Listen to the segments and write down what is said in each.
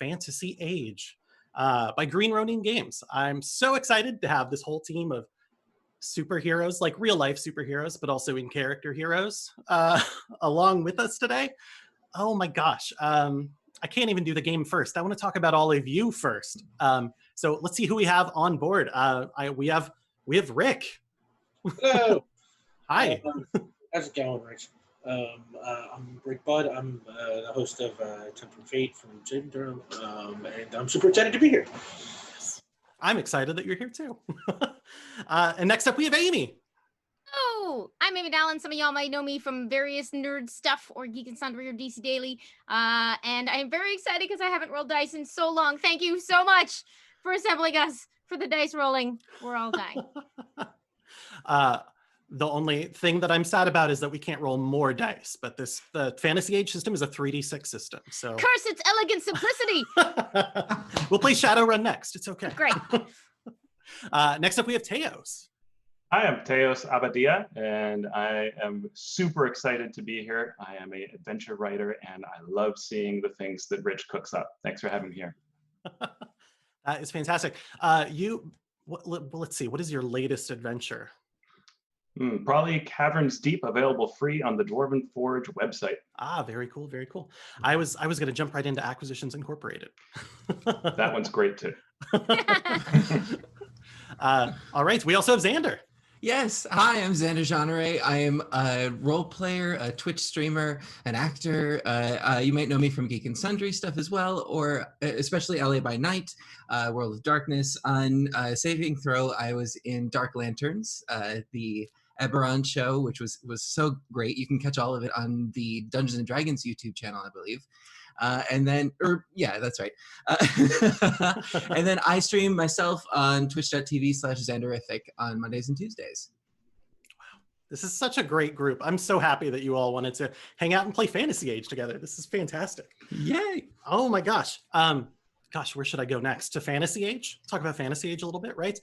Fantasy Age by Green Ronin Games. I'm so excited to have this whole team of superheroes, like real life superheroes, but also in character heroes, along with us today. Oh my gosh. I can't even do the game first. I want to talk about all of you first. So let's see who we have on board. We have Rick. Hello. Hi. How's it going, Rich? I'm Rick Budd. I'm the host of Temple Fate from Xander, and I'm super excited to be here. I'm excited that you're here too. And next up, we have Amy. Oh, I'm Amy Dallin. Some of y'all might know me from various nerd stuff or Geek and Sundry or DC Daily. And I'm very excited because I haven't rolled dice in so long. Thank you so much for assembling us for the dice rolling. We're all dying. The only thing that I'm sad about is that we can't roll more dice, but the Fantasy Age system is a 3d6 system. So curse its elegant simplicity. We'll play Shadowrun next. It's okay. Great. Next up, we have Teos. Hi, I'm Teos Abadia, and I am super excited to be here. I am an adventure writer, and I love seeing the things that Rich cooks up. Thanks for having me here. That is fantastic. Let's see, what is your latest adventure? Probably Caverns Deep, available free on the Dwarven Forge website. Ah, very cool, very cool. I was going to jump right into Acquisitions Incorporated. That one's great too. All right, we also have Xander. Yes, hi, I'm Xander Genre. I am a role player, a Twitch streamer, an actor. You might know me from Geek and Sundry stuff as well, or especially LA by Night, World of Darkness. On Saving Throw, I was in Dark Lanterns, the Eberron show, which was so great. You can catch all of it on the Dungeons and Dragons YouTube channel, I believe. Yeah, that's right. And then I stream myself on twitch.tv/Xanderific on Mondays and Tuesdays. Wow, this is such a great group. I'm so happy that you all wanted to hang out and play Fantasy Age together. This is fantastic. Yay. Oh my gosh. Gosh, where should I go next? To Fantasy Age? Talk about Fantasy Age a little bit, right?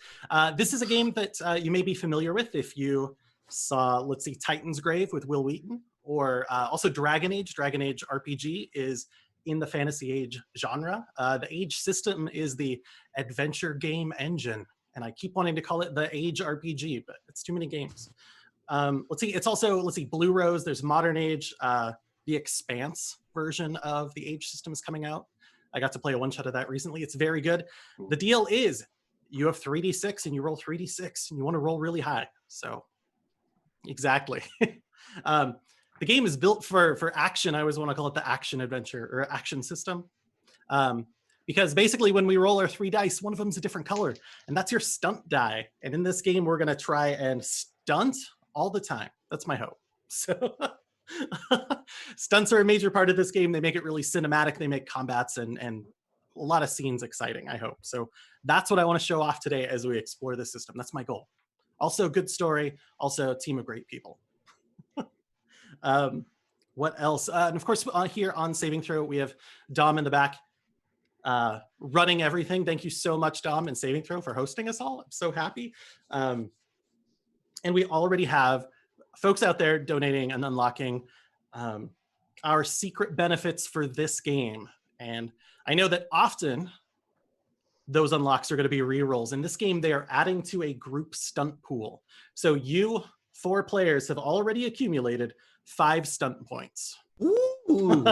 This is a game that you may be familiar with if you saw, let's see, Titan's Grave with Will Wheaton, or also Dragon Age. Dragon Age RPG is in the Fantasy Age genre. The Age system is the adventure game engine, and I keep wanting to call it the Age RPG, but it's too many games. Let's see, it's also, Blue Rose, there's Modern Age, the Expanse version of the Age system is coming out. I got to play a one-shot of that recently. It's very good. The deal is you have 3d6 and you roll 3d6 and you want to roll really high. So exactly. The game is built for action. I always want to call it the action adventure or action system. Because basically when we roll our 3 dice, one of them is a different color, and that's your stunt die. And in this game, we're going to try and stunt all the time. That's my hope. So stunts are a major part of this game. They make it really cinematic. They make combats and a lot of scenes exciting, I hope. So that's what I want to show off today as we explore this system. That's my goal. Also, good story. Also, a team of great people. What else? And of course, here on Saving Throw, we have Dom in the back running everything. Thank you so much, Dom and Saving Throw, for hosting us all. I'm so happy. And we already have folks out there donating and unlocking our secret benefits for this game. And I know that often those unlocks are going to be rerolls. In this game, they are adding to a group stunt pool. So you 4 players have already accumulated 5 stunt points. Ooh.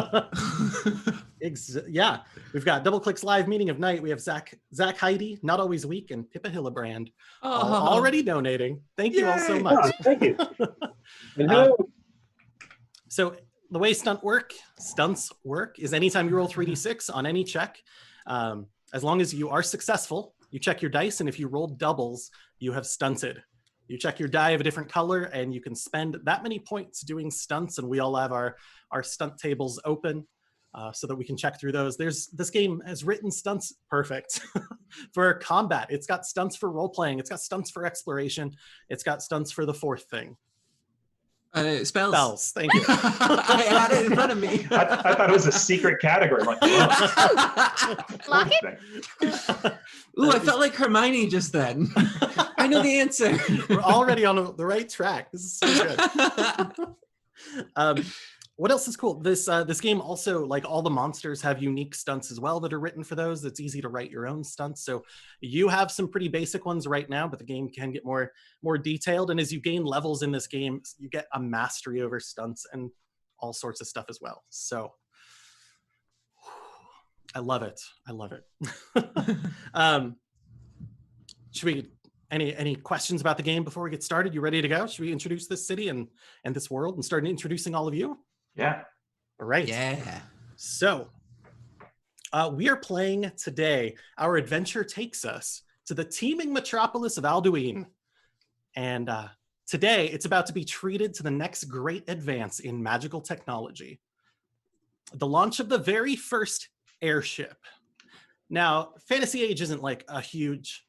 Yeah, we've got Double Click's live meeting of night. We have Zach Heidi, Not Always Weak, and Pippa Hillebrand already donating. Thank you all so much. Oh, thank you. And hello. So the way stunts work is anytime you roll 3d6 on any check, as long as you are successful, you check your dice, and if you roll doubles, you have stunted. You check your die of a different color, and you can spend that many points doing stunts, and we all have our stunt tables open so that we can check through those. This game has written stunts perfect for combat. It's got stunts for role-playing. It's got stunts for exploration. It's got stunts for the 4th thing. Spells. Spells, thank you. I had it in front of me. I thought it was a secret category. Like, Lock it? Ooh, I felt like Hermione just then. I know the answer. We're already on the right track. This is so good. What else is cool? This game also, like, all the monsters have unique stunts as well that are written for those. It's easy to write your own stunts. So you have some pretty basic ones right now, but the game can get more detailed. And as you gain levels in this game, you get a mastery over stunts and all sorts of stuff as well. So I love it. I love it. Should we any questions about the game before we get started? You ready to go? Should we introduce this city and this world and start introducing all of you? Yeah. All right. Yeah. So we are playing today. Our adventure takes us to the teeming metropolis of Alduin. And today it's about to be treated to the next great advance in magical technology. The launch of the very first airship. Now, Fantasy Age isn't like a huge,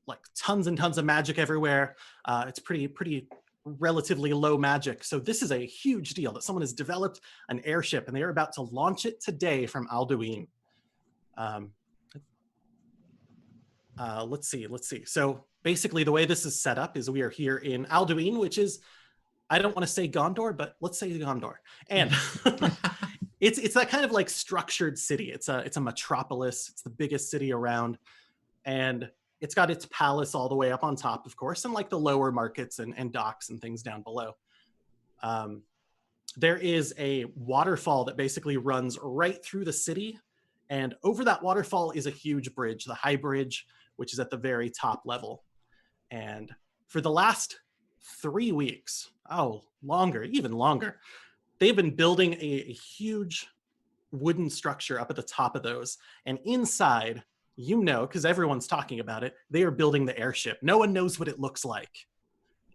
like tons and tons of magic everywhere. It's pretty relatively low magic. So this is a huge deal that someone has developed an airship and they are about to launch it today from Alduin. Let's see. So basically the way this is set up is we are here in Alduin, which is, I don't want to say Gondor, but let's say Gondor. And it's that kind of like structured city. It's a metropolis. It's the biggest city around. And it's got its palace all the way up on top, of course, and like the lower markets and docks and things down below. There is a waterfall that basically runs right through the city. And over that waterfall is a huge bridge, the High Bridge, which is at the very top level. And for the last 3 weeks, even longer, they've been building a huge wooden structure up at the top of those. And inside, because everyone's talking about it, they are building the airship. No one knows what it looks like,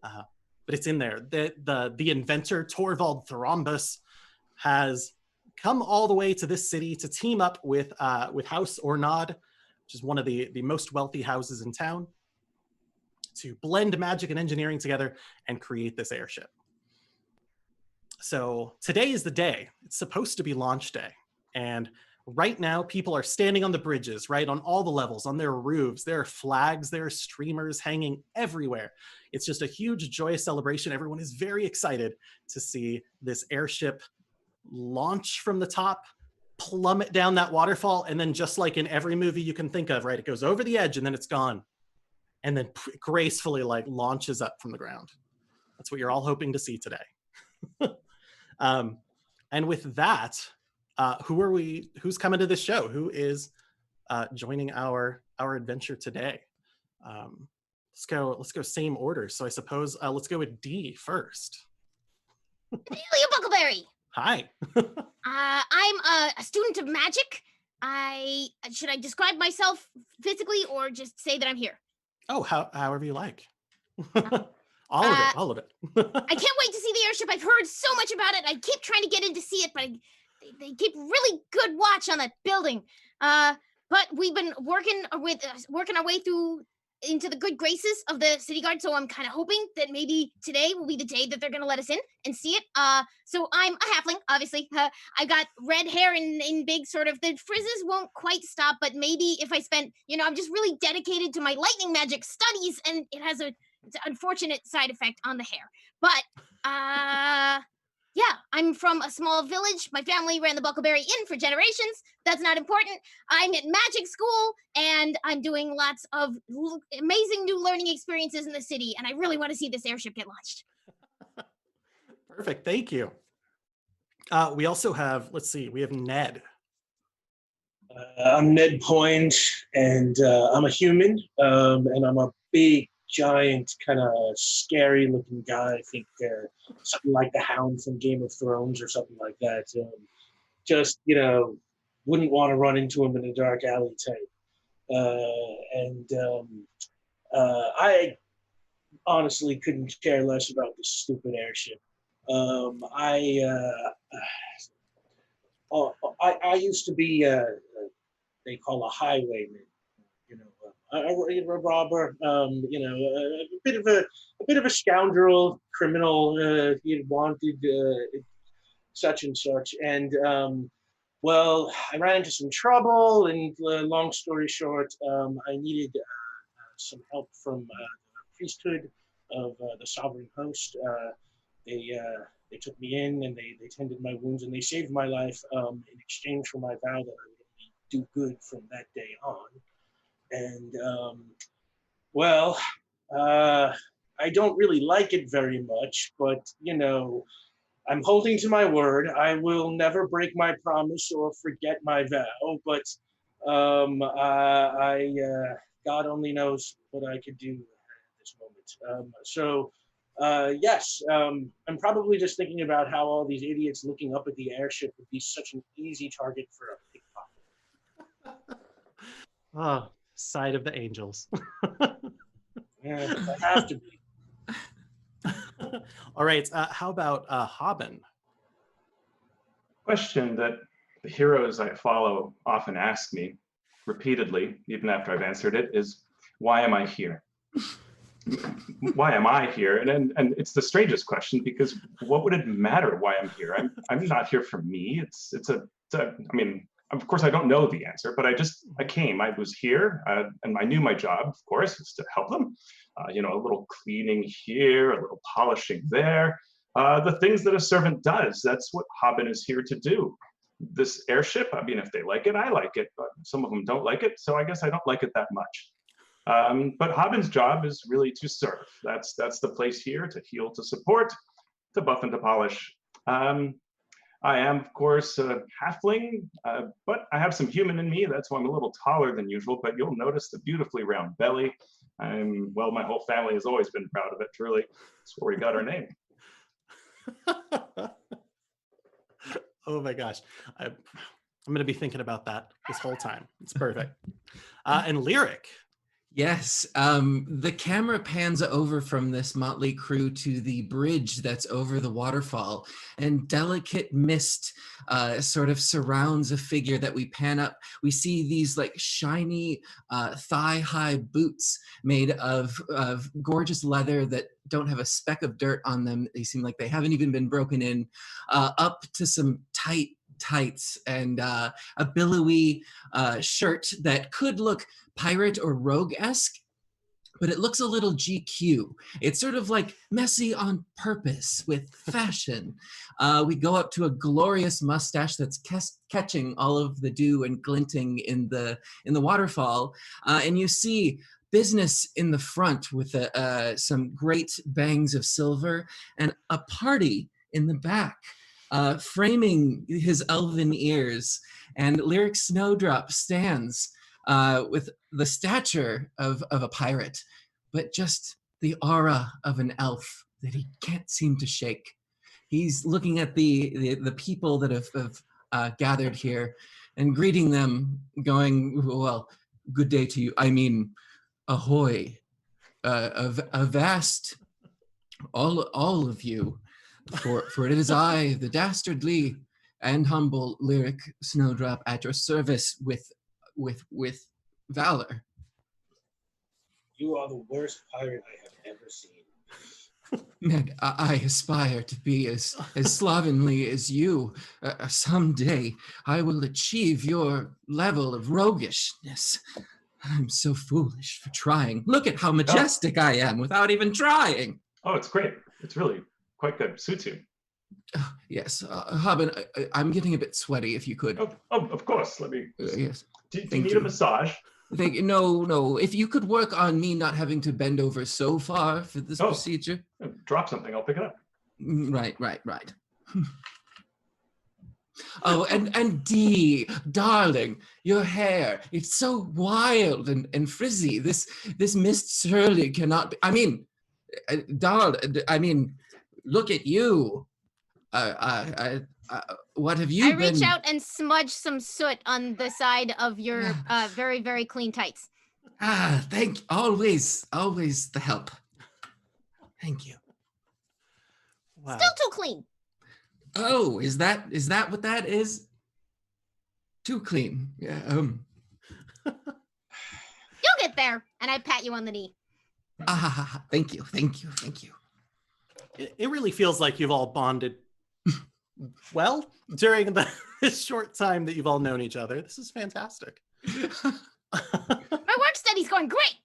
but it's in there. The inventor, Torvald Thrombus, has come all the way to this city to team up with House Ornod, which is one of the most wealthy houses in town, to blend magic and engineering together and create this airship. So today is the day. It's supposed to be launch day. And right now, people are standing on the bridges, right, on all the levels, on their roofs. There are flags, there are streamers hanging everywhere. It's just a huge, joyous celebration. Everyone is very excited to see this airship launch from the top, plummet down that waterfall, and then just like in every movie you can think of, right, it goes over the edge and then it's gone. And then gracefully like launches up from the ground. That's what you're all hoping to see today. And with that, who's coming to this show? Who is joining our adventure today? Let's go same order. So I suppose let's go with D first. Amelia Buckleberry. Hi. I'm a student of magic. Should I describe myself physically or just say that I'm here? Oh, however you like. All of it. I can't wait to see the airship. I've heard so much about it. I keep trying to get in to see it, but they keep really good watch on that building. But we've been working our way through into the good graces of the city guard, so I'm kind of hoping that maybe today will be the day that they're going to let us in and see it. So I'm a halfling, obviously. I got red hair in big sort of, the frizzes won't quite stop, but maybe if I spent, I'm just really dedicated to my lightning magic studies, and it's an unfortunate side effect on the hair. But yeah, I'm from a small village. My family ran the Buckleberry Inn for generations. That's not important. I'm at magic school, and I'm doing lots of amazing new learning experiences in the city, and I really want to see this airship get launched. Perfect. Thank you. We also have, we have Ned. I'm Ned Point, and I'm a human, and I'm a big, giant, kind of scary-looking guy. I think something like the Hound from Game of Thrones or something like that. Just, wouldn't want to run into him in a dark alley type. I honestly couldn't care less about this stupid airship. I used to be they call a highwayman, a robber, a bit of a scoundrel, criminal, wanted, such and such. And well, I ran into some trouble, and long story short, I needed some help from the priesthood of the sovereign host. They they took me in and they tended my wounds and they saved my life in exchange for my vow that I would only do good from that day on. And well, I don't really like it very much, but you know, I'm holding to my word. I will never break my promise or forget my vow, but God only knows what I could do at this moment. Yes, I'm probably just thinking about how all these idiots looking up at the airship would be such an easy target for a pickpocket. Oh, side of the angels. Yeah, I have to be. All right. How about Haben? Question that the heroes I follow often ask me repeatedly, even after I've answered it, is why am I here? Why am I here? And it's the strangest question, because what would it matter why I'm here? I'm not here for me. I mean, of course I don't know the answer, but I came, I was here, and I knew my job, of course, was to help them. You know, a little cleaning here, a little polishing there. The things that a servant does, that's what Haben is here to do. This airship, I mean, if they like it, I like it, but some of them don't like it, so I guess I don't like it that much. But Haben's job is really to serve. That's the place here, to heal, to support, to buff and to polish. I am, of course, a halfling, but I have some human in me. That's why I'm a little taller than usual, but you'll notice the beautifully round belly. Well, my whole family has always been proud of it, truly. That's where we got our name. Oh my gosh. I'm going to be thinking about that this whole time. It's perfect. And Lyric. Yes, the camera pans over from this motley crew to the bridge that's over the waterfall, and delicate mist sort of surrounds a figure that we pan up. We see these like shiny thigh-high boots made of gorgeous leather that don't have a speck of dirt on them. They seem like they haven't even been broken in, up to some tights and a billowy shirt that could look pirate or rogue-esque, but it looks a little GQ. It's sort of like messy on purpose with fashion. We go up to a glorious mustache that's catching all of the dew and glinting in the waterfall, and you see business in the front with some great bangs of silver and a party in the back. Framing his elven ears, and Lyric Snowdrop stands with the stature of a pirate, but just the aura of an elf that he can't seem to shake. He's looking at the people that have gathered here and greeting them, going, well, good day to you. I mean, ahoy, avast, all of you. For it is I, the dastardly and humble Lyric Snowdrop, at your service with valor. You are the worst pirate I have ever seen. Man, I aspire to be as slovenly as you. Someday I will achieve your level of roguishness. I'm so foolish for trying. Look at how majestic I am without even trying. Oh, it's great. It's really quite good. Suits you. Yes, Haben, I'm getting a bit sweaty. If you could. Oh, of course. Let me. Yes. Do you need a massage? No. If you could work on me not having to bend over so far for this procedure. Drop something. I'll pick it up. Right. Oh, and Dee, darling, your hair, it's so wild and frizzy. This mist surely cannot be, I mean, look at you. What have you been? I reach out and smudge some soot on the side of your very, very clean tights. Always the help. Thank you. Wow. Still too clean. Oh, is that what that is? Too clean. Yeah. You'll get there. And I pat you on the knee. Thank you. It really feels like you've all bonded well during this short time that you've all known each other. This is fantastic. My work study's going great.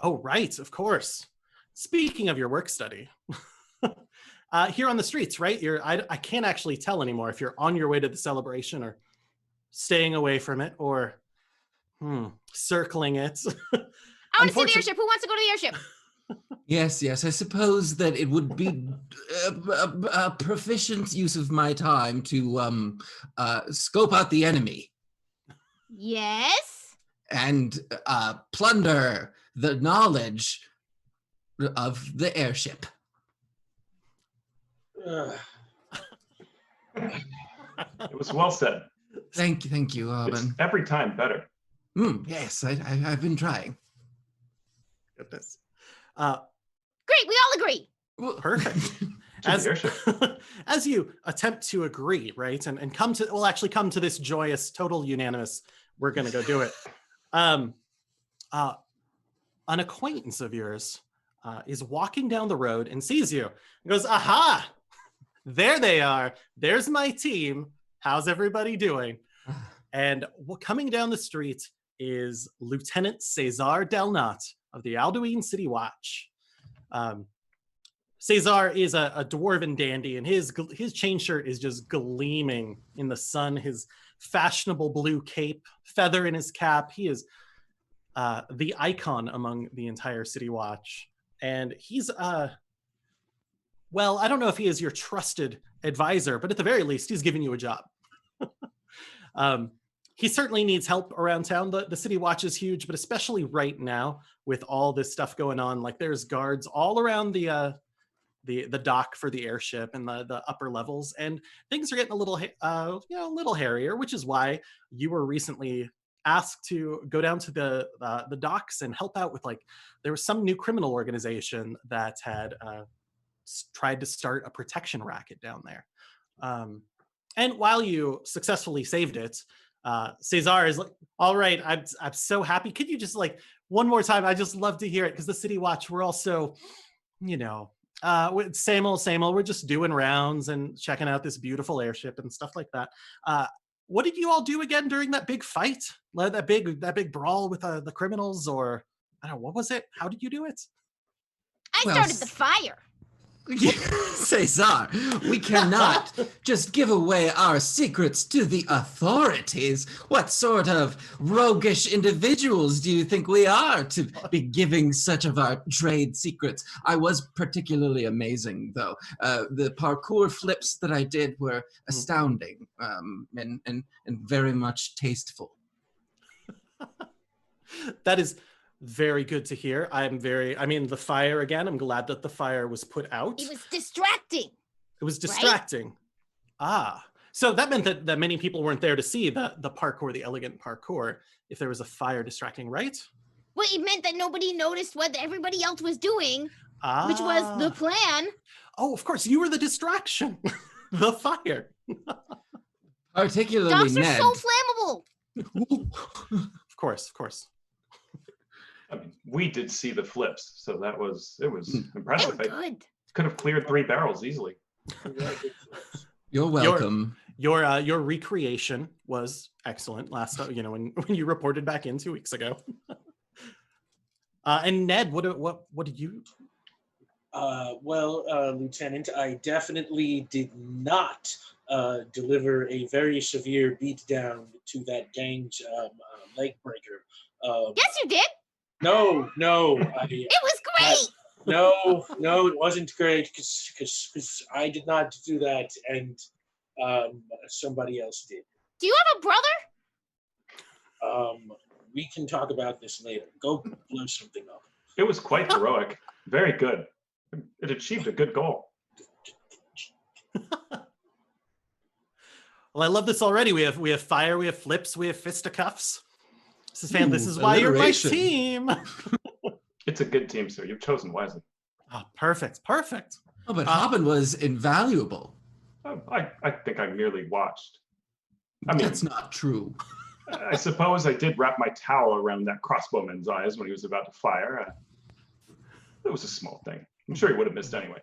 Oh, right, of course. Speaking of your work study, here on the streets, right? I can't actually tell anymore if you're on your way to the celebration or staying away from it or circling it. I want to see the airship. Who wants to go to the airship? Yes, I suppose that it would be a proficient use of my time to scope out the enemy. Yes. And plunder the knowledge of the airship. It was well said. Thank you, It's Robin. every time better. Yes, I've been trying. Goodness. Great, we all agree. Perfect. To the airship. As you attempt to agree, right, and come to this joyous, total unanimous, we're going to go do it. An acquaintance of yours is walking down the road and sees you. He goes, aha, there they are. There's my team. How's everybody doing? And coming down the street is Lieutenant Cesar Delnat of the Alduin City Watch. Cesar is a dwarven dandy, and his chain shirt is just gleaming in the sun. His fashionable blue cape, feather in his cap. He is the icon among the entire City Watch. And he's, well, I don't know if he is your trusted advisor, but at the very least, he's giving you a job. He certainly needs help around town. The City Watch is huge, but especially right now with all this stuff going on, like there's guards all around the dock for the airship and the upper levels, and things are getting a little little hairier, which is why you were recently asked to go down to the docks and help out with, like, there was some new criminal organization that had tried to start a protection racket down there. And while you successfully saved it, Cesar is like, all right, I'm so happy. Could you just, like, one more time? I just love to hear it, because the City Watch, we're also, same old. We're just doing rounds and checking out this beautiful airship and stuff like that. What did you all do again during that big fight? That big brawl with the criminals, or I don't know, what was it? How did you do it? I started the fire. Cesar, we cannot just give away our secrets to the authorities. What sort of roguish individuals do you think we are to be giving such of our trade secrets? I was particularly amazing, though. The parkour flips that I did were astounding, and very much tasteful. That is very good to hear. The fire again, I'm glad that the fire was put out. It was distracting. It was distracting. Right? So that meant that many people weren't there to see the parkour, the elegant parkour, if there was a fire distracting, right? Well, it meant that nobody noticed what everybody else was doing, which was the plan. Oh, of course, you were the distraction. The fire. Particularly Dogs Ned. are so flammable. Of course. I mean, we did see the flips, so it was impressive. They were good. Could have cleared 3 barrels easily. You're welcome. Your recreation was excellent last time, when you reported back in 2 weeks ago. And Ned, what did you? Lieutenant, I definitely did not deliver a very severe beatdown to that gang's leg breaker. Yes, you did. No. It was great. No, it wasn't great, because I did not do that, and somebody else did. Do you have a brother? We can talk about this later. Go blow something up. It was quite heroic. Very good. It achieved a good goal. Well, I love this already. We have fire, we have flips, we have fisticuffs. This is why you're my team. It's a good team, sir. You've chosen wisely. Oh, perfect. Oh, but Hobbin was invaluable. I think I merely watched. I mean, that's not true. I suppose I did wrap my towel around that crossbowman's eyes when he was about to fire. It was a small thing. I'm sure he would have missed anyway.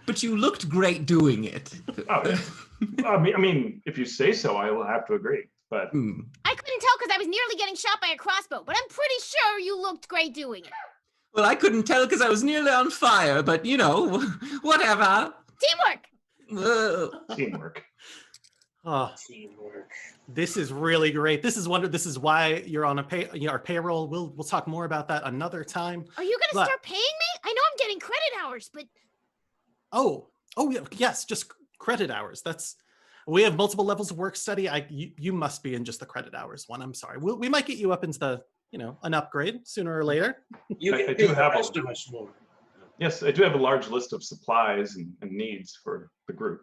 But you looked great doing it. Oh, yeah. I mean, if you say so, I will have to agree. But I couldn't tell because I was nearly getting shot by a crossbow, but I'm pretty sure you looked great doing it. Well, I couldn't tell because I was nearly on fire, but you know, whatever. Teamwork. Teamwork. Oh, Teamwork. this is really great. This is why you're on our payroll. We'll talk more about that another time. Are you But- gonna start paying me? I know I'm getting credit hours, but Oh, yes, just credit hours. We have multiple levels of work study. You must be in just the credit hours one. I'm sorry. We might get you up into the, an upgrade sooner or later. You I can do pay the have a- rest of us more. Yes, I do have a large list of supplies and needs for the group.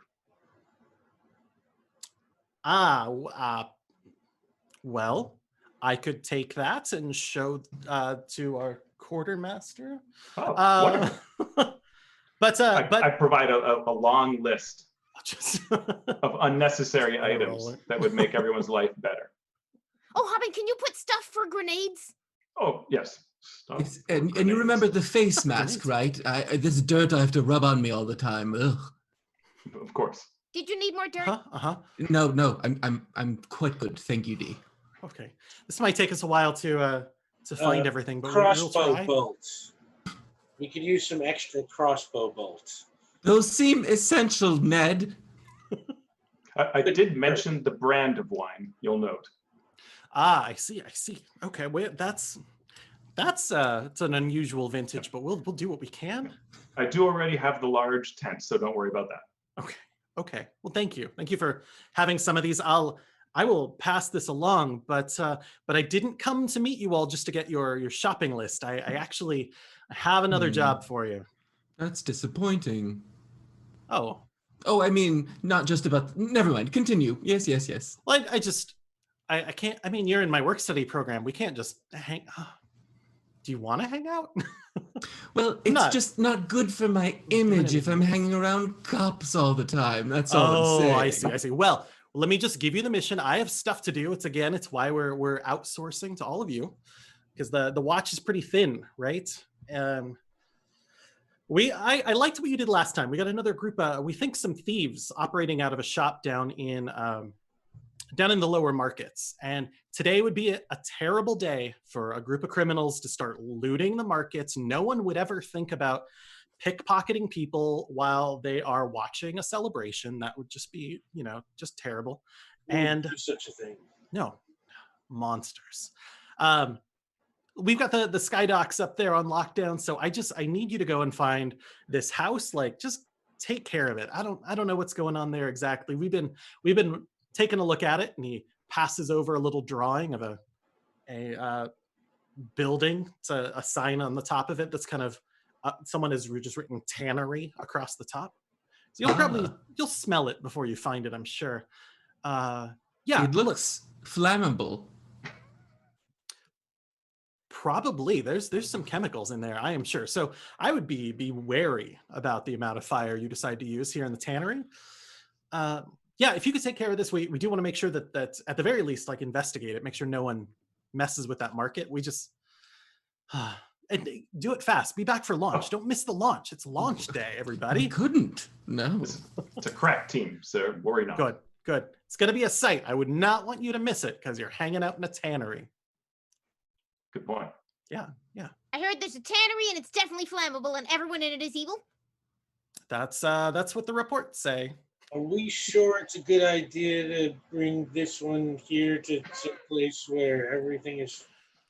Well, I could take that and show to our quartermaster. Oh, wonderful. But I provide a long list just of unnecessary Roll items it. that would make everyone's life better. oh, Hobbin, can you put stuff for grenades? Oh, yes. Stuff It's, for and you grenades. remember the face mask, right? This dirt I have to rub on me all the time. Ugh. Of course. Did you need more dirt? uh-huh. No, I'm quite good, thank you, D. Okay. This might take us a while to find everything, but we'll Crossbow try. bolts. We could use some extra crossbow bolts. Those seem essential, Ned. I did mention the brand of wine, you'll note. I see. Okay, wait, that's it's an unusual vintage, but we'll do what we can. I do already have the large tent, so don't worry about that. Okay. Well, thank you for having some of these. I will pass this along, but I didn't come to meet you all just to get your shopping list. I actually have another job for you. That's disappointing. Oh, I mean, not just about. Never mind. Continue. Yes. well, I can't. I mean, you're in my work study program. We can't just hang. Do you want to hang out? Well, it's Not- just not good for my image if I'm hanging around cops all the time. That's all I'm saying. I see. Well, let me just give you the mission. I have stuff to do. It's why we're outsourcing to all of you, because the watch is pretty thin, right? I liked what you did last time. We got another group. We think some thieves operating out of a shop down in the lower markets, and today would be a terrible day for a group of criminals to start looting the markets. No one would ever think about pickpocketing people while they are watching a celebration. That would just be, just terrible. We wouldn't And do such a thing. no, monsters. We've got the sky docks up there on lockdown, so I need you to go and find this house. Like, just take care of it. I don't know what's going on there exactly. We've been taking a look at it, and he passes over a little drawing of a building. It's a sign on the top of it that's kind of someone has just written Tannery across the top. So you'll smell it before you find it, I'm sure. Yeah, It looks flammable. Probably there's some chemicals in there, I am sure. So I would be wary about the amount of fire you decide to use here in the tannery. Yeah, if you could take care of this, we do want to make sure that at the very least, like, investigate it, make sure no one messes with that market. We just and do it fast. Be back for launch. Don't miss the launch. It's launch day, I everybody. couldn't. No. It's a crack team, so worry not. Good. It's gonna be a sight. I would not want you to miss it because you're hanging out in a tannery. Good point. Yeah. I heard there's a tannery and it's definitely flammable and everyone in it is evil. That's what the reports say. Are we sure it's a good idea to bring this one here to some place where everything is,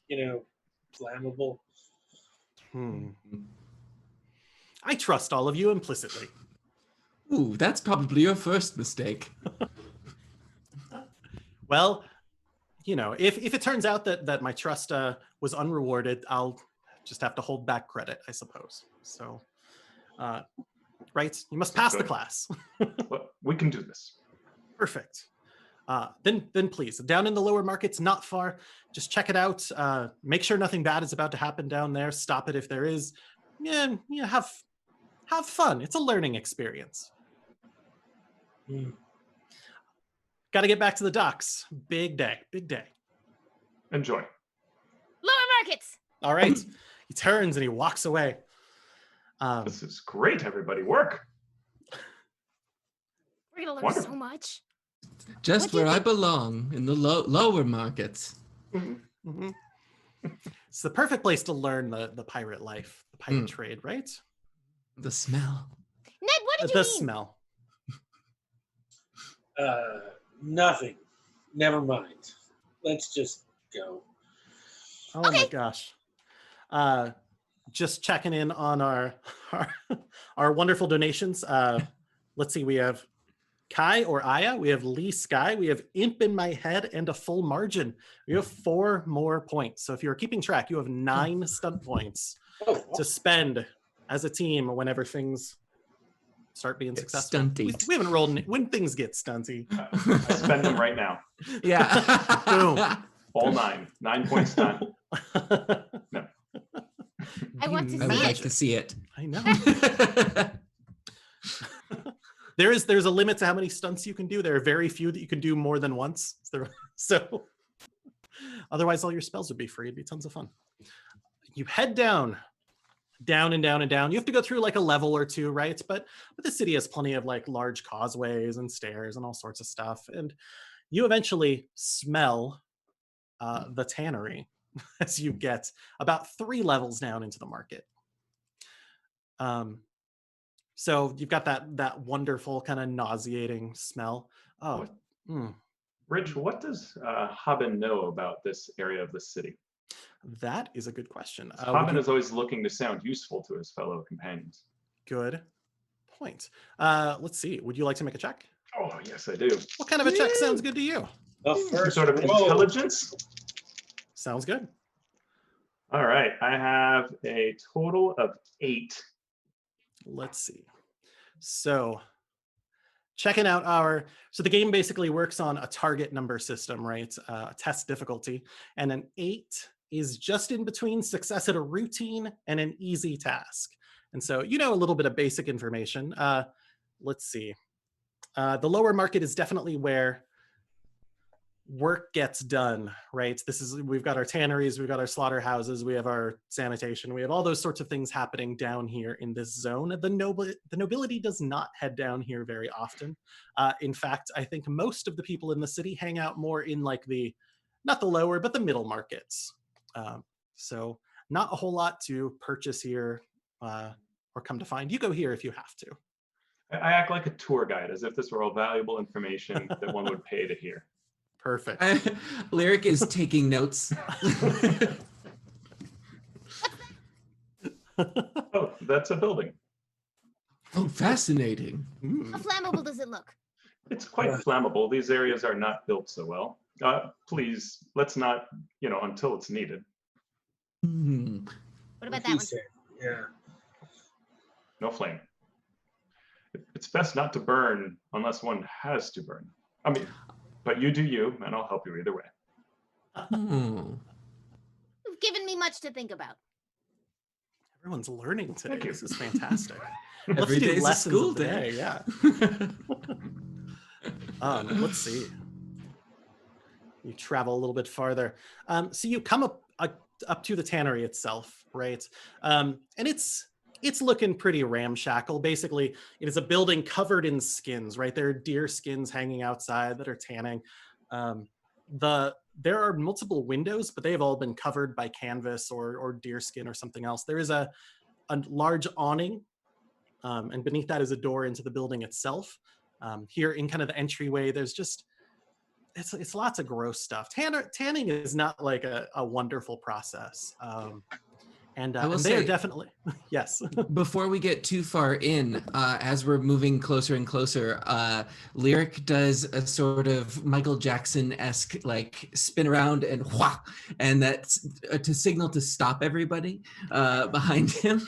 flammable? I trust all of you implicitly. Ooh, that's probably your first mistake. Well, if it turns out that my trust was unrewarded, I'll just have to hold back credit, I suppose. So, right? You must pass the Good. class. Well, we can do this. Perfect. Then please, down in the lower markets, not far, just check it out. Make sure nothing bad is about to happen down there. Stop it if there is. Yeah, have fun. It's a learning experience. Got to get back to the docks. Big day. Enjoy. Lower markets. All right. He turns and he walks away. This is great, everybody. Work. We're gonna learn Wonderful. so much. Just What do you where I think? belong, in the lower markets. Mhm. It's the perfect place to learn the pirate life, the pirate trade, right? The smell. Ned, what did you The mean? smell. Nothing. Never mind. Let's just go. Oh my Okay. gosh. Just checking in on our wonderful donations. Let's see, we have Kai or Aya, we have Lee Sky, we have Imp in my head, and a full margin. We have 4 more points. So if you're keeping track, you have 9 stunt points to spend as a team whenever things start being successful. Stunty. We haven't rolled when things get stunty. I spend them right now. Yeah. Boom. All 9. 9 points done. No. I want to I would see like it. to see it. I know. There's a limit to how many stunts you can do. There are very few that you can do more than once. So otherwise all your spells would be free. It'd be tons of fun. You head down and down and down. You have to go through like a level or 2, right? But the city has plenty of like large causeways and stairs and all sorts of stuff. And you eventually smell the tannery as you get about 3 levels down into the market. So you've got that wonderful kind of nauseating smell. Oh, Rich, what does Haben know about this area of the city? that is a good question. Haben is always looking to sound useful to his fellow companions. Good point. Let's see. Would you like to make a check? Oh, yes, I do. What kind of a check sounds good to you? The Some first sort of roll. intelligence? Sounds good. All right, I have a total of 8. Let's see. So checking out so the game basically works on a target number system, right? A test difficulty. And an 8 is just in between success at a routine and an easy task. And so you know a little bit of basic information. Let's see. The lower market is definitely where work gets done, right? We've got our tanneries, we've got our slaughterhouses, we have our sanitation, we have all those sorts of things happening down here in this zone. The nobility does not head down here very often. In fact, I think most of the people in the city hang out more in like not the lower, but the middle markets. So not a whole lot to purchase here or come to find. You go here if you have to. I act like a tour guide, as if this were all valuable information that one would pay to hear. Perfect. Lyric is taking notes. Oh, that's a building. Oh, fascinating. How flammable does it look? It's quite flammable. These areas are not built so well. Please, let's not, until it's needed. What about that one? Yeah. No flame. It's best not to burn unless one has to burn. I mean, but you do you, and I'll help you either way. You've given me much to think about. Everyone's learning today. Thank you. This is fantastic. Every do day's a lessons school of the day. Yeah. Let's see. You travel a little bit farther. So you come up to the tannery itself, right? And it's looking pretty ramshackle. Basically, it is a building covered in skins, right? There are deer skins hanging outside that are tanning. There are multiple windows, but they have all been covered by canvas or deer skin or something else. There is a large awning, and beneath that is a door into the building itself. Here in kind of the entryway, there's just it's lots of gross stuff. Tanning is not like a wonderful process. And they are definitely, yes. Before we get too far in, as we're moving closer and closer, Lyric does a sort of Michael Jackson-esque like spin around and wha, and that's to signal to stop everybody behind him.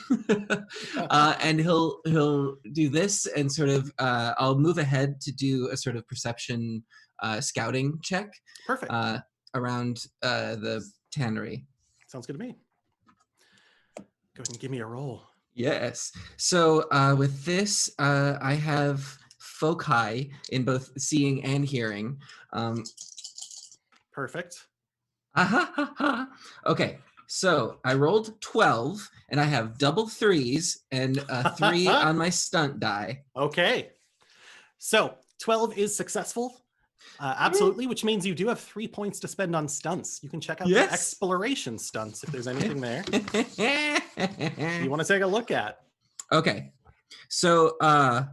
And he'll do this and sort of, I'll move ahead to do a sort of perception scouting check. Perfect. Around the tannery. Sounds good to me. Go ahead and give me a roll. Yes. So with this, I have foci in both seeing and hearing. Perfect. Okay. So I rolled 12, and I have double 3s and a 3 on my stunt die. Okay. So 12 is successful. Absolutely, which means you do have 3 points to spend on stunts. You can check out the Yes. exploration stunts if there's anything there you want to take a look at. Okay. So let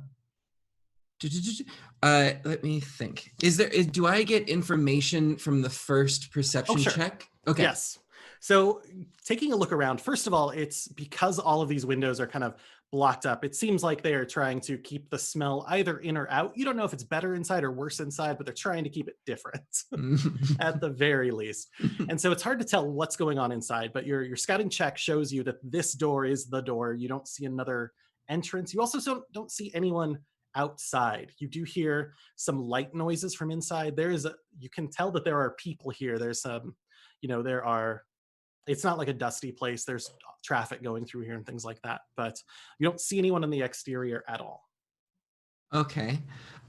me think. Do I get information from the first perception sure. check? Okay. Yes. So taking a look around, first of all, it's because all of these windows are kind of blocked up. It seems like they are trying to keep the smell either in or out. You don't know if it's better inside or worse inside, but they're trying to keep it different at the very least. And so it's hard to tell what's going on inside, but your scouting check shows you that this door is the door. You don't see another entrance. You also don't see anyone outside. You do hear some light noises from inside. You can tell that there are people here. There's some, it's not like a dusty place. There's traffic going through here and things like that, but you don't see anyone on the exterior at all. Okay.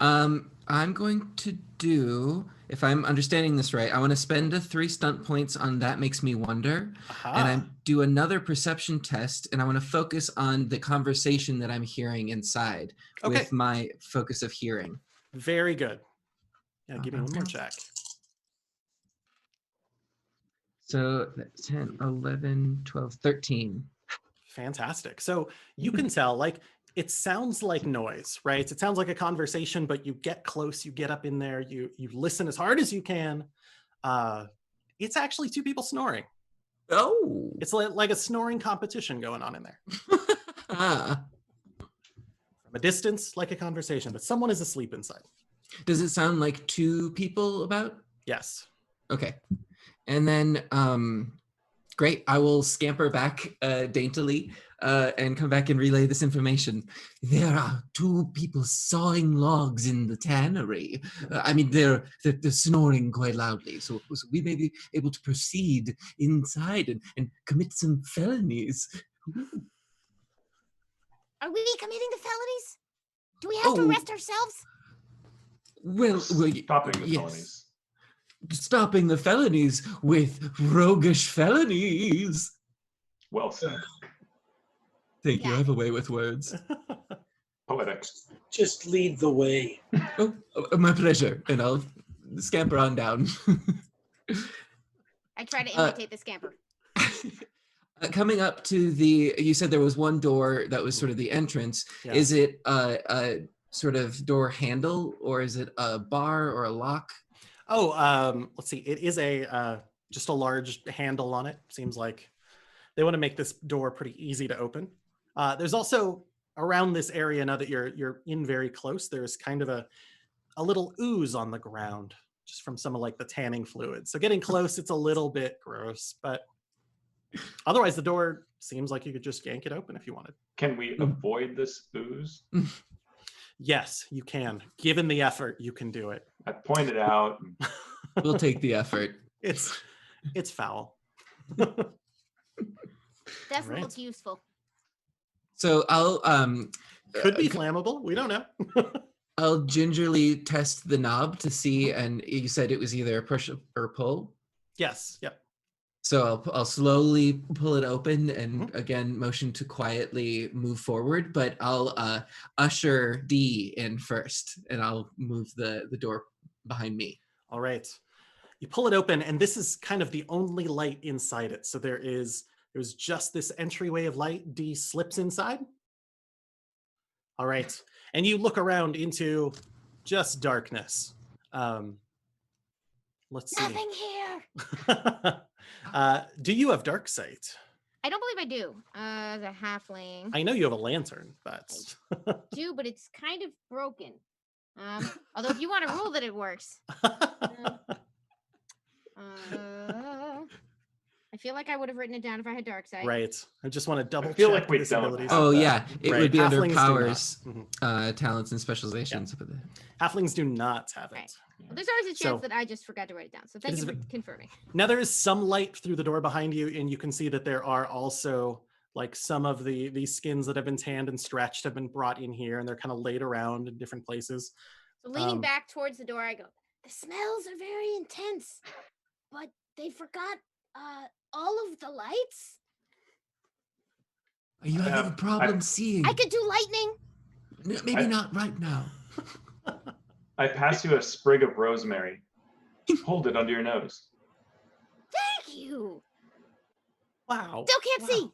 I'm going to do, if I'm understanding this right, I want to spend 3 stunt points on That Makes Me Wonder. And I do another perception test, and I want to focus on the conversation that I'm hearing inside with my focus of hearing. Very good. Yeah, give me one more check. So that's 10, 11, 12, 13. Fantastic. So you can tell, like, it sounds like noise, right? It sounds like a conversation, but you get close, you get up in there, you listen as hard as you can. It's actually 2 people snoring. Oh. It's like a snoring competition going on in there. From a distance, like a conversation, but someone is asleep inside. Does it sound like 2 people about? Yes. Okay. And then, great, I will scamper back daintily and come back and relay this information. There are 2 people sawing logs in the tannery. They're snoring quite loudly, so we may be able to proceed inside and commit some felonies. Are we committing the felonies? Do we have to arrest ourselves? Well, Stopping the yes. felonies. Stopping the felonies with roguish felonies. Well said. Thank you. I have a way with words. Poetic. Just lead the way. Oh, my pleasure. And I'll scamper on down. I try to imitate the scamper. Coming up to you said there was one door that was sort of the entrance. Yeah. Is it a sort of door handle, or is it a bar or a lock? Let's see. It is just a large handle on it. Seems like they want to make this door pretty easy to open. There's also around this area, now that you're in very close, there's kind of a little ooze on the ground, just from some of like the tanning fluid. So getting close, it's a little bit gross, but otherwise the door seems like you could just yank it open if you wanted. Can we avoid this ooze? Yes, you can. Given the effort, you can do it. I pointed out. We'll take the effort. It's foul. That's Right. what's useful. So I'll Could be flammable. We don't know. I'll gingerly test the knob to see, and you said it was either a push or pull. Yes. Yep. So I'll slowly pull it open and again motion to quietly move forward, but I'll usher D in first, and I'll move the door behind me. All right. You pull it open, and this is kind of the only light inside it. So there's just this entryway of light. D slips inside. All right. And you look around into just darkness. Let's see. Nothing here. Do you have dark sight? I don't believe I do. As a halfling. I know you have a lantern, but I do, but it's kind of broken. Although if you want to rule that it works. I feel like I would have written it down if I had dark sight. right. I just want to double feel check like we this don't abilities. have Oh that. yeah, it Right, would be under halflings do not. powers, Mhm. talents, and specializations. But Halflings do not have it. Right. Well, there's always a chance So- that I just forgot to write it down. So thank is you for ve- confirming. Now there is some light through the door behind you, and you can see that there are also like some of these skins that have been tanned and stretched have been brought in here, and they're kind of laid around in different places. So leaning Um, back towards the door, I go, the smells are very intense, but they forgot all of the lights. are you having a problem seeing? I could do lightning. Maybe not right now. I pass you a sprig of rosemary. Hold it under your nose. Thank you. Wow. Still can't see.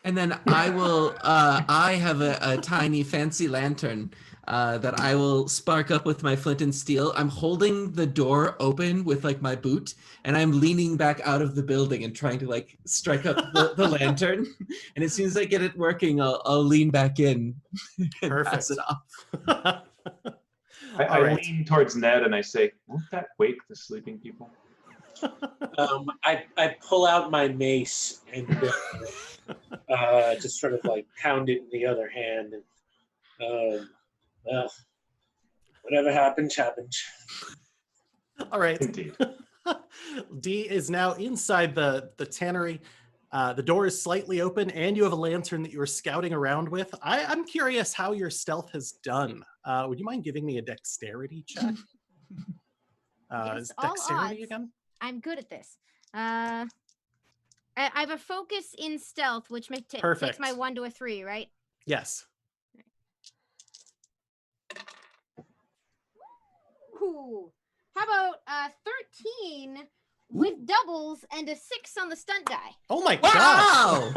And then I will, I have a tiny fancy lantern that I will spark up with my flint and steel. I'm holding the door open with like my boot, and I'm leaning back out of the building and trying to like strike up the lantern. And as soon as I get it working, I'll lean back in and pass it off. I right. lean towards Ned and I say, won't that wake the sleeping people? I pull out my mace and just sort of like pound it in the other hand. And, whatever happens, happens. All right. Indeed. D is now inside the tannery. The door is slightly open, and you have a lantern that you were scouting around with. I'm curious how your stealth has done. Would you mind giving me a dexterity check? Is all dexterity odds. again? I'm good at this. I have a focus in stealth, which takes Perfect. my 1 to a 3, right? Yes. Ooh. How about 13 with doubles and a 6 on the stunt die? Oh my Wow!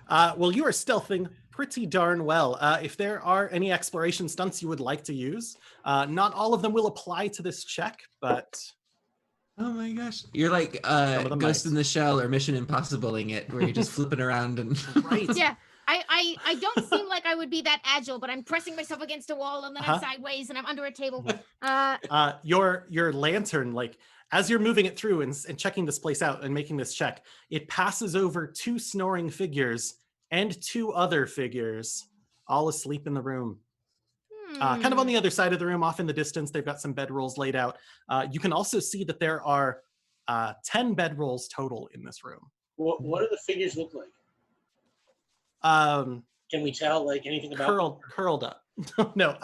gosh. Well, you are stealthing pretty darn well. If there are any exploration stunts you would like to use, not all of them will apply to this check, but Oh my gosh. You're like of them Ghost might. in the Shell or Mission Impossible-ing it, where you're just flipping around and right. Yeah. I don't seem like I would be that agile, but I'm pressing myself against a wall and then I'm Uh-huh. sideways and I'm under a table. Your lantern, like as you're moving it through and checking this place out and making this check, it passes over 2 snoring figures and 2 other figures, all asleep in the room. Kind of on the other side of the room, off in the distance, they've got some bedrolls laid out. You can also see that there are 10 bedrolls total in this room. What do the figures look like? Can we tell like anything about Curled up. No.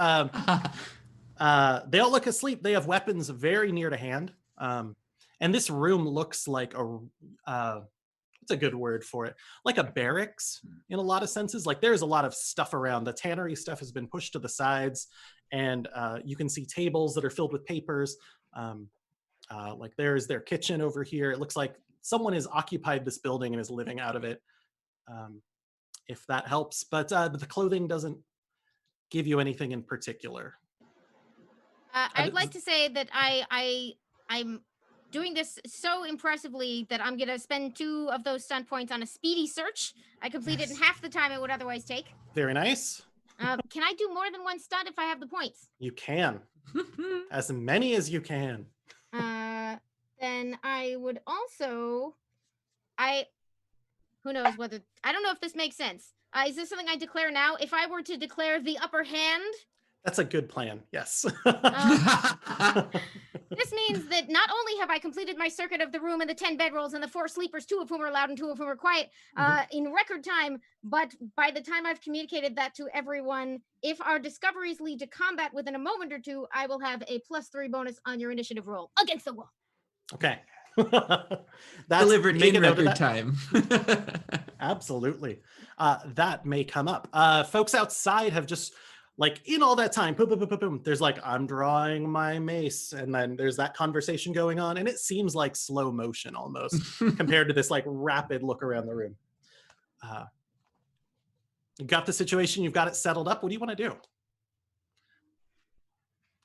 They all look asleep. They have weapons very near to hand. And this room looks like what's a good word for it? Like a barracks in a lot of senses. Like there's a lot of stuff around. The tannery stuff has been pushed to the sides, and you can see tables that are filled with papers. Like there's their kitchen over here. It looks like someone has occupied this building and is living out of it. If that helps, but the clothing doesn't give you anything in particular. I'd like to say that I'm doing this so impressively that I'm gonna spend 2 of those stunt points on a speedy search. I completed in half the time it would otherwise take. Very nice. Can I do more than 1 stunt if I have the points? You can. As many as you can. Then I would also, who knows whether, I don't know if this makes sense. Is this something I declare now? If I were to declare the upper hand, That's a good plan. Yes. this means that not only have I completed my circuit of the room and the 10 bedrolls and the 4 sleepers, 2 of whom are loud and 2 of whom are quiet, in record time, but by the time I've communicated that to everyone, if our discoveries lead to combat within a moment or 2, I will have a +3 bonus on your initiative roll against the wall. Okay. Delivered make a in note of record that. time. Absolutely. That may come up. Folks outside have just, like, in all that time, boom, boom, boom, boom, boom, there's like, I'm drawing my mace. And then there's that conversation going on. And it seems like slow motion almost compared to this like rapid look around the room. You've got the situation. You've got it settled up. What do you want to do?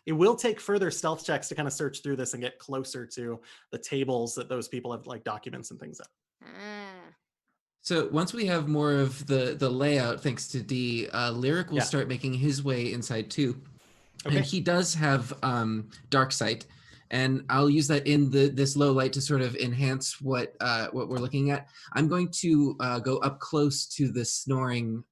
It will take further stealth checks to kind of search through this and get closer to the tables that those people have like documents and things at. So once we have more of the layout, thanks to D, Lyric will start making his way inside too. Okay. And he does have dark sight, and I'll use that in this low light to sort of enhance what we're looking at. I'm going to go up close to the snoring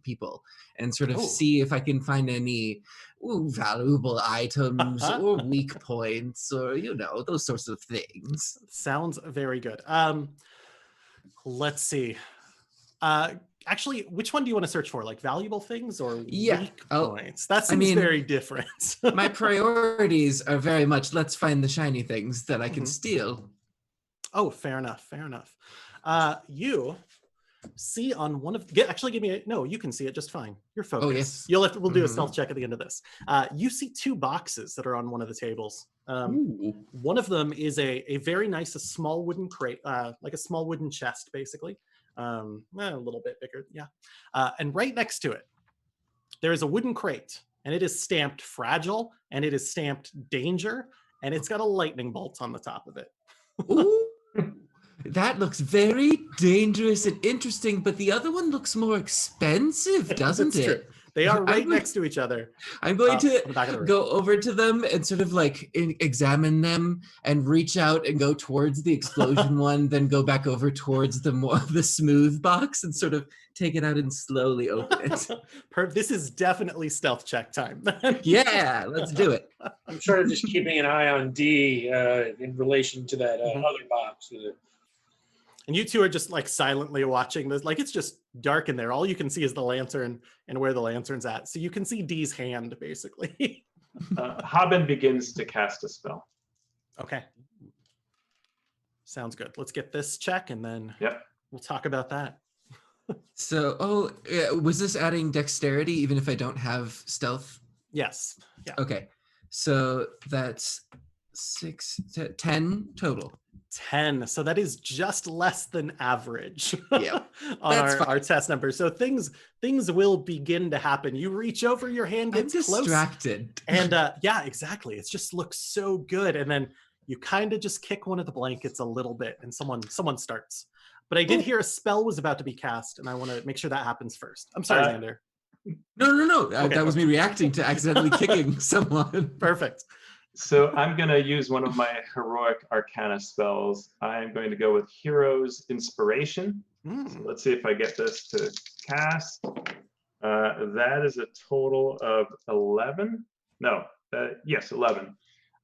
people and sort of see if I can find any valuable items or weak points or, you know, those sorts of things. Sounds very good. Let's see. Actually, which one do you want to search for? Like valuable things or weak points? That seems very different. My priorities are very much, let's find the shiny things that I can steal. Oh, fair enough. Fair enough. You see on one of actually give me a no, you can see it just fine. You're focused. Oh, yes. We'll do a Mhm. stealth check at the end of this. You see two boxes that are on one of the tables. Ooh. One of them is a very nice, a small wooden crate, like a small wooden chest, basically. A little bit bigger, yeah. And right next to it, there is a wooden crate, and it is stamped fragile, and it is stamped danger, and it's got a lightning bolt on the top of it. Ooh. That looks very dangerous and interesting, but the other one looks more expensive, doesn't That's true. it? They are right I'm- next to each other. I'm going on the back of the to room. go over to them and sort of like examine them and reach out and go towards the explosion one, then go back over towards the smooth box and sort of take it out and slowly open it. This is definitely stealth check time. Yeah, let's do it. I'm sort of just keeping an eye on D in relation to that Mhm. other box. And you two are just like silently watching this. Like it's just dark in there. All you can see is the lantern and where the lantern's at. So you can see Dee's hand, basically. Haben begins to cast a spell. Okay. Sounds good. Let's get this check and then Yep. we'll talk about that. So, was this adding dexterity even if I don't have stealth? Yes. Yeah. Okay, so that's 10 total. 10. So that is just less than average Yeah, on that's fine. our test number. So things will begin to happen. You reach over, your hand I'm gets close. distracted. And yeah, exactly. It just looks so good. And then you kind of just kick one of the blankets a little bit and someone starts. But I did hear a spell was about to be cast, and I want to make sure that happens first. I'm sorry, Xander. No. Okay, That was me reacting to accidentally kicking someone. Perfect. So I'm going to use one of my heroic arcana spells. I'm going to go with Hero's Inspiration. So let's see if I get this to cast. That is a total of 11. No, yes, 11.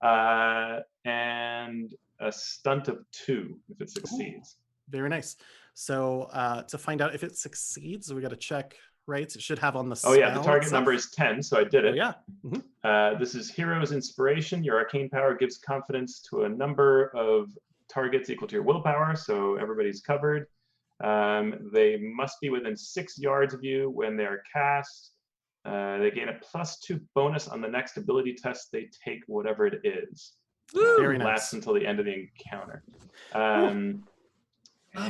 And a stunt of 2 if it succeeds. Very nice. So to find out if it succeeds, we got to check, right? It should have on the Oh yeah, the spell target itself. number is 10, so I did Oh, it. yeah. This is Hero's Inspiration. Your arcane power gives confidence to a number of targets equal to your willpower, so everybody's covered. They must be within 6 yards of you when they're cast. They gain a +2 bonus on the next ability test they take, whatever it is. Very It nice. lasts until the end of the encounter. Love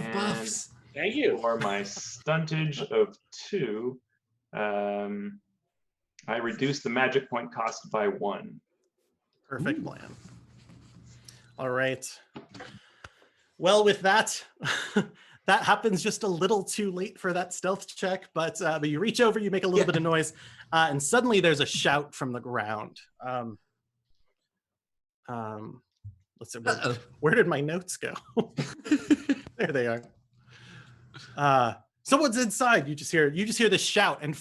And buffs. Thank you. for my stuntage of 2, I reduce the magic point cost by 1. Perfect plan. All right. Well, with that, that happens just a little too late for that stealth check, but you reach over, you make a little bit of noise, and suddenly there's a shout from the ground. Let's see, where did my notes go? There they are. Someone's inside. You just hear this shout, and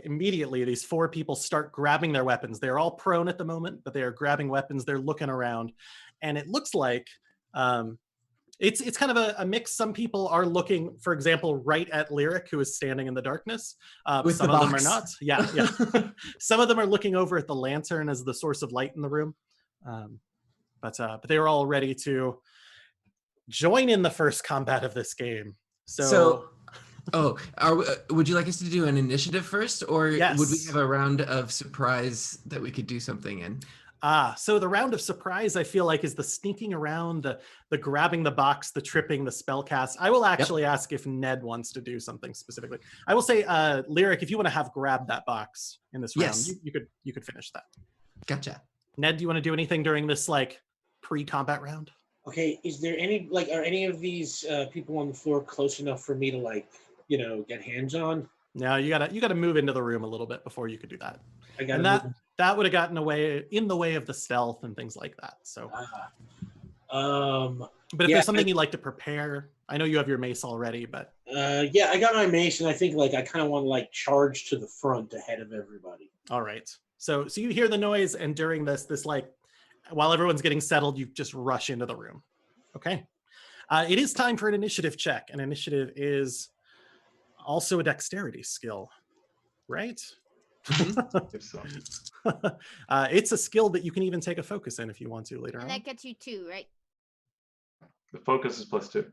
immediately these 4 people start grabbing their weapons. They're all prone at the moment, but they are grabbing weapons. They're looking around, and it looks like it's kind of a mix. Some people are looking, for example, right at Lyric, who is standing in the darkness. With some the of them are box. not. Yeah. Some of them are looking over at the lantern as the source of light in the room. But they were all ready to join in the first combat of this game. Would you like us to do an initiative first, or would we Yes. have a round of surprise that we could do something in? So the round of surprise, I feel like, is the sneaking around, the grabbing the box, the tripping, the spell cast. I will actually ask if Ned wants to do something specifically. I will say, Lyric, if you want to have grabbed that box in this round, Yes. you could finish that. Gotcha. Ned, do you want to do anything during this pre-combat round? Okay, is there any are any of these people on the floor close enough for me to get hands on? No, you gotta move into the room a little bit before you could do that. I got And that would have gotten in the way of the stealth and things like that. So, but if yeah, there's something you'd like to prepare, I know you have your mace already, but yeah, I got my mace, and I think I kind of want to charge to the front ahead of everybody. all right. So you hear the noise, and during this while everyone's getting settled, you just rush into the room. Okay. It is time for an initiative check. An initiative is also a dexterity skill, right? If so. It's a skill that you can even take a focus in if you want to later And on. that gets you 2, right? The focus is +2.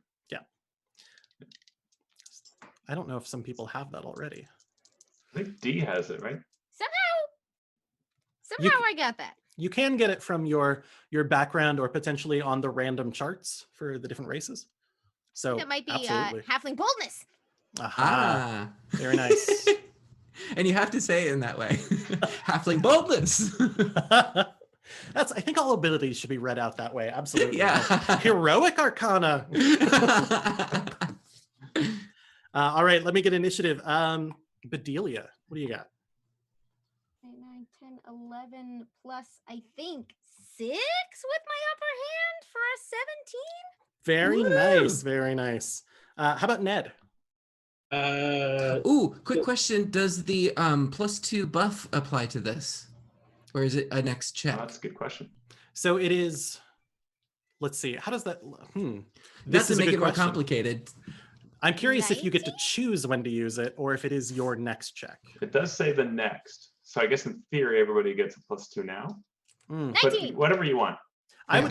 I don't know if some people have that already. I think D has it, right? Somehow I got that. You can get it from your background or potentially on the random charts for the different races. So That might be absolutely. halfling boldness. Aha. Very nice. And you have to say it in that way. Halfling boldness. That's, I think all abilities should be read out that way. Absolutely. Yeah. Heroic Arcana. All right, let me get initiative. Bedelia, what do you got? 8, 9, 10, 11 plus, I think, 6 with my upper hand for a 17. Very Woo! nice. Very nice. How about Ned? Ooh, quick question. Does the +2 buff apply to this? Or is it a next check? Oh, that's a good question. So it is, let's see, how does that, Not This to is a make good it more question. complicated. I'm curious if you get to 19? choose when to use it or if it is your next check. It does say the next. So I guess in theory, everybody gets a +2 now. Hmm. 19. But whatever you want. I Yeah.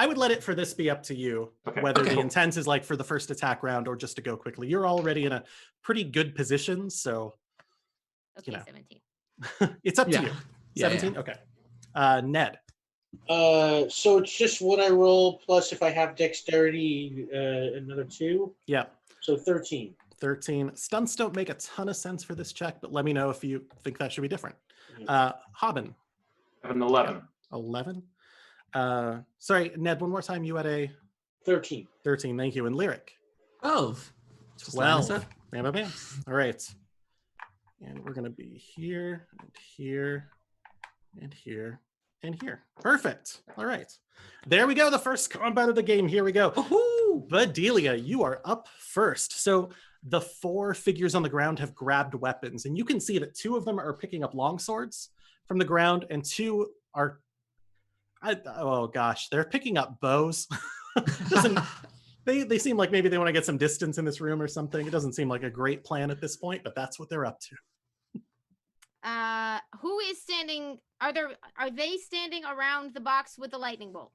would let it for this be up to you, Okay. whether Okay. the intent is like for the first attack round or just to go quickly. You're already in a pretty good position, so Okay, know. 17. it's up to Yeah. you. Yeah, 17? yeah. Okay. Ned. So it's just what I roll plus if I have dexterity, another 2. Yeah. So 13. 13. Stunts don't make a ton of sense for this check, but let me know if you think that should be different. Hobbin. I have an 11. 11. Sorry, Ned, one more time. You had a 13. 13. Thank you. And Lyric. 12. Just line us 12. up. Bam, bam, bam. All right. And we're going to be here and here and here and here. Perfect. All right. There we go. The first combat of the game. Here we go. Woohoo! Bedelia, you are up first. So the 4 figures on the ground have grabbed weapons, and you can see that 2 of them are picking up long swords from the ground, and 2 are, oh gosh, they're picking up bows. They seem like maybe they want to get some distance in this room or something. It doesn't seem like a great plan at this point, but that's what they're up to. Who is standing? Are they standing around the box with the lightning bolt?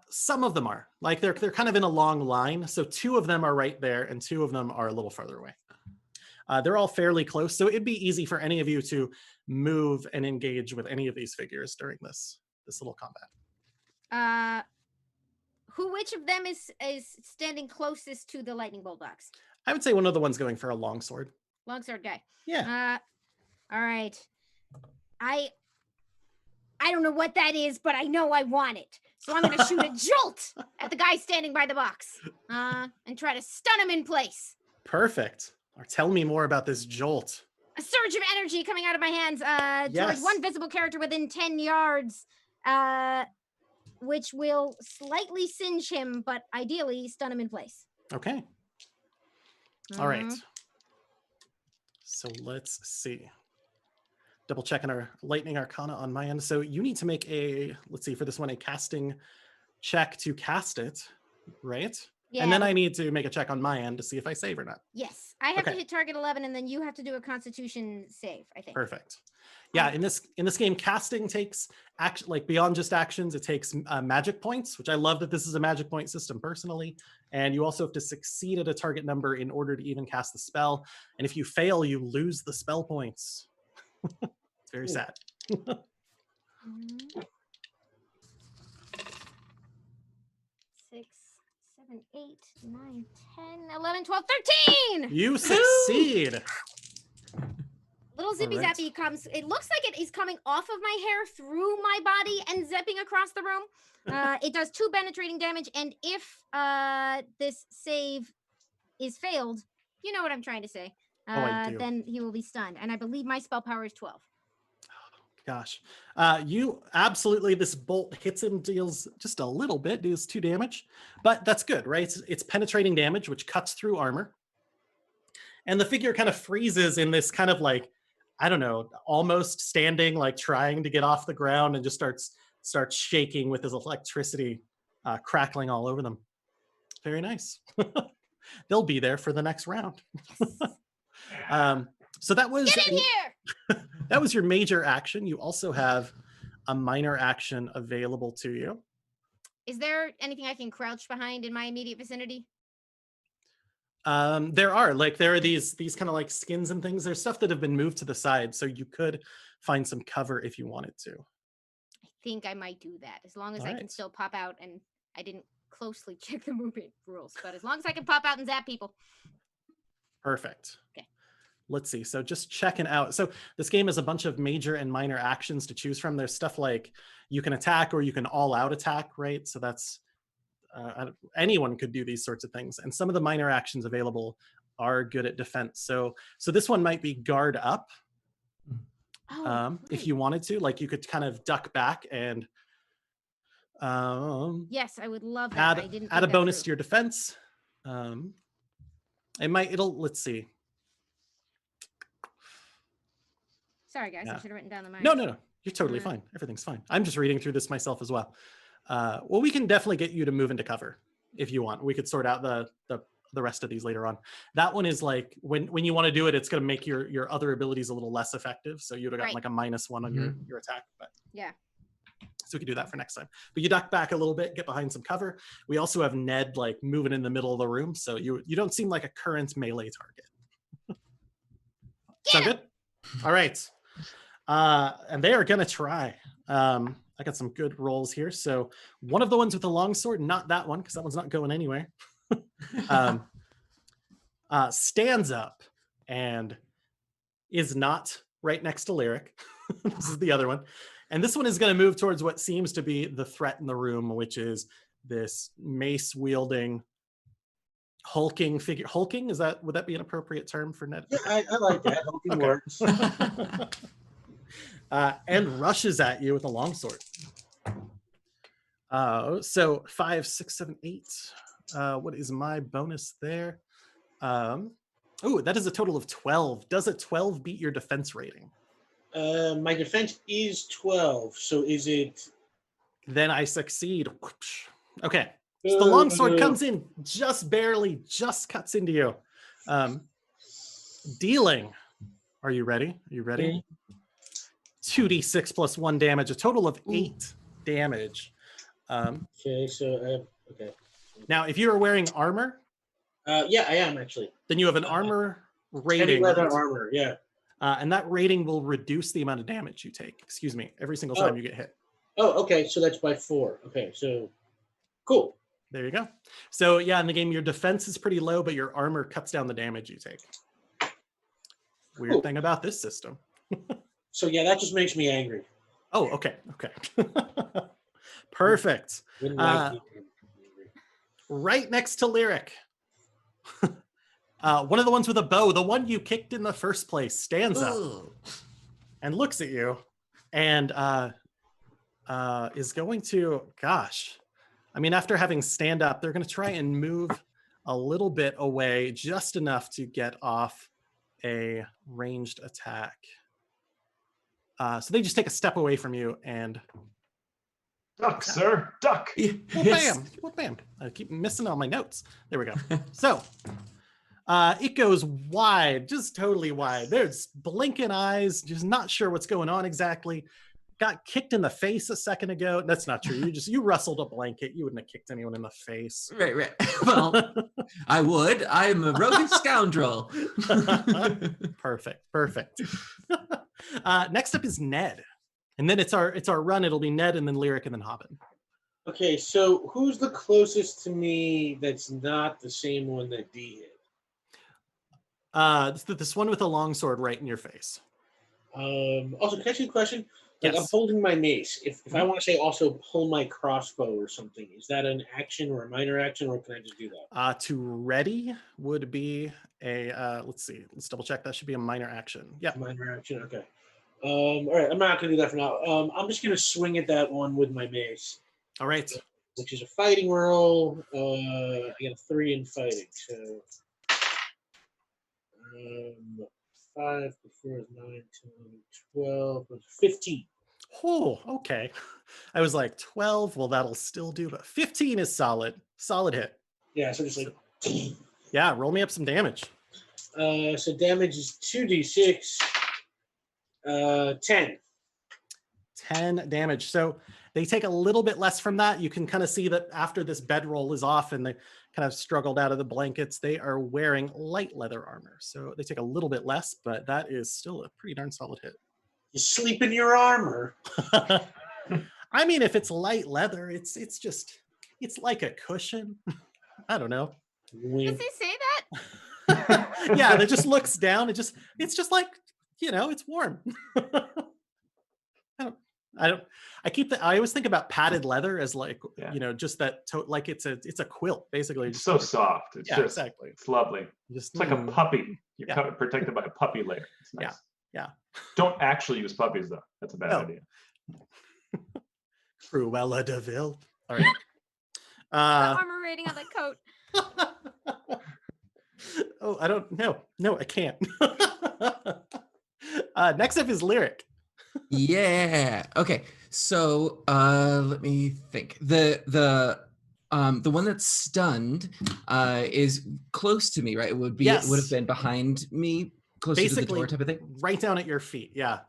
Some of them are like they're kind of in a long line. So 2 of them are right there, and 2 of them are a little further away. They're all fairly close, so it'd be easy for any of you to move and engage with any of these figures during this little combat. Which of them is standing closest to the lightning bolt box? I would say one of the ones going for a longsword. Longsword guy. Yeah. All right. I don't know what that is, but I know I want it. So I'm gonna shoot a jolt at the guy standing by the box. And try to stun him in place. Perfect. Or tell me more about this jolt. A surge of energy coming out of my hands towards Yes. one visible character within 10 yards, which will slightly singe him, but ideally stun him in place. Okay. All right. Mhm. So let's see. Double checking our lightning arcana on my end. So you need to make a, let's see, for this one, a casting check to cast it, right? Yeah. And then I need to make a check on my end to see if I save or not. Yes, I have to Okay. hit target 11, and then you have to do a Constitution save, I think. Perfect. Yeah, in this game, casting takes action, like beyond just actions. It takes magic points, which I love that this is a magic point system personally. And you also have to succeed at a target number in order to even cast the spell. And if you fail, you lose the spell points. It's very sad. Mhm. 6, 7, 8, 9, 10, 11, 12, 13! You succeed. Little zippy Alright. zappy comes. It looks like it is coming off of my hair through my body and zipping across the room. It does 2 penetrating damage, and if this save is failed, you know what I'm trying to say. I do. Then he will be stunned, and I believe my spell power is 12. Gosh. You absolutely, this bolt hits him, deals just a little bit, deals 2 damage, but that's good, right? It's penetrating damage, which cuts through armor. And the figure kind of freezes in this kind of like, I don't know, almost standing, like trying to get off the ground, and just starts shaking with his electricity crackling all over them. Very nice. They'll be there for the next round. So that was Get in here! that was your major action. You also have a minor action available to you. Is there anything I can crouch behind in my immediate vicinity? There are these kind of like skins and things. There's stuff that have been moved to the side, so you could find some cover if you wanted to. I think I might do that as long as All I can right. still pop out, and I didn't closely check the movement rules, but as long as I can pop out and zap people. Perfect. Okay. Let's see. So just checking out. So this game has a bunch of major and minor actions to choose from. There's stuff like you can attack or you can all out attack, right? So that's anyone could do these sorts of things. And some of the minor actions available are good at defense. So this one might be guard up. If you wanted to, like you could kind of duck back and yes, I would love that. add a bonus to your defense. Let's see. Sorry, guys, Yeah. I should have written down the minor. No, you're totally fine. Everything's fine. I'm just reading through this myself as well. Well, we can definitely get you to move into cover if you want. We could sort out the rest of these later on. That one is like when you want to do it, it's going to make your other abilities a little less effective. So you'd have got like a -1 on your attack. But yeah. So we could do that for next time. But you duck back a little bit, get behind some cover. We also have Ned like moving in the middle of the room, so you don't seem like a current melee target. Sound good? All right. And they are gonna try. I got some good rolls here. So one of the ones with the long sword, not that one, because that one's not going anywhere. Stands up and is not right next to Lyric. This is the other one. And this one is going to move towards what seems to be the threat in the room, which is this mace wielding hulking figure. Hulking, would that be an appropriate term for Ned? Yeah, I like that. Hulking works. And rushes at you with a longsword. So 5, 6, 7, 8. What is my bonus there? That is a total of 12. Does a 12 beat your defense rating? My defense is 12. So is it? Then I succeed. Okay. So the longsword comes in just barely, just cuts into you. Dealing. Are you ready? Are you ready? 2d6 plus 1 damage, a total of 8 damage. Okay, so okay. Now, if you are wearing armor, yeah, I am actually. then you have an armor rating. Heavy leather armor, yeah. And that rating will reduce the amount of damage you take. Excuse me, every single time you get hit. Oh, okay. So that's by 4. Okay, so cool. There you go. So yeah, in the game, your defense is pretty low, but your armor cuts down the damage you take. Weird thing about this system. So yeah, that just makes me angry. Oh, okay. Perfect. Right next to Lyric. One of the ones with a bow, the one you kicked in the first place, stands up and looks at you and is going to, after having stand up, they're going to try and move a little bit away, just enough to get off a ranged attack. So they just take a step away from you and... Duck, sir, duck. Well, bam. I keep missing all my notes. There we go. So it goes wide, just totally wide. There's blinking eyes, just not sure what's going on exactly. Got kicked in the face a second ago. That's not true. You rustled a blanket. You wouldn't have kicked anyone in the face. Right. Well, I would. I'm a rogue scoundrel. Perfect. Next up is Ned. And then it's our run. It'll be Ned and then Lyric and then Hobbin. Okay, so who's the closest to me that's not the same one that D hit? This one with a longsword right in your face. Also, can I ask you a question? Like, Yes. I'm holding my mace. If I want to say also pull my crossbow or something, is that an action or a minor action, or can I just do that? To ready would be a, let's see, let's double check. That should be a minor action. Yeah. Minor action, okay. All right, I'm not going to do that for now. I'm just going to swing at that one with my mace. All right. Which is a fighting roll. I got a 3 in fighting, so 5 + 4 is 9, 10, 12, 15. Oh, okay. I was like 12. Well, that'll still do, but 15 is solid. Solid hit. Yeah, so just like. Yeah, roll me up some damage. So damage is 2d6. 10. 10 damage. So They take a little bit less from that. You can kind of see that after this bedroll is off and they kind of struggled out of the blankets, they are wearing light leather armor. So they take a little bit less, but that is still a pretty darn solid hit. You sleep in your armor. I mean, if it's light leather, it's like a cushion. I don't know. Does he say that? Yeah, it just looks down. It's just like, it's warm. I always think about padded leather as like, just that, like it's a quilt, basically. It's so soft. It's just, exactly. It's lovely. Just It's like a puppy. You're protected by a puppy layer. It's nice. Yeah. Don't actually use puppies though. That's a bad idea. Cruella de Vil. All right. The armor rating on that coat. Oh, I don't know. No, I can't. Next up is Lyric. Yeah. Okay. So let me think. The one that's stunned is close to me, right? It would have been behind me, closer to the door type of thing. Right down at your feet. Yeah.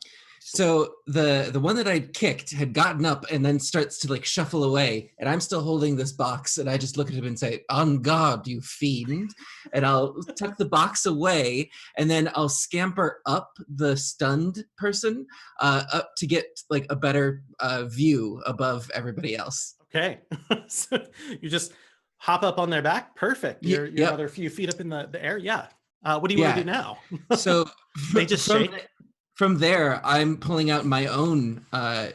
So the one that I kicked had gotten up and then starts to like shuffle away, and I'm still holding this box, and I just look at him and say, "On guard, you fiend!" And I'll tuck the box away, and then I'll scamper up the stunned person up to get like a better view above everybody else. Okay. So you just hop up on their back. Perfect. You're another few feet up in the air. Yeah. What do you want to do now? So they just shake. From there, I'm pulling out my own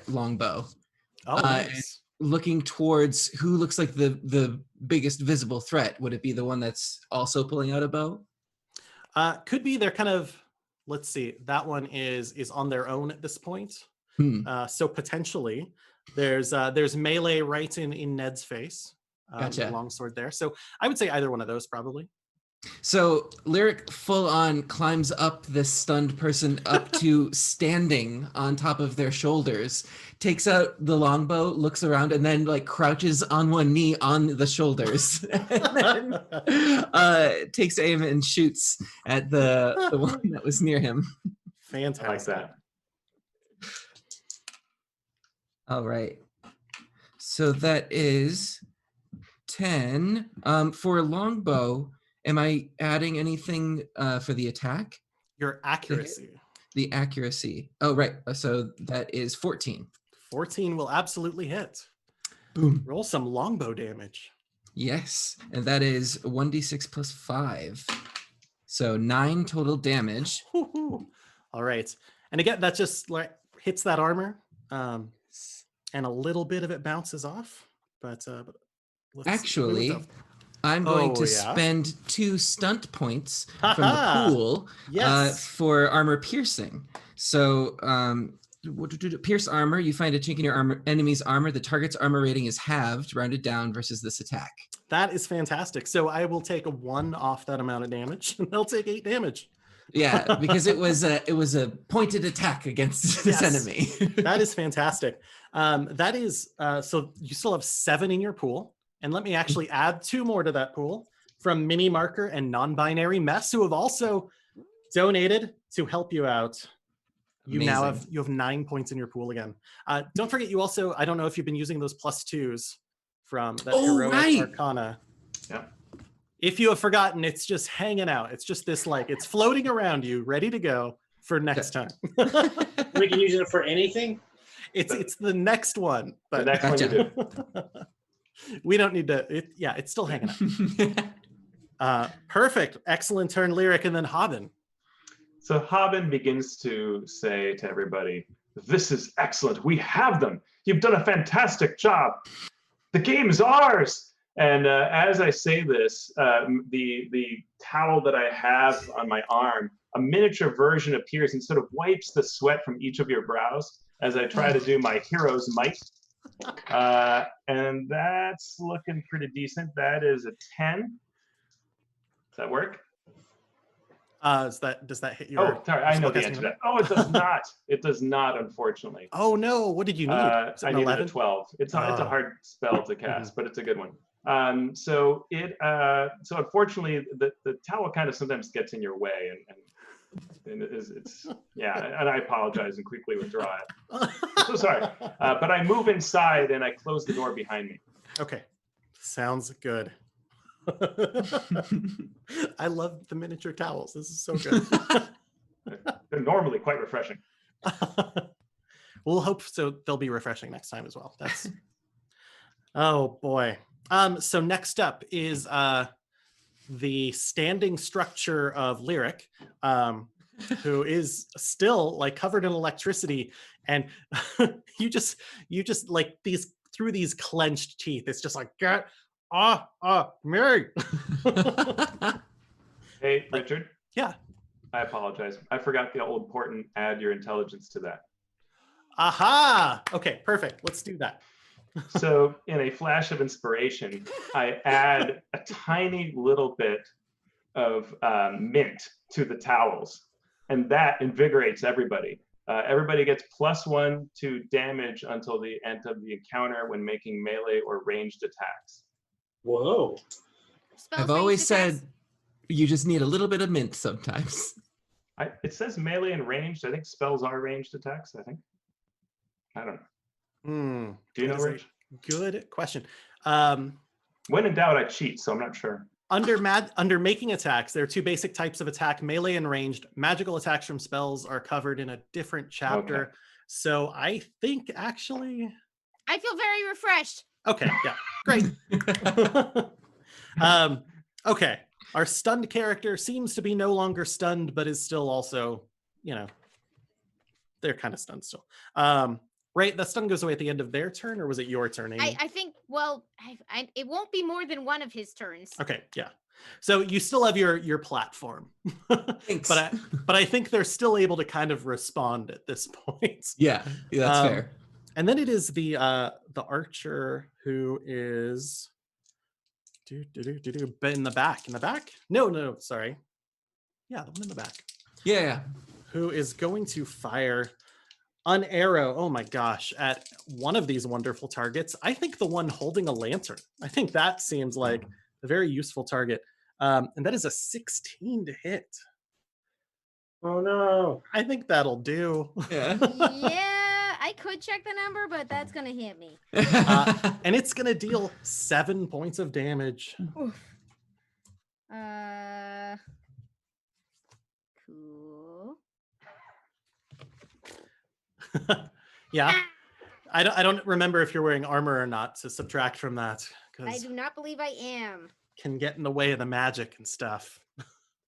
longbow. Oh, nice. Looking towards who looks like the biggest visible threat. Would it be the one that's also pulling out a bow? Could be. They're kind of, let's see, that one is on their own at this point. So potentially there's melee right in Ned's face. Gotcha. Longsword there. So I would say either one of those probably. So Lyric full on climbs up this stunned person up to standing on top of their shoulders, takes out the longbow, looks around, and then like crouches on one knee on the shoulders, and then takes aim and shoots at the one that was near him. Fantastic. I like that. All right. So that is 10. For longbow, am I adding anything for the attack? Your accuracy. The accuracy. Oh, right. So that is 14. 14 will absolutely hit. Boom. Roll some longbow damage. Yes. And that is 1d6 plus 5. So 9 total damage. All right. And again, that just like hits that armor. And a little bit of it bounces off. But let's actually, see. I'm going to spend 2 stunt points from the pool for armor piercing. So pierce armor, you find a chink in your enemy's armor. The target's armor rating is halved, rounded down versus this attack. That is fantastic. So I will take a 1 off that amount of damage, and they'll take 8 damage. Yeah, because it was a pointed attack against this enemy. That is fantastic. That is so you still have 7 in your pool. And let me actually add 2 more to that pool from Mini Marker and Non-Binary Mess, who have also donated to help you out. You now have 9 points in your pool again. Don't forget, you also, I don't know if you've been using those +2s from that Heroic Arcana. Yeah. If you have forgotten, it's just hanging out. It's just this, like, it's floating around you, ready to go for next time. We can use it for anything? It's the next one. But the next one you do. We don't need to, it's still hanging out. Perfect. Excellent turn, Lyric, and then Haben. So Haben begins to say to everybody, "This is excellent. We have them. You've done a fantastic job. The game's ours." And as I say this, the towel that I have on my arm, a miniature version appears and sort of wipes the sweat from each of your brows as I try to do my hero's might. And that's looking pretty decent. That is a 10. Does that work? Does that hit your? Oh, sorry, I know the answer to that. Oh, it does not. It does not, unfortunately. Oh no! What did you need? I needed a 12. It's a hard spell to cast, but it's a good one. So unfortunately, the towel kind of sometimes gets in your way, and And it's yeah, and I apologize and quickly withdraw it. I'm so sorry. But I move inside and I close the door behind me. Okay, sounds good. I love the miniature towels. This is so good. They're normally quite refreshing. We'll hope so. They'll be refreshing next time as well. That's oh boy. So next up is the standing structure of Lyric, who is still like covered in electricity, and you just like these through these clenched teeth. It's just like get Mary. Hey, Richard. Yeah. I apologize. I forgot the all important add your intelligence to that. Aha. Okay, perfect. Let's do that. So in a flash of inspiration, I add a tiny little bit of mint to the towels, and that invigorates everybody. Everybody gets +1 to damage until the end of the encounter when making melee or ranged attacks. Whoa. Spells I've always ranged attacks? said you just need a little bit of mint sometimes. It says melee and ranged. I think spells are ranged attacks, I think. I don't know. Do you know, Rich? Good question. When in doubt, I cheat, so I'm not sure. Under making attacks, there are two basic types of attack, melee and ranged. Magical attacks from spells are covered in a different chapter. Okay. So I think actually, I feel very refreshed. okay, yeah, great. Okay, our stunned character seems to be no longer stunned, but is still also, you know, they're kind of stunned still. Right, the stun goes away at the end of their turn, or was it your turn, Amy? I think, well, it won't be more than one of his turns. Okay, yeah. So you still have your platform, Thanks. but I think they're still able to kind of respond at this point. Yeah, that's fair. And then it is the archer who is in the back. In the back? No, sorry. Yeah, the one in the back. Yeah. Who is going to fire an arrow, oh my gosh, at one of these wonderful targets. I think the one holding a lantern. I think that seems like a very useful target. And that is a 16 to hit. Oh no. I think that'll do. Yeah. Yeah, I could check the number, but that's gonna hit me. And it's gonna deal 7 points of damage. Oof. Cool. Yeah. I don't remember if you're wearing armor or not to subtract from that, I because do not believe I am. can get in the way of the magic and stuff.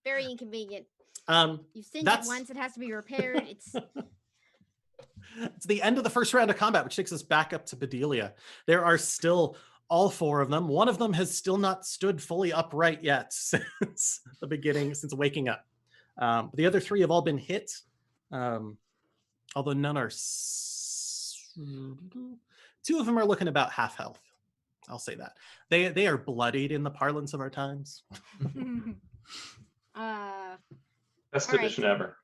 Very inconvenient. Um, You singed That's- it once, it has to be repaired. It's It's the end of the first round of combat, which takes us back up to Bedelia. There are still all 4 of them. One of them has still not stood fully upright yet since the beginning, since waking up. But the other 3 have all been hit, although none are. 2 of them are looking about half health. I'll say that. They are bloodied in the parlance of our times. Best All right. edition ever.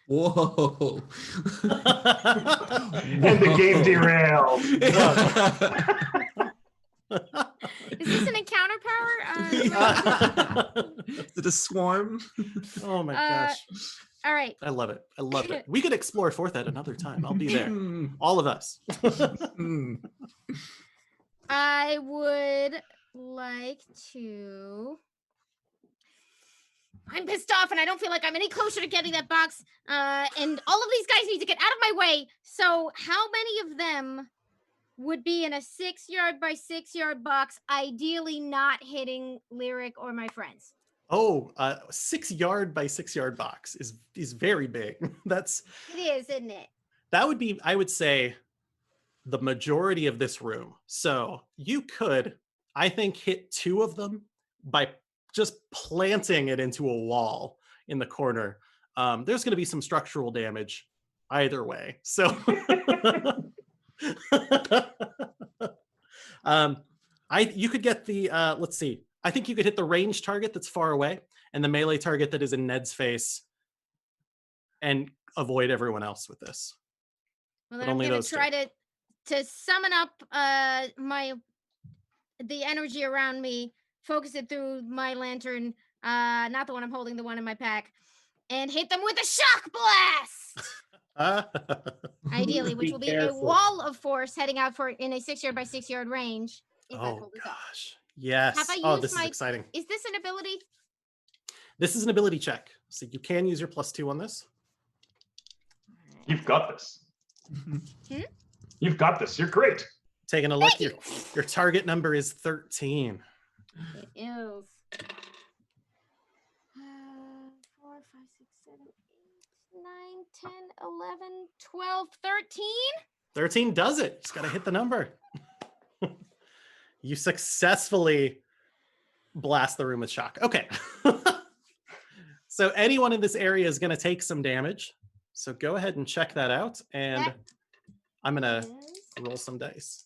Whoa. And the game derailed. Is this an encounter power? Is it a swarm? Oh my gosh. All right. I love it. I love it. We could explore 4th Ed another time. I'll be there. All of us. I would like to. I'm pissed off and I don't feel like I'm any closer to getting that box. And all of these guys need to get out of my way. So, how many of them would be in a 6-yard by 6-yard box, ideally not hitting Lyric or my friends? Oh, 6-yard by 6-yard box is very big. It is, isn't it? That would be, I would say, the majority of this room. So you could, I think, hit 2 of them by just planting it into a wall in the corner. There's going to be some structural damage either way. So you could get the let's see. I think you could hit the range target that's far away and the melee target that is in Ned's face and avoid everyone else with this. Well, But then I'm only gonna those 2. try to summon up the energy around me, focus it through my lantern, not the one I'm holding, the one in my pack, and hit them with a shock blast. Ideally, which will be a careful. wall of force heading out for in a 6-yard by 6-yard range. If I Oh pull this off. gosh. Yes. Have I Oh, used this is my- exciting. Is this an ability? This is an ability check. So you can use your +2 on this. You've got this. Hmm? You've got this. You're great. Taking a look, Thank your target number is 13. It is. 4, 5, 6, 7, 8, 9, 10, 11, 12, 13. 13 does it. Just got to hit the number. You successfully blast the room with shock. Okay. So anyone in this area is going to take some damage. So go ahead and check that out. And That I'm going to is- roll some dice.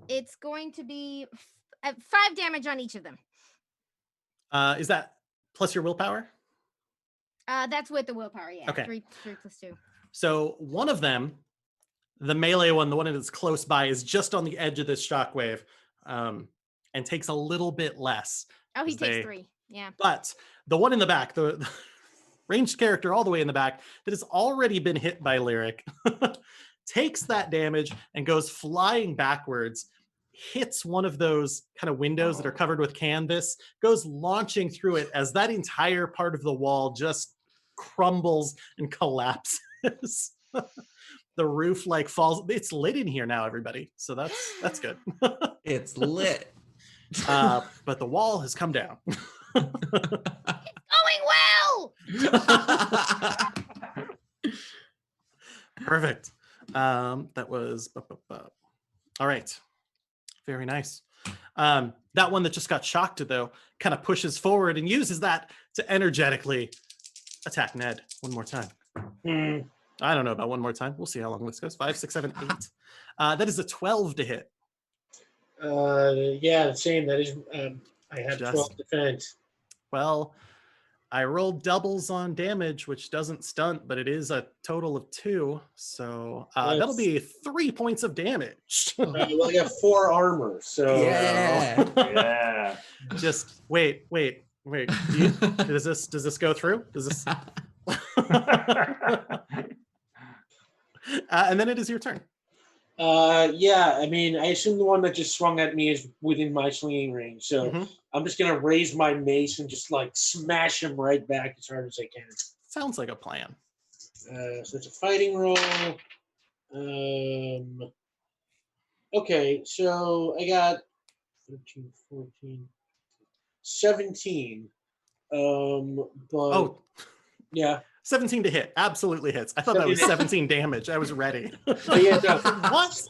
It's going to be 5 damage on each of them. Is that plus your willpower? That's with the willpower, yeah. Okay. 3 plus 2. So one of them, the melee one, the one that's close by, is just on the edge of this shockwave, and takes a little bit less. Oh, he As takes they- 3. Yeah. But the one in the back, the ranged character all the way in the back that has already been hit by Lyric, takes that damage and goes flying backwards, hits one of those kind of windows that are covered with canvas, goes launching through it as that entire part of the wall just crumbles and collapses. The roof like falls. It's lit in here now, everybody. So that's good. It's lit. But the wall has come down. Going well. Perfect. That was all right. Very nice. That one that just got shocked, though, kind of pushes forward and uses that to energetically attack Ned one more time. I don't know about one more time. We'll see how long this goes. 5, 6, 7, 8. That is a 12 to hit. Yeah, the same. That is, I have Just- 12 defense. Well, I rolled doubles on damage, which doesn't stunt, but it is a total of 2. So that'll be 3 points of damage. Well, I got 4 armor, so Yeah. Yeah. Just wait. Does this go through? Does this? And then it is your turn. yeah. I mean, I assume the one that just swung at me is within my swinging range, so Mhm. I'm just gonna raise my mace and just like smash him right back as hard as I can. Sounds like a plan. So it's a fighting roll. Okay, so I got 13, 14, 17. But Oh, yeah. 17 to hit. Absolutely hits. I thought that was 17 damage. I was ready. But yeah, no, What?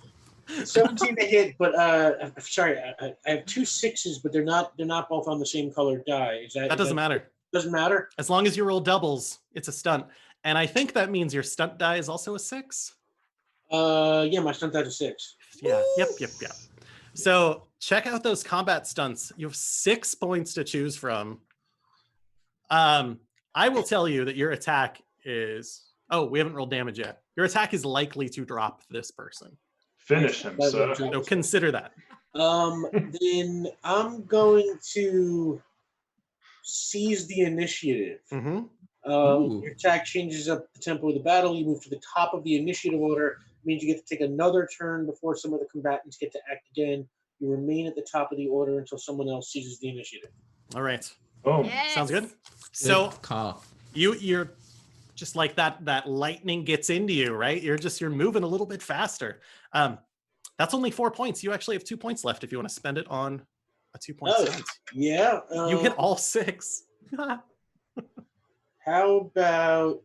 17 to hit, but I'm sorry, I have 2 6s, but they're not both on the same colored die. Is That doesn't matter. Doesn't matter. As long as you roll doubles, it's a stunt. And I think that means your stunt die is also a 6. Yeah, my stunt died to 6. Yeah. Yep. So check out those combat stunts. You have 6 points to choose from. I will tell you that your attack is. Oh, we haven't rolled damage yet. Your attack is likely to drop this person. Finish him, sir. So consider that. Then I'm going to seize the initiative. Mm-hmm. Ooh. Your attack changes up the tempo of the battle. You move to the top of the initiative order. It means you get to take another turn before some of the combatants get to act again. You remain at the top of the order until someone else seizes the initiative. All right. Boom. Yes. Sounds good. So Good call. you're just like that lightning gets into you, right? You're moving a little bit faster. That's only 4 points. You actually have 2 points left if you want to spend it on a 2-point Oh, stunt. Yeah. You hit all 6. How about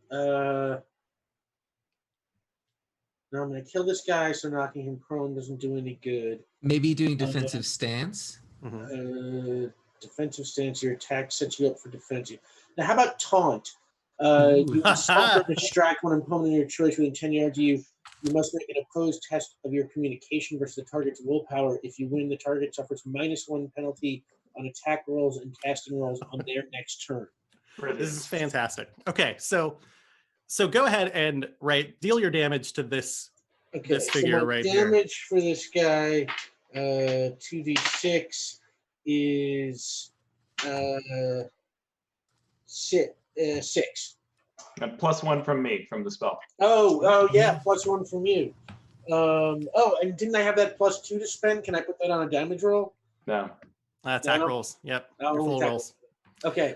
no, I'm gonna kill this guy, so knocking him prone doesn't do any good. Maybe doing defensive stance. Mhm. Defensive stance, your attack sets you up for defensive. Now, how about taunt? Ooh. You insult or distract one opponent of your choice within 10 yards of you. You must make an opposed test of your communication versus the target's willpower. If you win, the target suffers -1 penalty on attack rolls and casting rolls on their next turn. This is fantastic. Okay, so go ahead and deal your damage to this. Okay, This figure so my right here. damage for this guy, 2d6 is 6. And +1 from me from the spell. Oh yeah, +1 from you. And didn't I have that +2 to spend? Can I put that on a damage roll? No. Attack No. rolls. Yep. Oh, Your full attack rolls. Okay.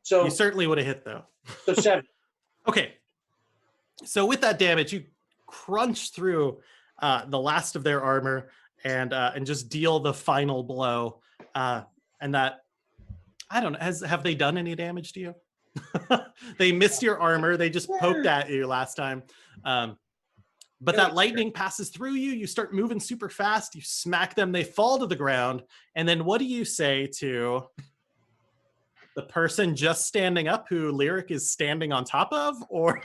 So You certainly would have hit though. 7. Okay. So with that damage, you crunch through the last of their armor and just deal the final blow. And that, I don't know, have they done any damage to you? They missed your armor. They just poked at you last time. But that lightning passes through you. You start moving super fast. You smack them. They fall to the ground. And then what do you say to the person just standing up who Lyric is standing on top of, or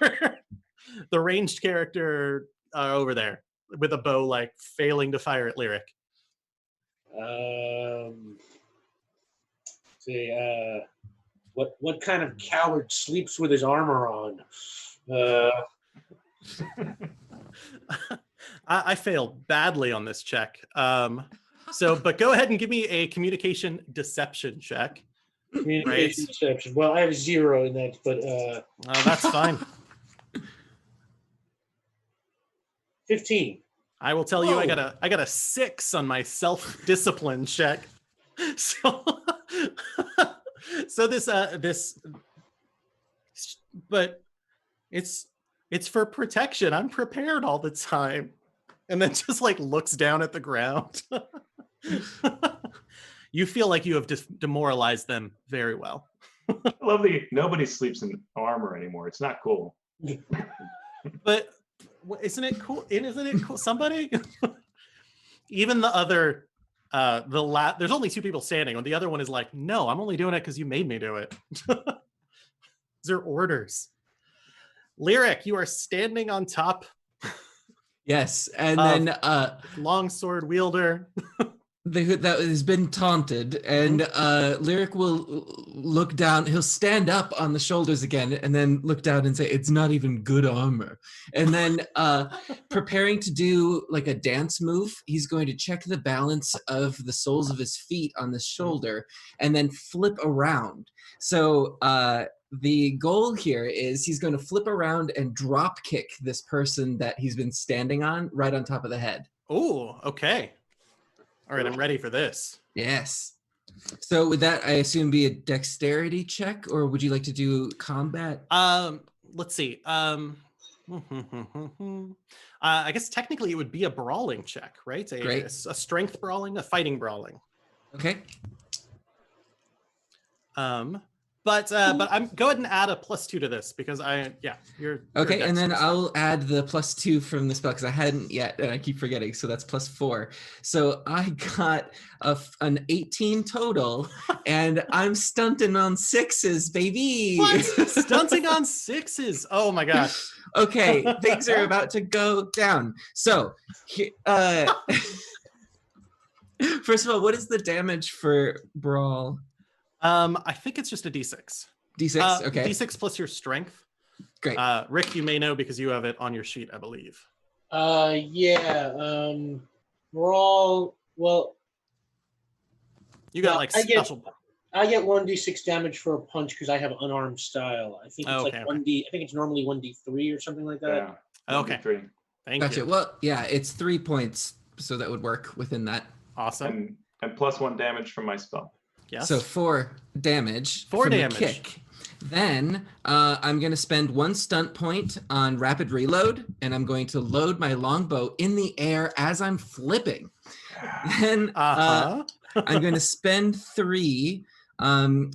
the ranged character over there with a bow, like failing to fire at Lyric? What kind of coward sleeps with his armor on? I failed badly on this check. But go ahead and give me a communication deception check. Communication deception. Well, I have 0 in that, but that's fine. 15. I will tell you, I got a 6 on my self-discipline check. So this, but it's for protection. I'm prepared all the time. And then just like looks down at the ground. You feel like you have demoralized them very well. I love nobody sleeps in armor anymore. It's not cool. But isn't it cool? Isn't it cool? Somebody, even the other, there's only 2 people standing. And the other one is like, no, I'm only doing it because you made me do it. These are orders. Lyric, you are standing on top. Yes, and then longsword wielder that has been taunted, and Lyric will look down. He'll stand up on the shoulders again, and then look down and say, "It's not even good armor." And then, preparing to do like a dance move, he's going to check the balance of the soles of his feet on the shoulder, and then flip around. So the goal here is he's going to flip around and drop kick this person that he's been standing on right on top of the head. Oh, okay. All right, I'm ready for this. Yes. So would that, I assume, be a dexterity check, or would you like to do combat? Let's see. I guess technically it would be a brawling check, right? A strength brawling, a fighting brawling. Okay. But I'm go ahead and add a +2 to this because you're okay, and then I'll add the +2 from the spell because I hadn't yet, and I keep forgetting. So that's +4. So I got an 18 total, and I'm stunting on 6s, baby. What? Stunting on 6s? Oh my gosh. Okay, things are about to go down. So, first of all, what is the damage for brawl? I think it's just a D6. D6, okay. D6 plus your strength. Great. Rick, you may know because you have it on your sheet, I believe. Brawl. Well, you got like special. I get 1d6 damage for a punch because I have unarmed style. I think it's like 1d. I think it's normally 1d3 or something like that. Yeah. Okay. 3. Thank Gotcha. you. Well, yeah, it's 3 points, so that would work within that. Awesome. And +1 damage from my spell. Yes. So 4 damage. 4 from damage. The kick. Then I'm going to spend 1 stunt point on rapid reload, and I'm going to load my longbow in the air as I'm flipping. Then I'm going to spend 3 on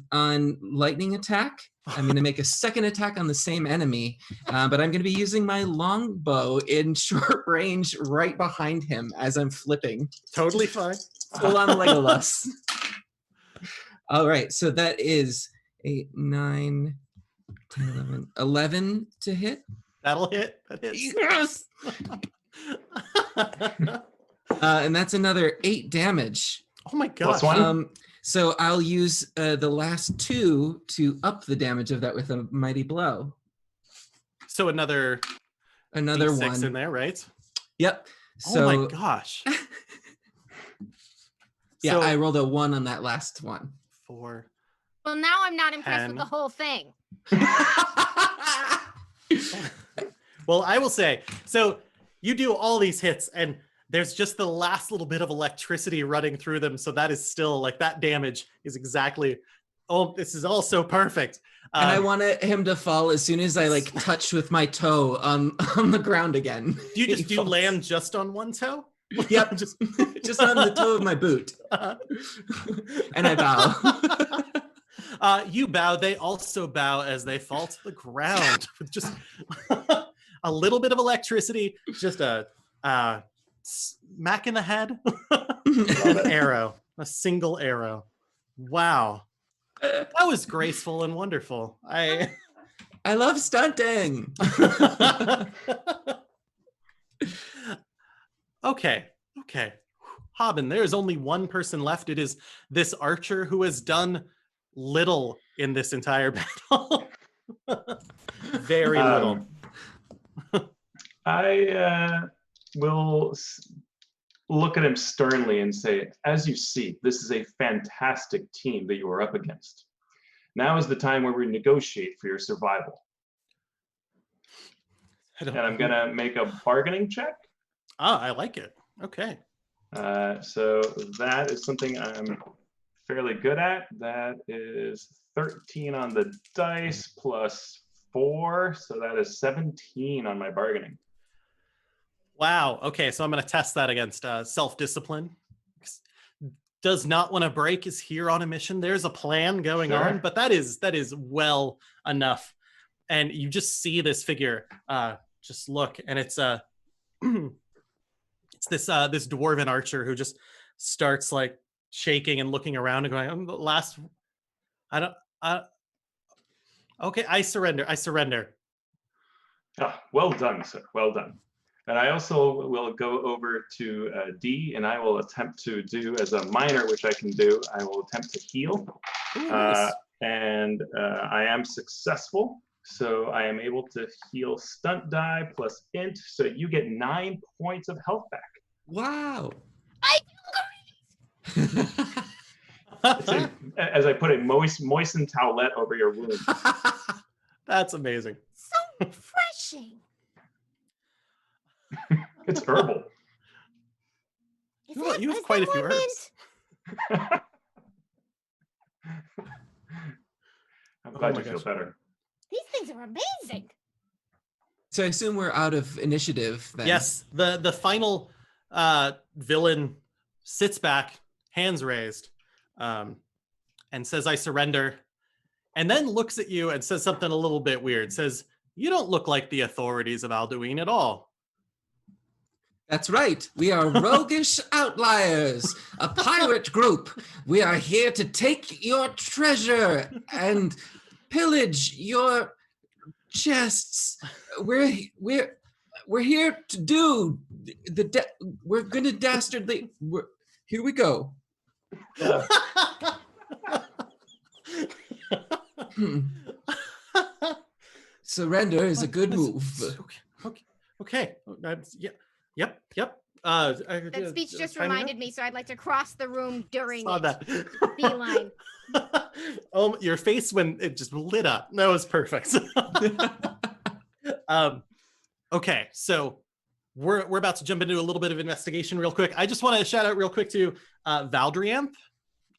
lightning attack. I'm going to make a second attack on the same enemy, but I'm going to be using my longbow in short range right behind him as I'm flipping. Totally fine. Full on Legolas. All right, so that is 8, 9, 10, 11, 11 to hit. That'll hit. That hits. Yes! And that's another 8 damage. Oh my gosh. +1? So I'll use the last 2 to up the damage of that with a mighty blow. So another D6 1 in there, right? Yep. So, oh my gosh. Yeah, So, I rolled a 1 on that last one. 4. Well, now I'm not impressed with 10. the whole thing. Well, I will say, so you do all these hits and there's just the last little bit of electricity running through them. So that is still like that damage is exactly, oh, this is all so perfect. And I wanted him to fall as soon as I like touch with my toe on the ground again. Do you He just do you falls. land just on one toe? Yep, just just on the toe of my boot. And I bow. You bow. They also bow as they fall to the ground with just a little bit of electricity, just a smack in the head, an arrow, a single arrow. Wow, that was graceful and wonderful. I love stunting. Okay. Haben, there is only one person left. It is this archer who has done little in this entire battle. Very little. I will look at him sternly and say, as you see, this is a fantastic team that you are up against. Now is the time where we negotiate for your survival. And I'm going to make a bargaining check. Ah, I like it. Okay. So that is something I'm fairly good at. That is 13 on the dice plus 4. So that is 17 on my bargaining. Wow. Okay, so I'm going to test that against self-discipline. Does not want to break, is here on a mission. There's a plan going on, but that is well enough. And you just see this figure just look, and it's it's this dwarven archer who just starts like shaking and looking around and going, I'm the last. Okay, I surrender. Ah, well done, sir. Well done. And I also will go over to D, and I will attempt to do as a minor, which I can do. I will attempt to heal, Ooh, nice. and I am successful. So I am able to heal stunt die plus int. So you get 9 points of health back. Wow. I feel great. So, as I put it, moisten towelette over your wound. That's amazing. So refreshing. It's herbal. You have quite a few herbs. I'm glad my you feel gosh. better. These things are amazing. So I assume we're out of initiative then. Yes, the final villain sits back, hands raised, and says, I surrender, and then looks at you and says something a little bit weird. Says, you don't look like the authorities of Alduin at all. That's right. We are roguish outliers, a pirate group. We are here to take your treasure and pillage your chests. We're here to do we're gonna dastardly. Here we go. Surrender is a good move. Okay. Yep. That speech just reminded me, so I'd like to cross the room during Saw it. that. Beeline. Oh, your face when it just lit up. That was perfect. Okay, so we're about to jump into a little bit of investigation real quick. I just want to shout out real quick to Valdrianth,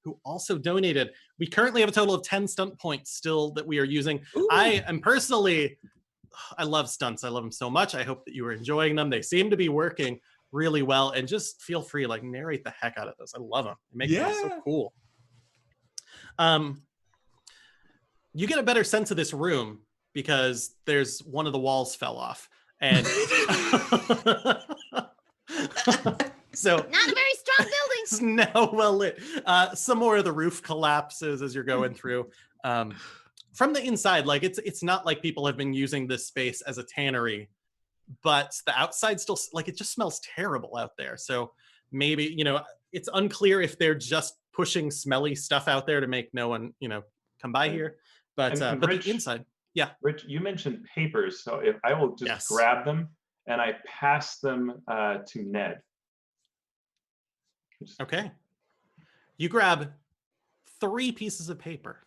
who also donated. We currently have a total of 10 stunt points still that we are using. Ooh. I am personally, I love stunts. I love them so much. I hope that you are enjoying them. They seem to be working really well, and just feel free, like, narrate the heck out of those. I love them. They make them so cool. You get a better sense of this room because there's one of the walls fell off, and so Not a very strong building. it's now well lit. Some more of the roof collapses as you're going through. From the inside, like it's not like people have been using this space as a tannery, but the outside still, like, it just smells terrible out there. So maybe, it's unclear if they're just pushing smelly stuff out there to make no one, come by here. But And but Rich, the inside, yeah. Rich, you mentioned papers, so if I will just Yes. grab them and I pass them to Ned. Okay. You grab 3 pieces of paper.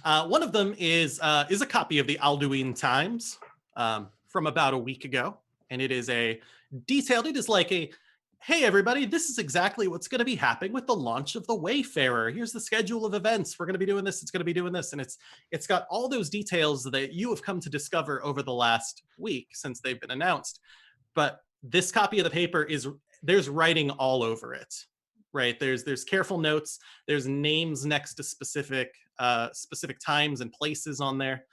One of them is a copy of the Alduin Times from about a week ago, and it is a detailed. It is like a, hey everybody, this is exactly what's going to be happening with the launch of the Wayfarer. Here's the schedule of events. We're going to be doing this. It's going to be doing this, and it's got all those details that you have come to discover over the last week since they've been announced. But this copy of the paper there's writing all over it. Right, there's careful notes, there's names next to specific times and places on there.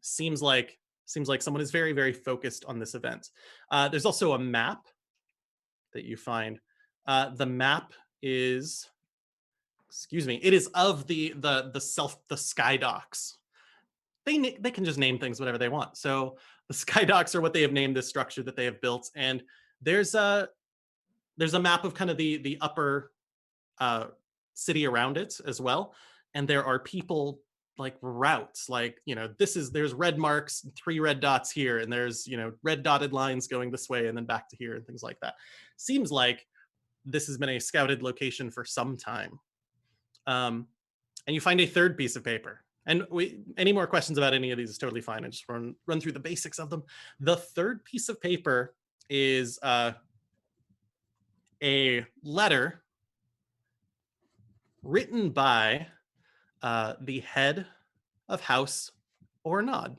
Seems like someone is very, very focused on this event. There's also a map that you find. The map is, it is of the sky docks. They can just name things whatever they want. So the sky docks are what they have named this structure that they have built, and there's a map of kind of the upper city around it as well. And there are people like routes, like, there's red marks, 3 red dots here, and there's, red dotted lines going this way and then back to here and things like that. Seems like this has been a scouted location for some time. And you find a third piece of paper. And any more questions about any of these is totally fine. I just run through the basics of them. The third piece of paper is a letter written by the head of House Ornod.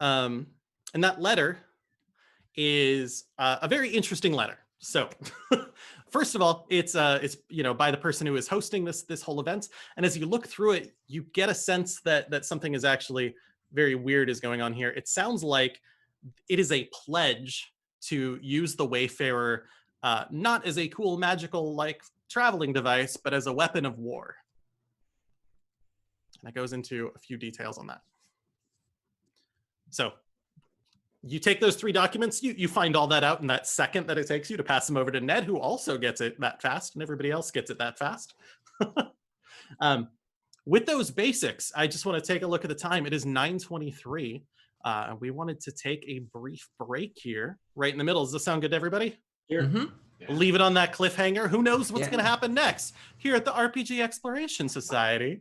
And that letter is a very interesting letter. So first of all, it's by the person who is hosting this whole event. And as you look through it, you get a sense that something is actually very weird is going on here. It sounds like it is a pledge to use the Wayfarer not as a cool magical like traveling device, but as a weapon of war. And it goes into a few details on that. So you take those 3 documents, you find all that out in that second that it takes you to pass them over to Ned, who also gets it that fast, and everybody else gets it that fast. With those basics, I just want to take a look at the time. It is 9:23. We wanted to take a brief break here, right in the middle. Does this sound good to everybody? Sure. Mm-hmm. Yeah. Leave it on that cliffhanger. Who knows what's Yeah. going to happen next here at the RPG Exploration Society.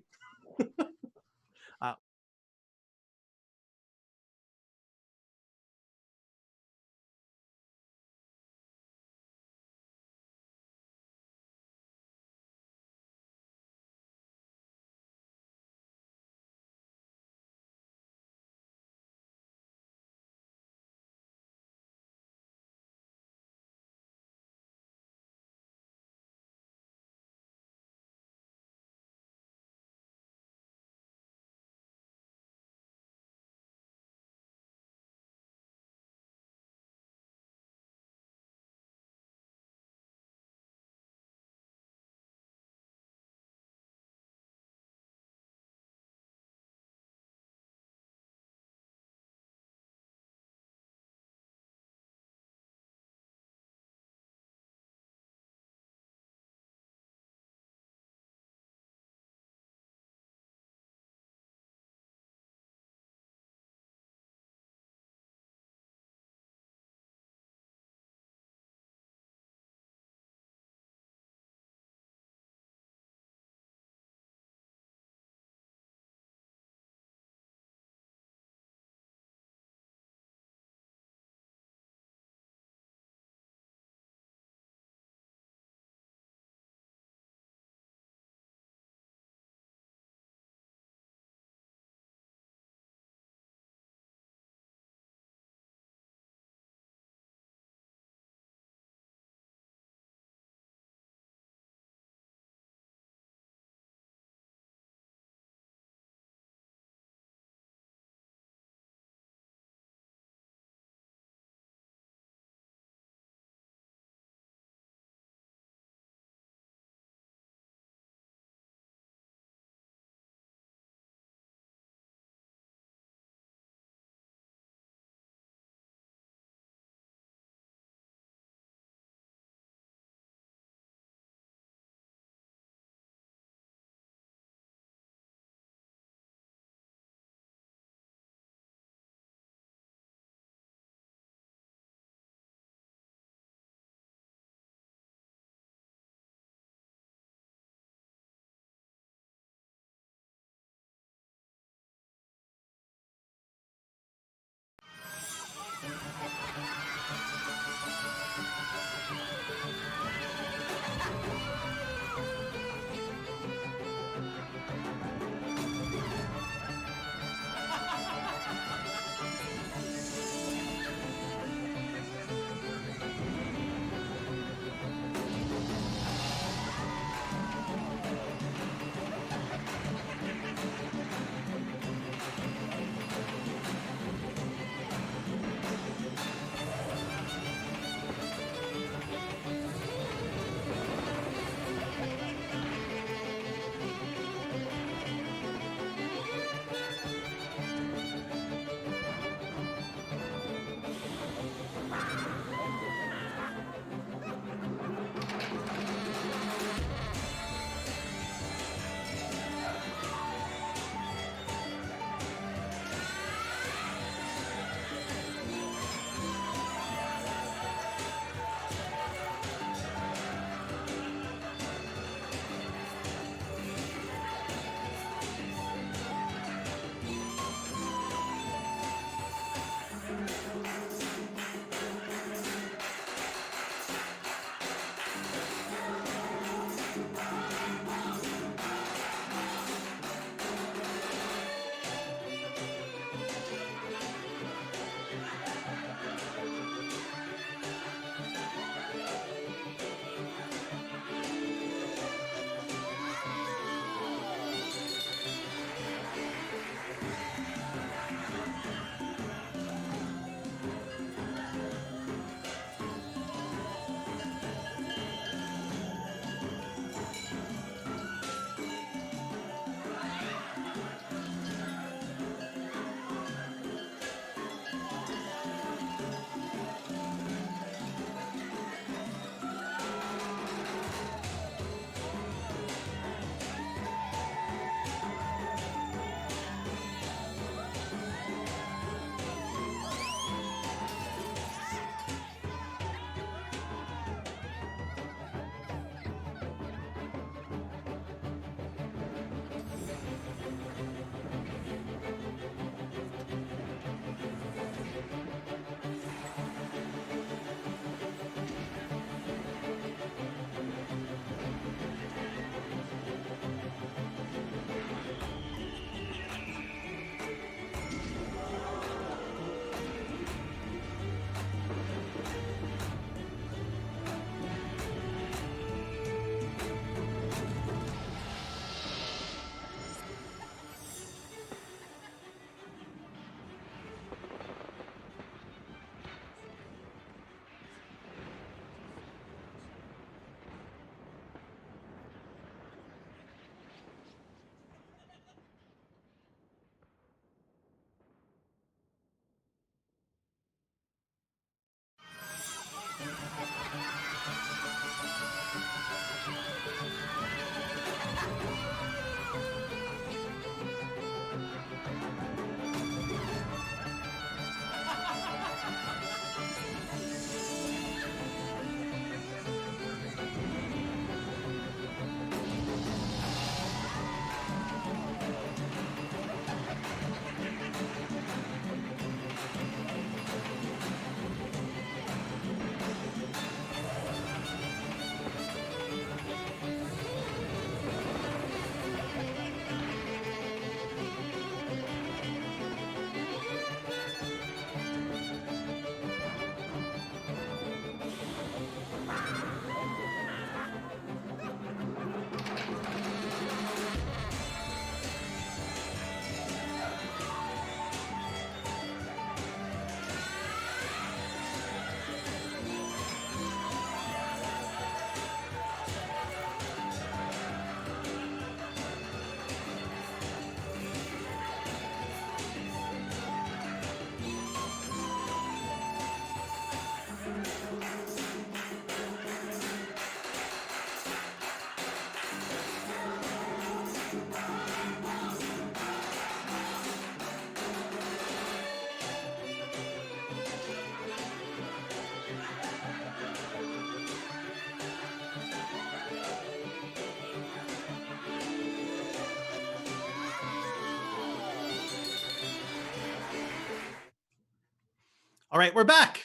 All right, we're back.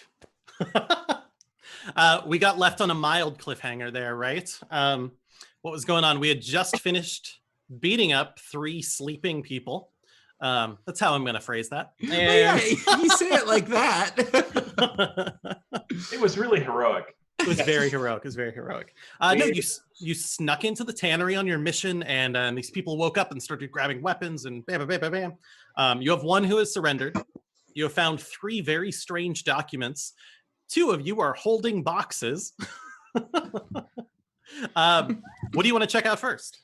We got left on a mild cliffhanger there, right? What was going on? We had just finished beating up 3 sleeping people. That's how I'm going to phrase that. Oh, yeah, And you say it like that. It was really heroic. it was very heroic. It was very heroic. No, you snuck into the tannery on your mission, and these people woke up and started grabbing weapons, and bam, bam, bam, bam, bam. You have one who has surrendered. You have found 3 very strange documents. 2 of you are holding boxes. What do you want to check out first?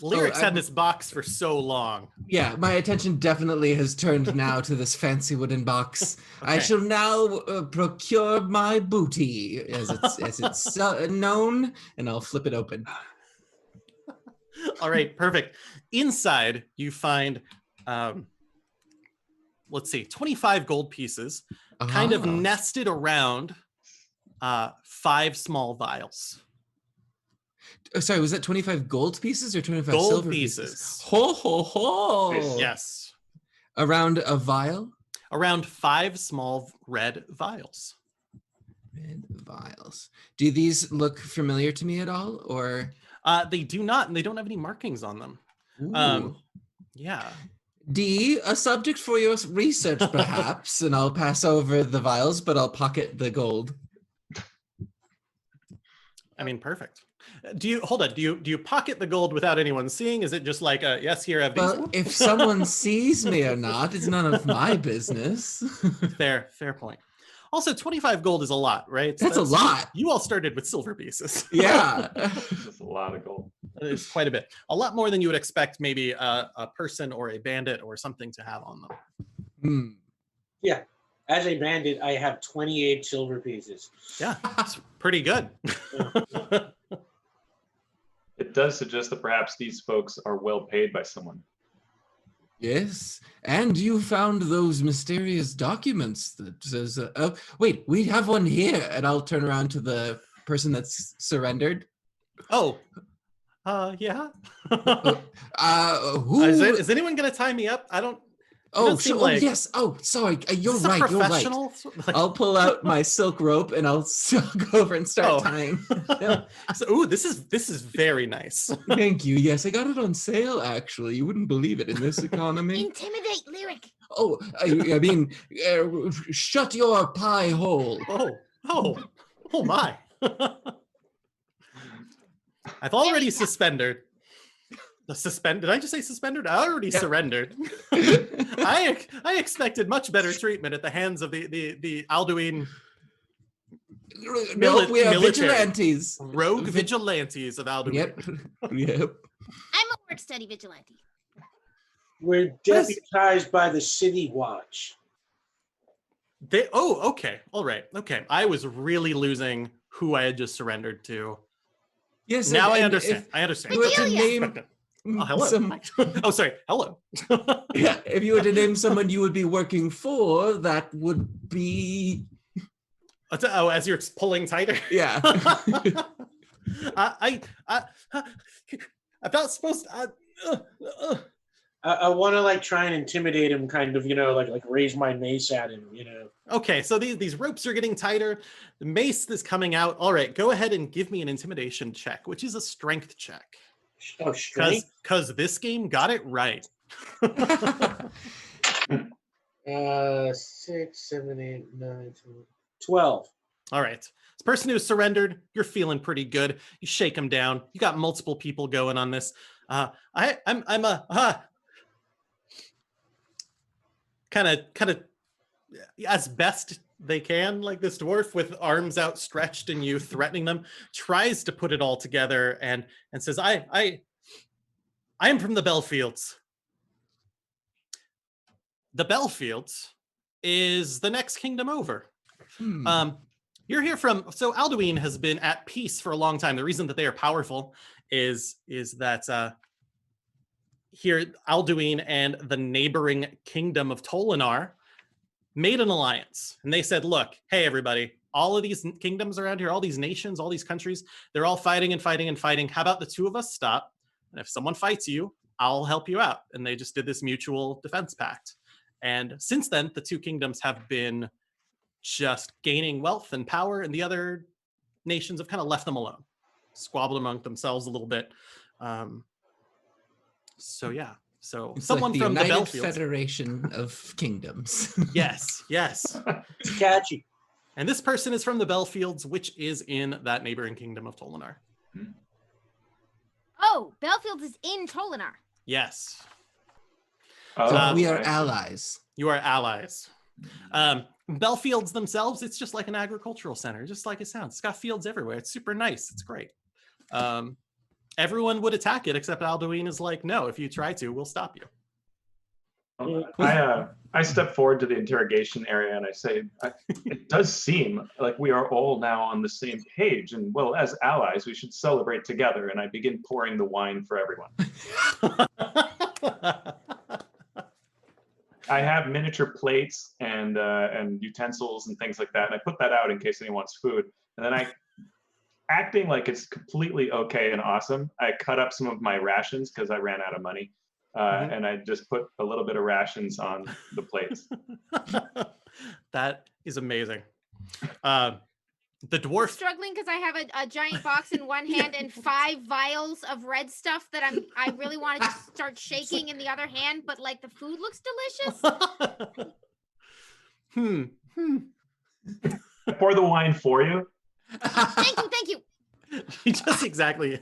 Lyric's had this box for so long. Yeah, my attention definitely has turned now to this fancy wooden box. I Okay. shall now procure my booty, as it's known, and I'll flip it open. All right, perfect. Inside, you find, let's see, 25 gold pieces, kind of Ah. nested around 5 small vials. Oh, sorry, was that 25 gold pieces or 25 Gold silver pieces. Ho, ho, ho. Yes. Around a vial? Around 5 small red vials. Red vials. Do these look familiar to me at all, or? They do not, and they don't have any markings on them. Ooh. Yeah. D, a subject for your research, perhaps, and I'll pass over the vials, but I'll pocket the gold. I mean, perfect. Do you pocket the gold without anyone seeing? Is it just like yes, here, have these? Well, if someone sees me or not, it's none of my business. Fair point. Also, 25 gold is a lot, right? That's a lot. You all started with silver pieces. Yeah. That's a lot of gold. It's quite a bit. A lot more than you would expect maybe a person or a bandit or something to have on them. Hmm. Yeah. As a bandit, I have 28 silver pieces. Yeah, it's pretty good. It does suggest that perhaps these folks are well paid by someone. Yes, and you found those mysterious documents that says, oh, wait, we have one here. And I'll turn around to the person that's surrendered. Oh, yeah. Who? Is anyone going to tie me up? I don't. Oh, doesn't seem sure. like- Oh, yes. Oh, sorry. You're Is this a right. You're right. professional? Like- I'll pull out my silk rope and I'll go over and start Oh. tying. Yeah. So, ooh, this is very nice. Thank you. Yes, I got it on sale, actually. You wouldn't believe it in this economy. Intimidate Lyric. Oh, I mean, shut your pie hole. Oh my. I've already suspended. Did I just say suspended? I already surrendered. I expected much better treatment at the hands of the Alduin No, we are military. vigilantes. rogue vigilantes of Alduin. Yep. Yep. I'm a work study vigilante. We're deputized by the City Watch. Okay. All right. Okay. I was really losing who I had just surrendered to. Yes. Now I and understand. if I understand. you were to Adelia! name Oh, hello. some, Oh, sorry. Hello. yeah, if you were to name someone you would be working for, that would be, Oh, as you're pulling tighter. yeah. I'm not supposed to. I want to like try and intimidate him, kind of, like raise my mace at him, Okay, so these ropes are getting tighter. The mace is coming out. All right, go ahead and give me an intimidation check, which is a strength check. Oh, strength. Because this game got it right. 6, 7, 8, 9, 12. All right. This person who surrendered, you're feeling pretty good. You shake them down. You got multiple people going on this. I'm kind of as best they can, like this dwarf with arms outstretched and you threatening them, tries to put it all together and says, I am from the Bellfields. The Bellfields is the next kingdom over. You're here so Alduin has been at peace for a long time. The reason that they are powerful is that here Alduin and the neighboring kingdom of Tolinar made an alliance, and they said, look, hey everybody, all of these kingdoms around here, all these nations, all these countries, they're all fighting and fighting and fighting. How about the 2 of us stop, and if someone fights you, I'll help you out. And they just did this mutual defense pact. And since then, the two kingdoms have been just gaining wealth and power, and the other nations have kind of left them alone, squabbled among themselves a little bit. So yeah, so It's someone like the from the United Belfields. Federation of Kingdoms. Yes, yes. It's catchy. And this person is from the Belfields, which is in that neighboring kingdom of Tolinar. Oh, Belfield is in Tolinar. Yes, So we are I see. allies. you are allies. Belfields themselves, it's just like an agricultural center, just like it sounds. It's got fields everywhere. It's super nice. It's great. Everyone would attack it, except Alduin is like, no, if you try to, we'll stop you. I step forward to the interrogation area and I say, it does seem like we are all now on the same page. And well, as allies, we should celebrate together. And I begin pouring the wine for everyone. I have miniature plates and utensils and things like that. And I put that out in case anyone wants food. And then acting like it's completely okay and awesome, I cut up some of my rations because I ran out of money. And I just put a little bit of rations on the plates. That is amazing. The dwarf. Struggling because I have a giant box in one hand and 5 vials of red stuff that I really want to just start shaking in the other hand, but like the food looks delicious. I pour the wine for you. Thank you. Just exactly.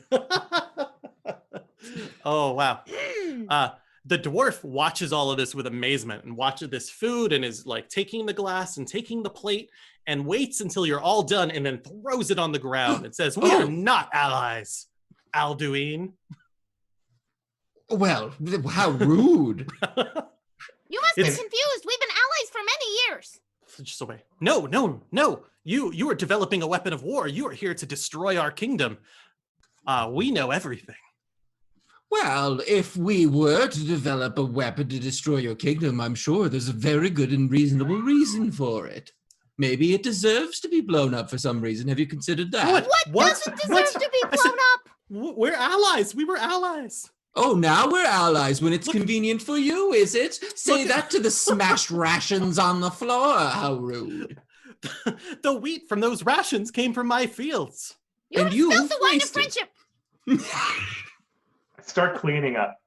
Oh, wow. The dwarf watches all of this with amazement and watches this food and is like taking the glass and taking the plate and waits until you're all done and then throws it on the ground and says, we are not allies, Alduin. Well, how rude. You must be confused. We've been allies for many years. Just away. No. You are developing a weapon of war. You are here to destroy our kingdom. We know everything. Well, if we were to develop a weapon to destroy your kingdom, I'm sure there's a very good and reasonable reason for it. Maybe it deserves to be blown up for some reason. Have you considered that? What doesn't deserve to be blown up? We're allies. We were allies. Oh, now we're allies when it's convenient for you, is it? Say that to the smashed rations on the floor. How rude. The wheat from those rations came from my fields. You And you spilled the wine of wasted. friendship. Start cleaning up.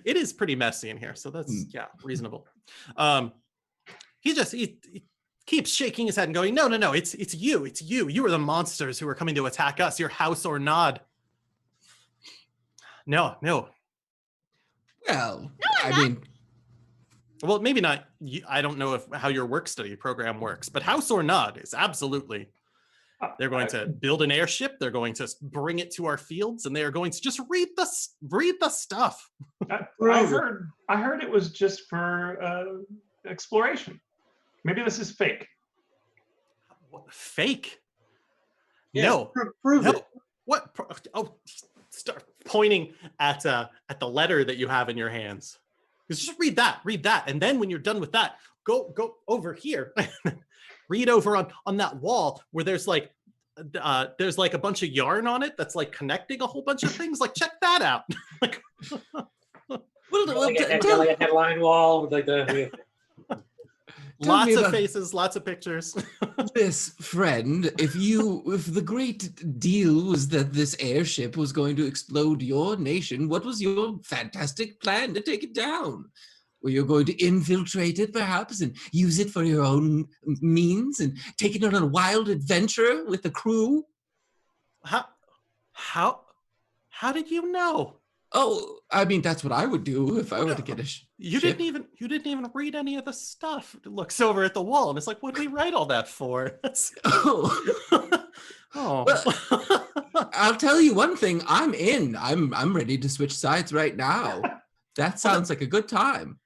It is pretty messy in here, so that's reasonable. He keeps shaking his head and going, no, it's you. You are the monsters who are coming to attack us, your house or nod. No. Well, I'm not. Well, maybe not. I don't know how your work study program works, but house or nod is absolutely. They're going to build an airship. They're going to bring it to our fields, and they are going to just read the stuff. I heard it was just for exploration. Maybe this is fake. Fake? Yeah, No. Prove No. it. What? Oh, start pointing at the letter that you have in your hands. Just read that, and then when you're done with that, go over here. Read over on that wall where there's like a bunch of yarn on it that's like connecting a whole bunch of things. Like, check that out. Like, Like a headline wall with like the. lots of faces, lots of pictures. this friend, if the great deal was that this airship was going to explode your nation, what was your fantastic plan to take it down? Were you going to infiltrate it perhaps and use it for your own means and take it on a wild adventure with the crew? How did you know? Oh, I mean, that's what I would do if I were to get a You ship. didn't even read any of the stuff. It looks over at the wall and it's like, what did we write all that for? Oh. Oh. Well, I'll tell you one thing. I'm in. I'm ready to switch sides right now. That sounds like a good time.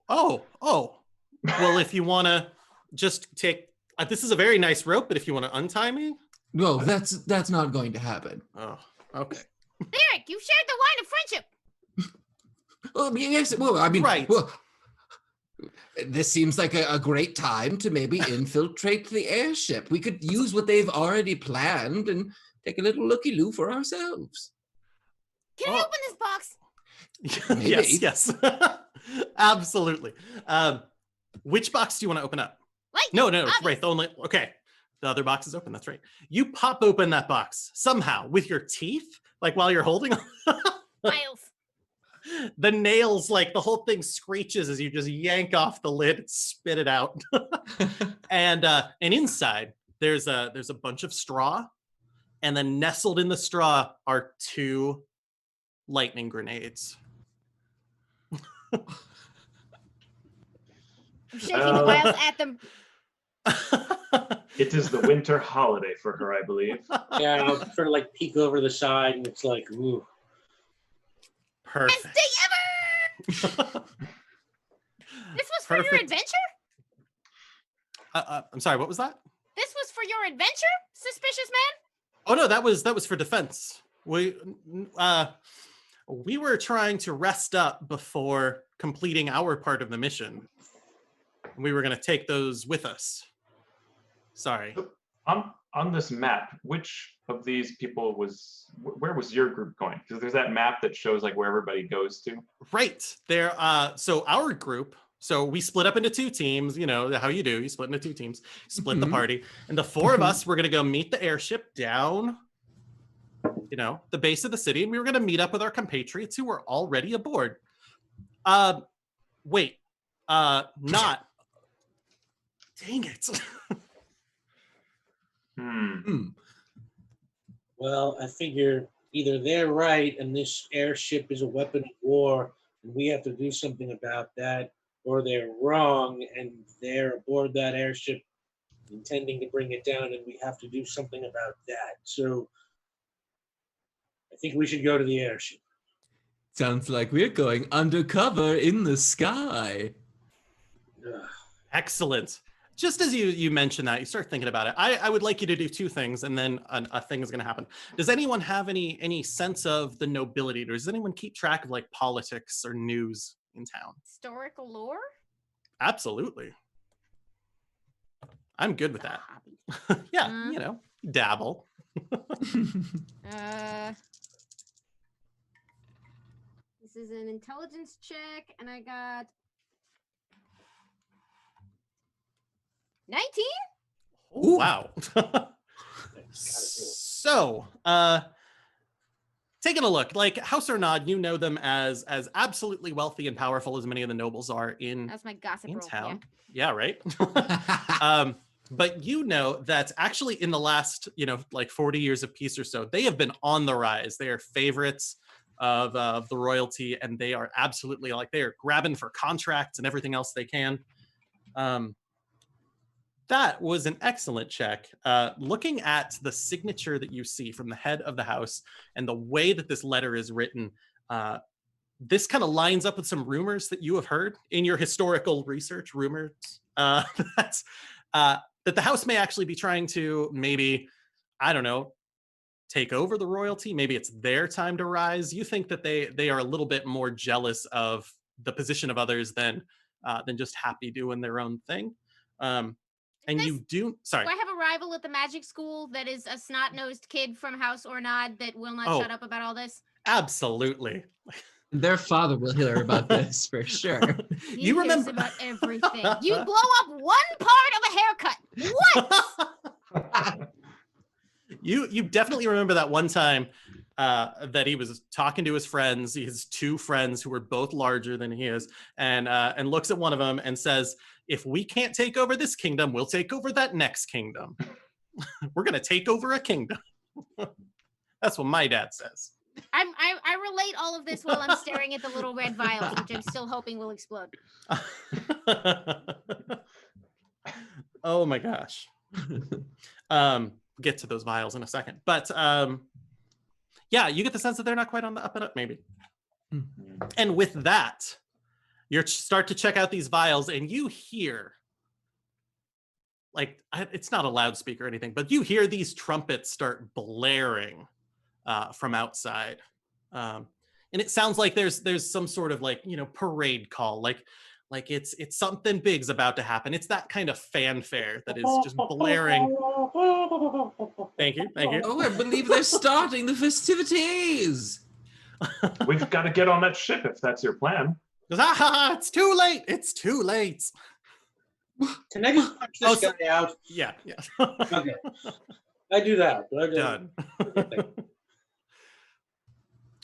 Oh. Well, if you want to just take, this is a very nice rope, but if you want to untie me. No, that's not going to happen. Oh, okay. Derek, you shared the wine of friendship. Well, yes. Well, I mean, Right. Well, this seems like a great time to maybe infiltrate the airship. We could use what they've already planned and take a little looky-loo for ourselves. Can I open this box? Maybe. Yes. Absolutely. Which box do you want to open up? Lightning, No, it's right. The only okay. The other box is open. That's right. You pop open that box somehow with your teeth, like while you're holding Miles. the nails, like the whole thing screeches as you just yank off the lid and spit it out. And inside there's a bunch of straw, and then nestled in the straw are 2 lightning grenades. I'm shaking the vials at them. It is the winter holiday for her, I believe. Yeah, I'll sort of like peek over the side, and it's like, ooh. Perfect. Best day ever! This was for your Perfect. adventure? I'm sorry, what was that? This was for your adventure, suspicious man? Oh no, that was for defense. We were trying to rest up before completing our part of the mission. We were going to take those with us. Sorry. On this map, which of these people where was your group going? Because there's that map that shows like where everybody goes to. Right. There so our group, so we split up into 2 teams, you know, how you do. You split into 2 teams, split the party. And the 4 of us were going to go meet the airship down, you know, the base of the city, and we were going to meet up with our compatriots who were already aboard. Wait. Not. Dang it. Well, I figure either they're right and this airship is a weapon of war and we have to do something about that, or they're wrong and they're aboard that airship intending to bring it down and we have to do something about that. So I think we should go to the airship. Sounds like we're going undercover in the sky. Ugh. Excellent. Just as you mentioned that, you start thinking about it. I would like you to do 2 things, and then a thing is going to happen. Does anyone have any sense of the nobility? Does anyone keep track of like politics or news in town? Historical lore? Absolutely. I'm good with that. Hobby. Yeah, you know, dabble. This is an intelligence check, and I got 19? Oh, wow. So, taking a look, like House Arnaud, you know them as absolutely wealthy and powerful as many of the nobles are in That's my gossip roll. town. Yeah, right. But you know that actually in the last, you know, like 40 years of peace or so, they have been on the rise. They are favorites of the royalty, and they are absolutely like they are grabbing for contracts and everything else they can. That was an excellent check. Looking at the signature that you see from the head of the house and the way that this letter is written, this kind of lines up with some rumors that you have heard in your historical research. Rumors that the house may actually be trying to maybe, I don't know, take over the royalty. Maybe it's their time to rise. You think that they are a little bit more jealous of the position of others than just happy doing their own thing. And you do, sorry. Do I have a rival at the magic school that is a snot-nosed kid from House Arnaud that will not shut up about all this? Absolutely. Their father will hear about this for sure. He remember about everything. You blow up one part of a haircut. What? You definitely remember that one time that he was talking to his friends, his 2 friends who were both larger than he is, and looks at one of them and says, "If we can't take over this kingdom, we'll take over that next kingdom. We're gonna take over a kingdom." That's what my dad says. I relate all of this while I'm staring at the little red vials, which I'm still hoping will explode. Oh my gosh. Get to those vials in a second, but yeah, you get the sense that they're not quite on the up and up, maybe. And with that, you start to check out these vials, and you hear, like, it's not a loudspeaker or anything, but you hear these trumpets start blaring from outside, and it sounds like there's some sort of, like, you know, parade call, like it's something big's about to happen. It's that kind of fanfare that is just blaring. Thank you. Oh, I believe they're starting the festivities. We've got to get on that ship if that's your plan. Goes, ah, it's too late. It's too late. Can I just punch this guy out? Yeah. Okay. I do that. Done.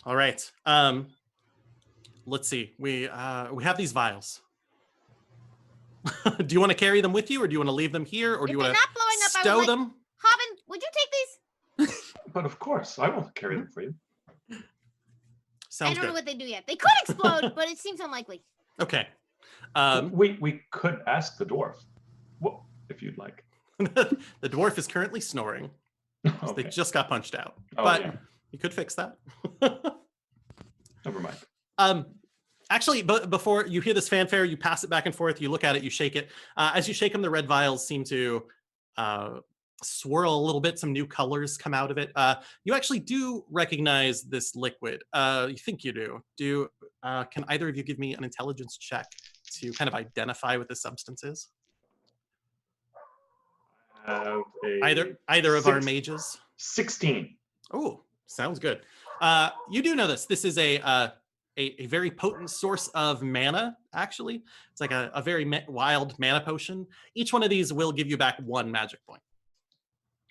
All right. Let's see. We have these vials. Do you want to carry them with you, or do you want to leave them here, or do you want to stow them? Hobbin, would you take these? But of course, I will carry them for you. Sounds I don't know good. what they do yet. They could explode, but it seems unlikely. Okay. We could ask the dwarf, well, if you'd like. The dwarf is currently snoring. Okay. They just got punched out, Oh, but yeah. you could fix that. Never mind. Actually, but before you hear this fanfare, you pass it back and forth, you look at it, you shake it. As you shake them, the red vials seem to swirl a little bit. Some new colors come out of it. You actually do recognize this liquid. You think you do. Can either of you give me an intelligence check to kind of identify what this substance is? Either of our mages. 16. Oh, sounds good. You do know this. This is a very potent source of mana, actually. It's like a very wild mana potion. Each one of these will give you back 1 magic point.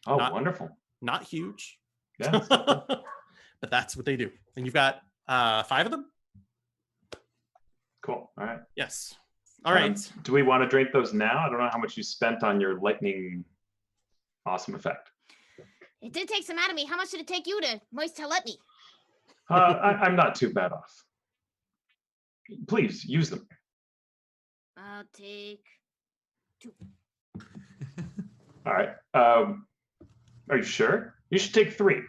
Oh, wonderful. Not huge. Yeah. But that's what they do. And you've got 5 of them? Cool. All right. Yes. All right. Do we want to drink those now? I don't know how much you spent on your lightning awesome effect. It did take some out of me. How much did it take you to let me? I'm not too bad off. Please use them. I'll take 2. All right. Are you sure? You should take 3.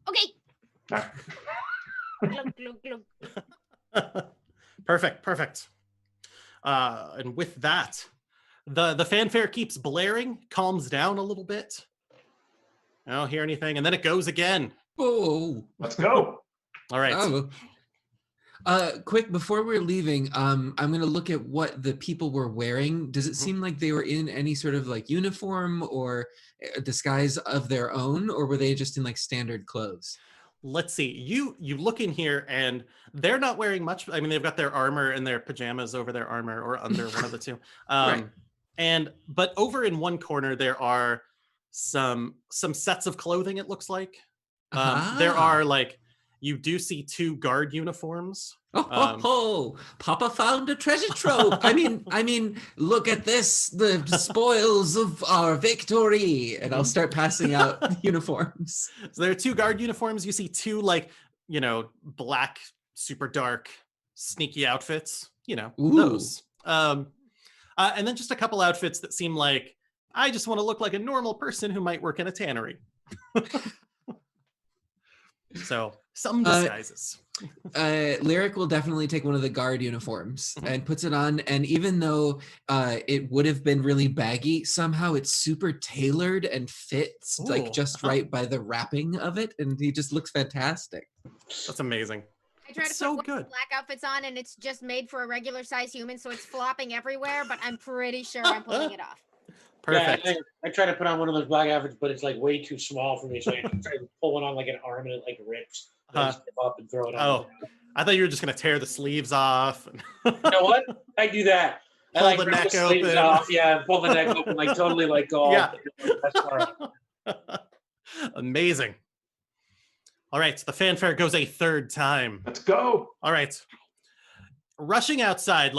Okay. All right. Glug, glug, glug. Perfect. And with that, the fanfare keeps blaring, calms down a little bit. I don't hear anything, and then it goes again. Oh, Let's go. All right. oh. Quick, before we're leaving, I'm gonna look at what the people were wearing. Does it seem like they were in any sort of like uniform or disguise of their own, or were they just in like standard clothes? Let's see. You look in here, and they're not wearing much. I mean, they've got their armor and their pajamas over their armor, or under one of the two. Right. But over in one corner, there are some sets of clothing. It looks like there are you do see 2 guard uniforms. Papa found a treasure trove. I mean, look at this, the spoils of our victory. And I'll start passing out uniforms. So there are 2 guard uniforms. You see 2 black, super dark, sneaky outfits. Ooh. Those. And then just a couple outfits that seem like I just want to look like a normal person who might work in a tannery. So some disguises. Lyric will definitely take one of the guard uniforms and puts it on. And even though it would have been really baggy, somehow it's super tailored and fits just right by the wrapping of it. And he just looks fantastic. That's amazing. I try to put one of the black outfits on, and it's just made for a regular size human, so it's flopping everywhere, but I'm pretty sure I'm pulling it off. Perfect. Yeah, I try to put on one of those black outfits, but it's like way too small for me. So I try to pull one on like an arm, and it like rips. I step up and throw it on. I thought you were just gonna tear the sleeves off. You know what? I do that. Pull I the rip neck sleeves open. off. Yeah, pull the neck open, like totally like go. Yeah. That's all right. Amazing. All right, the fanfare goes a 3rd time. Let's go. All right. Rushing outside,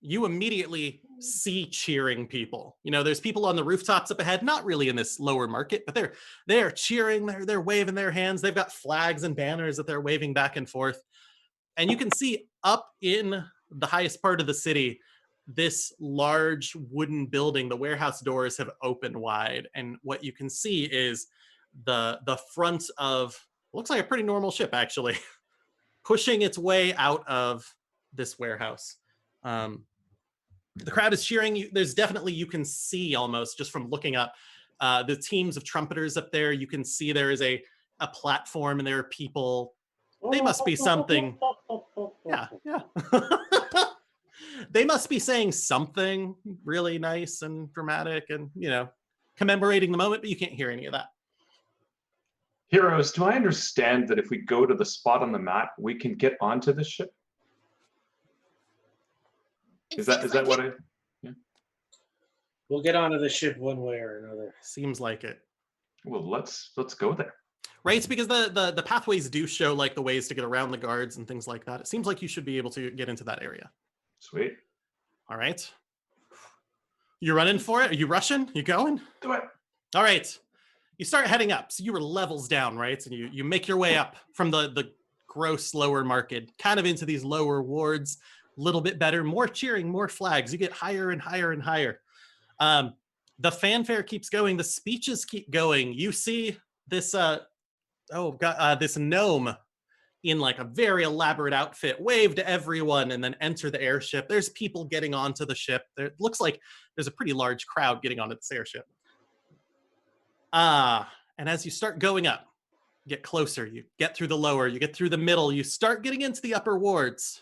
you immediately see cheering people. There's people on the rooftops up ahead, not really in this lower market, but they're cheering, they're waving their hands. They've got flags and banners that they're waving back and forth. And you can see up in the highest part of the city, this large wooden building, the warehouse doors have opened wide. And what you can see is the front of, looks like a pretty normal ship, actually, pushing its way out of this warehouse. The crowd is cheering. There's definitely, you can see almost just from looking up, the teams of trumpeters up there. You can see there is a platform, and there are people. They must be something. Yeah. They must be saying something really nice and dramatic and, commemorating the moment, but you can't hear any of that. Heroes, do I understand that if we go to the spot on the map, we can get onto the ship? Is that what I? We'll get onto the ship one way or another. Seems like it. Well, let's go there. Right, it's because the pathways do show like the ways to get around the guards and things like that. It seems like you should be able to get into that area. Sweet. All right. You running for it? Are you rushing? You going? Do it. All right. You start heading up. So you were levels down, right? And you make your way up from the gross lower market, kind of into these lower wards, a little bit better, more cheering, more flags. You get higher and higher and higher. The fanfare keeps going. The speeches keep going. You see this, this gnome in like a very elaborate outfit wave to everyone and then enter the airship. There's people getting onto the ship. It looks like there's a pretty large crowd getting onto this airship. And as you start going up, get closer, you get through the lower, you get through the middle, you start getting into the upper wards.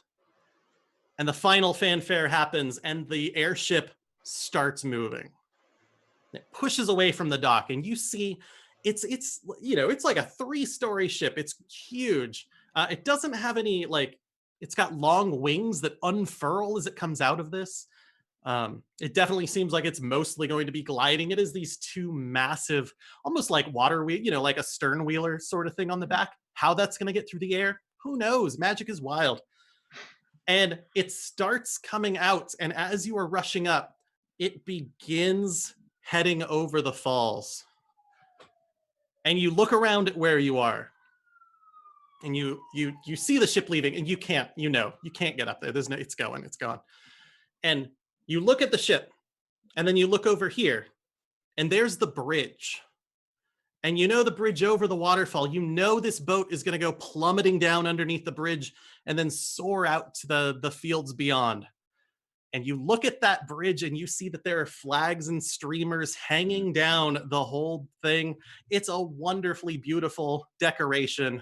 And the final fanfare happens and the airship starts moving. It pushes away from the dock and you see it's like a 3-story ship. It's huge. It doesn't have any it's got long wings that unfurl as it comes out of this. It definitely seems like it's mostly going to be gliding. It is these 2 massive, almost like water wheel, like a stern wheeler sort of thing on the back. How that's going to get through the air, who knows? Magic is wild. And it starts coming out, and as you are rushing up, it begins heading over the falls. And you look around at where you are, and you see the ship leaving, and you can't get up there. It's gone. And you look at the ship, and then you look over here, and there's the bridge. And the bridge over the waterfall. This boat is going to go plummeting down underneath the bridge and then soar out to the fields beyond. And you look at that bridge and you see that there are flags and streamers hanging down the whole thing. It's a wonderfully beautiful decoration.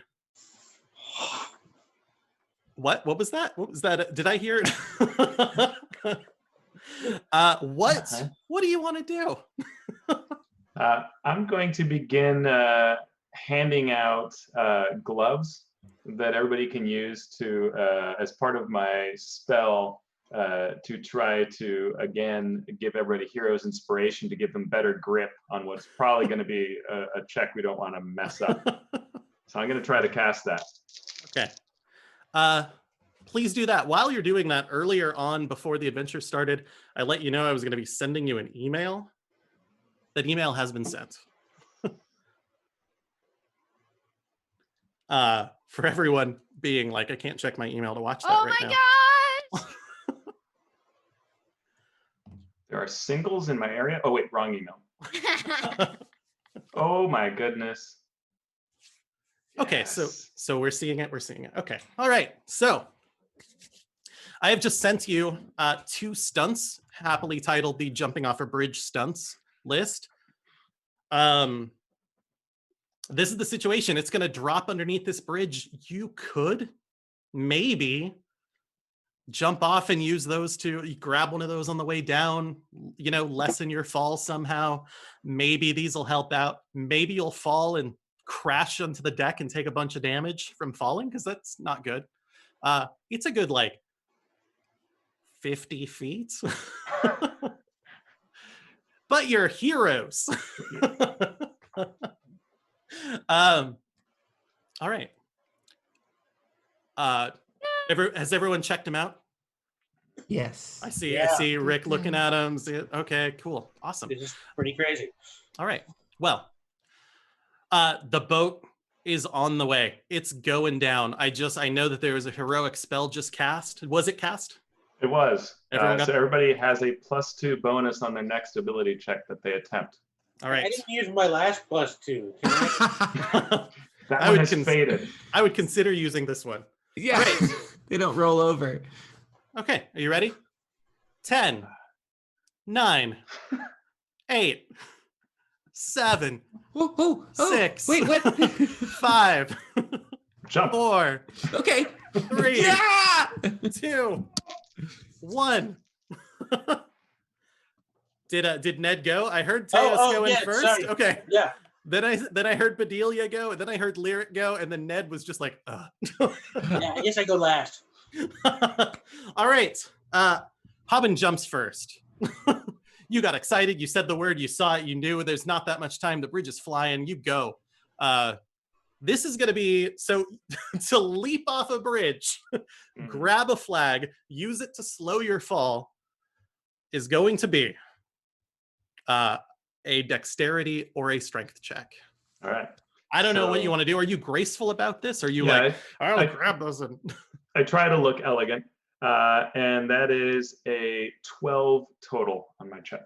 What was that? What was that? Did I hear it? What do you want to do? I'm going to begin handing out gloves that everybody can use to, as part of my spell, to try to, again, give everybody hero's inspiration to give them better grip on what's probably going to be a check we don't want to mess up. So I'm going to try to cast that. Okay. Please do that. While you're doing that, earlier on, before the adventure started, I let you know I was going to be sending you an email. That email has been sent. For everyone being like, I can't check my email to watch that right now. Oh my gosh! There are singles in my area. Oh, wait, wrong email. Oh my goodness. Okay, Yes. so we're seeing it. Okay, all right. So I have just sent you 2 stunts, happily titled the Jumping Off a Bridge Stunts list. This is the situation. It's going to drop underneath this bridge. You could maybe jump off and use those to grab one of those on the way down, lessen your fall somehow. Maybe these will help out. Maybe you'll fall and crash onto the deck and take a bunch of damage from falling, because that's not good. It's a good 50 feet. But you're heroes. All right. Has everyone checked him out? Yes. I see. Yeah. I see Rick looking at him. Okay, cool, awesome. This is pretty crazy. All right. Well, the boat is on the way. It's going down. I know that there was a heroic spell just cast. Was it cast? It was. Everyone So everybody has a +2 bonus on their next ability check that they attempt. All right. I didn't use my last +2. Can I? That I one would has faded. I would consider using this one. Yeah. They don't roll over. Okay, are you ready? 10, 9, 8, 7, Oh, 6. Wait, what? 5, Jump. 4, Okay. 3, Yeah. 2, 1. Did Ned go? I heard Teos go in first. Sorry. Okay. Yeah. Then I heard Bedelia go, and then I heard Lyric go, and then Ned was just like, Yeah, I guess I go last. All right. Hobbin jumps first. You got excited. You said the word. You saw it. You knew there's not that much time. The bridge is flying. You go. This is going to be, so to leap off a bridge, grab a flag, use it to slow your fall, is going to be a dexterity or a strength check. All right. I don't know what you want to do. Are you graceful about this? Are you I'll grab those and... I try to look elegant, and that is a 12 total on my check.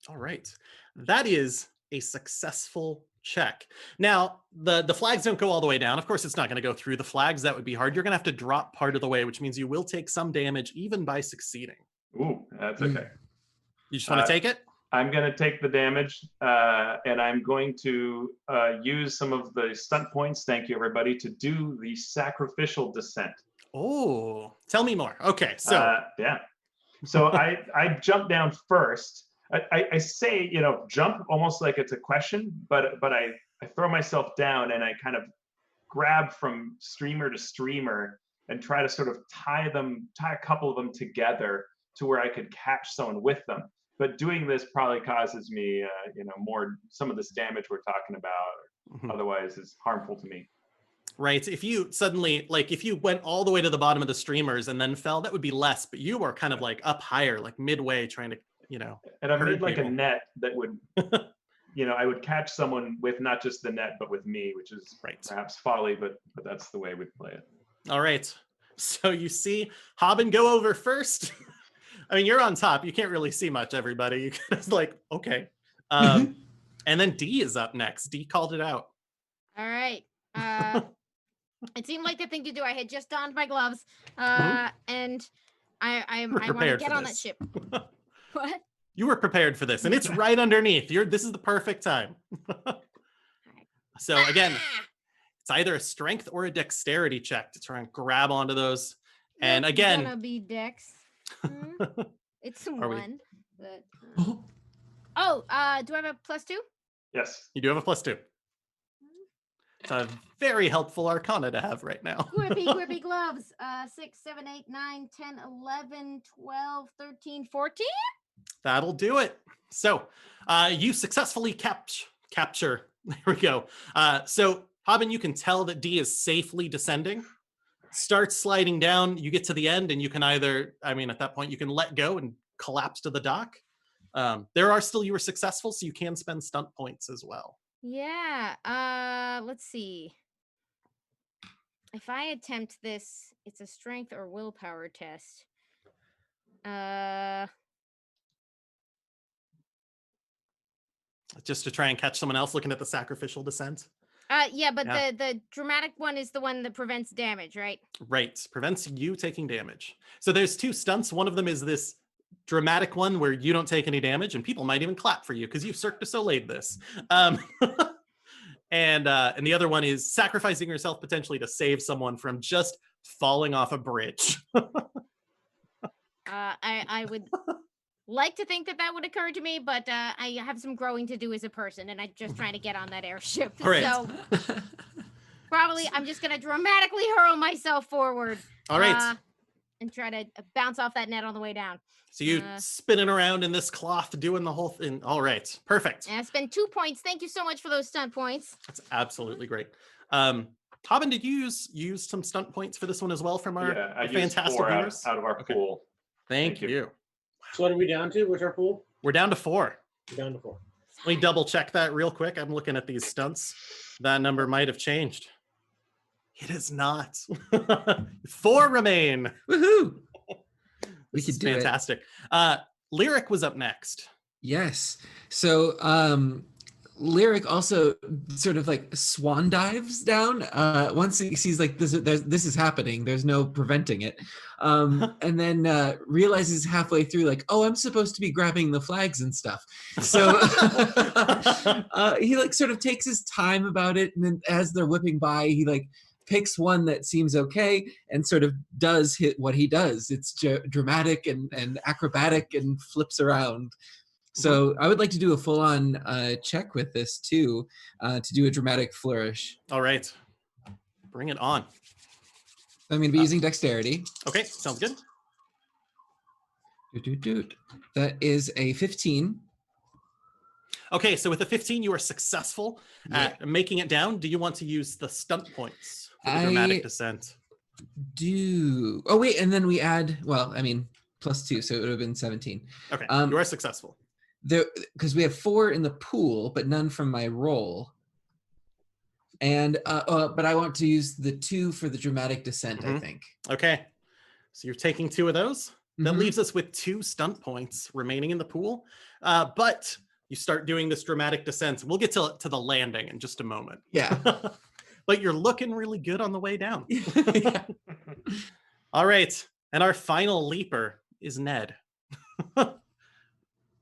All right. That is a successful check. Now, the flags don't go all the way down. Of course, it's not going to go through the flags. That would be hard. You're going to have to drop part of the way, which means you will take some damage even by succeeding. Ooh, that's okay. You just want to take it? I'm going to take the damage, and I'm going to use some of the stunt points, thank you everybody, to do the sacrificial descent. Oh, tell me more. Okay, so. Yeah. So I jump down first. I say, jump almost like it's a question, but I throw myself down and I kind of grab from streamer to streamer and try to sort of tie a couple of them together to where I could catch someone with them. But doing this probably causes me, some of this damage we're talking about, otherwise is harmful to me. Right. If you suddenly, if you went all the way to the bottom of the streamers and then fell, that would be less, but you were kind of up higher, midway trying to, And I made people. a net that would, I would catch someone with not just the net, but with me, which is perhaps folly, but that's the way we play it. All right. So you see Hobbin go over first. I mean, you're on top. You can't really see much, everybody. You kind of okay. And then D is up next. D called it out. All right. It seemed like the thing to do. I had just donned my gloves, and I want to get on that ship. What? You were prepared for this, and it's right underneath. This is the perfect time. So again, it's either a strength or a dexterity check to try and grab onto those. And again, gonna be dex. It's Are we- one. But, do I have a +2? Yes. You do have a +2. It's a very helpful arcana to have right now. Grippy gloves. 6, 7, 8, 9, 10, 11, 12, 13, 14. That'll do it. So you successfully capture. There we go. So Hobbin, you can tell that D is safely descending. Starts sliding down. You get to the end, and you can either, at that point, you can let go and collapse to the dock. You were successful, so you can spend stunt points as well. Yeah. Let's see. If I attempt this, it's a strength or willpower test. Just to try and catch someone else looking at the sacrificial descent. Yeah, but the dramatic one is the one that prevents damage, right? Right. Prevents you taking damage. So there's two stunts. One of them is this dramatic one where you don't take any damage, and people might even clap for you because you've Cirque du Soleil'd this. And the other one is sacrificing yourself potentially to save someone from just falling off a bridge. I would like to think that would occur to me, but I have some growing to do as a person, and I'm just trying to get on that airship. Right. So probably I'm just going to dramatically hurl myself forward. All right. And try to bounce off that net on the way down. So you spinning around in this cloth, doing the whole thing. All right. Perfect. And I spend 2 points. Thank you so much for those stunt points. That's absolutely great. Hobbin, did you use some stunt points for this one as well from our fantastic viewers? Out of our pool. Thank you. So what are we down to? What's our pool? We're down to 4. We're down to 4. Let me double check that real quick. I'm looking at these stunts. That number might have changed. It is not. 4 remain. Woohoo! We This could is do fantastic. Lyric was up next. Yes. So Lyric also sort of swan dives down once he sees this is happening. There's no preventing it. And then realizes halfway through oh, I'm supposed to be grabbing the flags and stuff. So he sort of takes his time about it, and then as they're whipping by, he picks one that seems okay and sort of does what he does. It's dramatic and acrobatic and flips around. So I would like to do a full-on check with this too, to do a dramatic flourish. All right. Bring it on. I'm going to be using dexterity. Okay, sounds good. That is a 15. Okay, so with a 15, you are successful Yeah. at making it down. Do you want to use the stunt points for the I- dramatic descent? Do oh wait, and then we add. Well, I mean, +2, so it would have been 17. Okay, Um, you are successful. There, because we have 4 in the pool, but none from my roll. And but I want to use the 2 for the dramatic descent. I Mhm. think. Okay, so you're taking 2 of those. That Mhm. leaves us with 2 stunt points remaining in the pool. But you start doing this dramatic descent. We'll get to the landing in just a moment. Yeah. But you're looking really good on the way down. Yeah. All right, and our final leaper is Ned.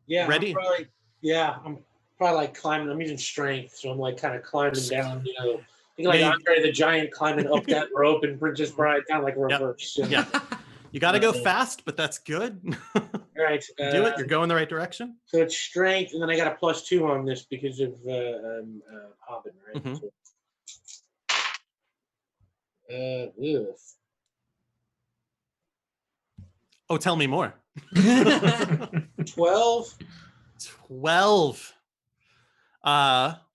Yeah. Ready? I'm probably like climbing. I'm using strength, so I'm like kind of climbing down. You know, think like Yeah, you- Andre the Giant climbing up that rope and just brought it down like reverse. Yeah. You got to go fast, but that's good. All right. Do it. You're going the right direction. So it's strength, and then I got a +2 on this because of Hobbit, right? Mhm. Ugh. Oh, tell me more. 12. 12.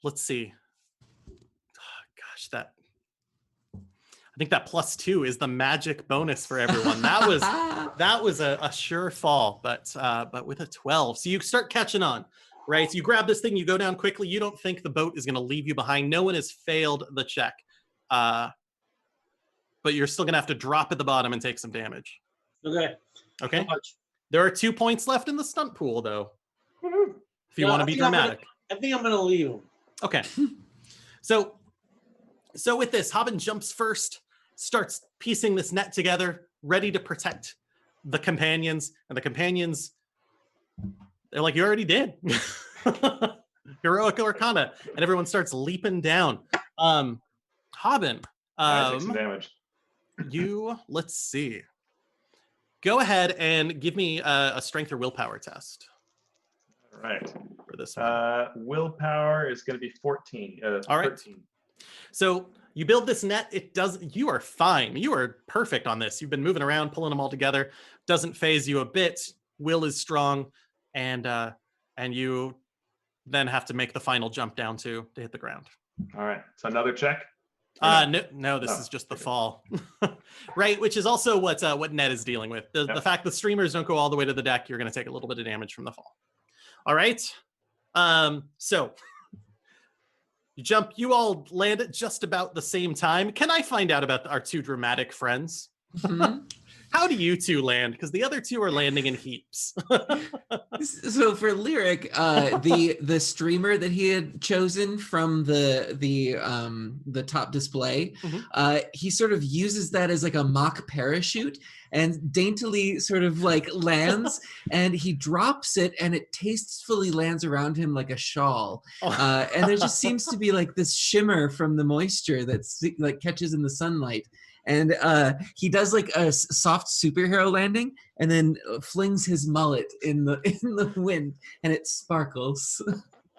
Let's see. Gosh, I think that +2 is the magic bonus for everyone. That was a sure fall, but with a 12. So you start catching on, right? So you grab this thing, you go down quickly. You don't think the boat is going to leave you behind. No one has failed the check. But you're still going to have to drop at the bottom and take some damage. Okay. Okay. How much? There are 2 points left in the stunt pool, though. If you Yeah, want to I be think I'm gonna- dramatic. I think I'm going to leave him. Okay. So with this, Hobbin jumps first, starts piecing this net together, ready to protect the companions. And the companions, they're like, you already did. Heroic Arcana. And everyone starts leaping down. Hobbin, I take some damage. let's see. Go ahead and give me a strength or willpower test All right. for this one. Willpower is going to be 14. All right. 13. So you build this net. You are fine. You are perfect on this. You've been moving around, pulling them all together. Doesn't phase you a bit. Will is strong. And you then have to make the final jump down to hit the ground. All right. So another check? No, this is just the okay. fall. Right, which is also what Ned is dealing with. The fact that streamers don't go all the way to the deck, you're going to take a little bit of damage from the fall. All right. So you jump, you all land at just about the same time. Can I find out about our 2 dramatic friends? Mhm. How do you 2 land? Because the other 2 are landing in heaps. So for Lyric, the streamer that he had chosen from the top display, he sort of uses that as like a mock parachute and daintily sort of like lands, and he drops it, and it tastefully lands around him like a shawl. And there just seems to be like this shimmer from the moisture that's like catches in the sunlight. And he does like a soft superhero landing, and then flings his mullet in the wind, and it sparkles.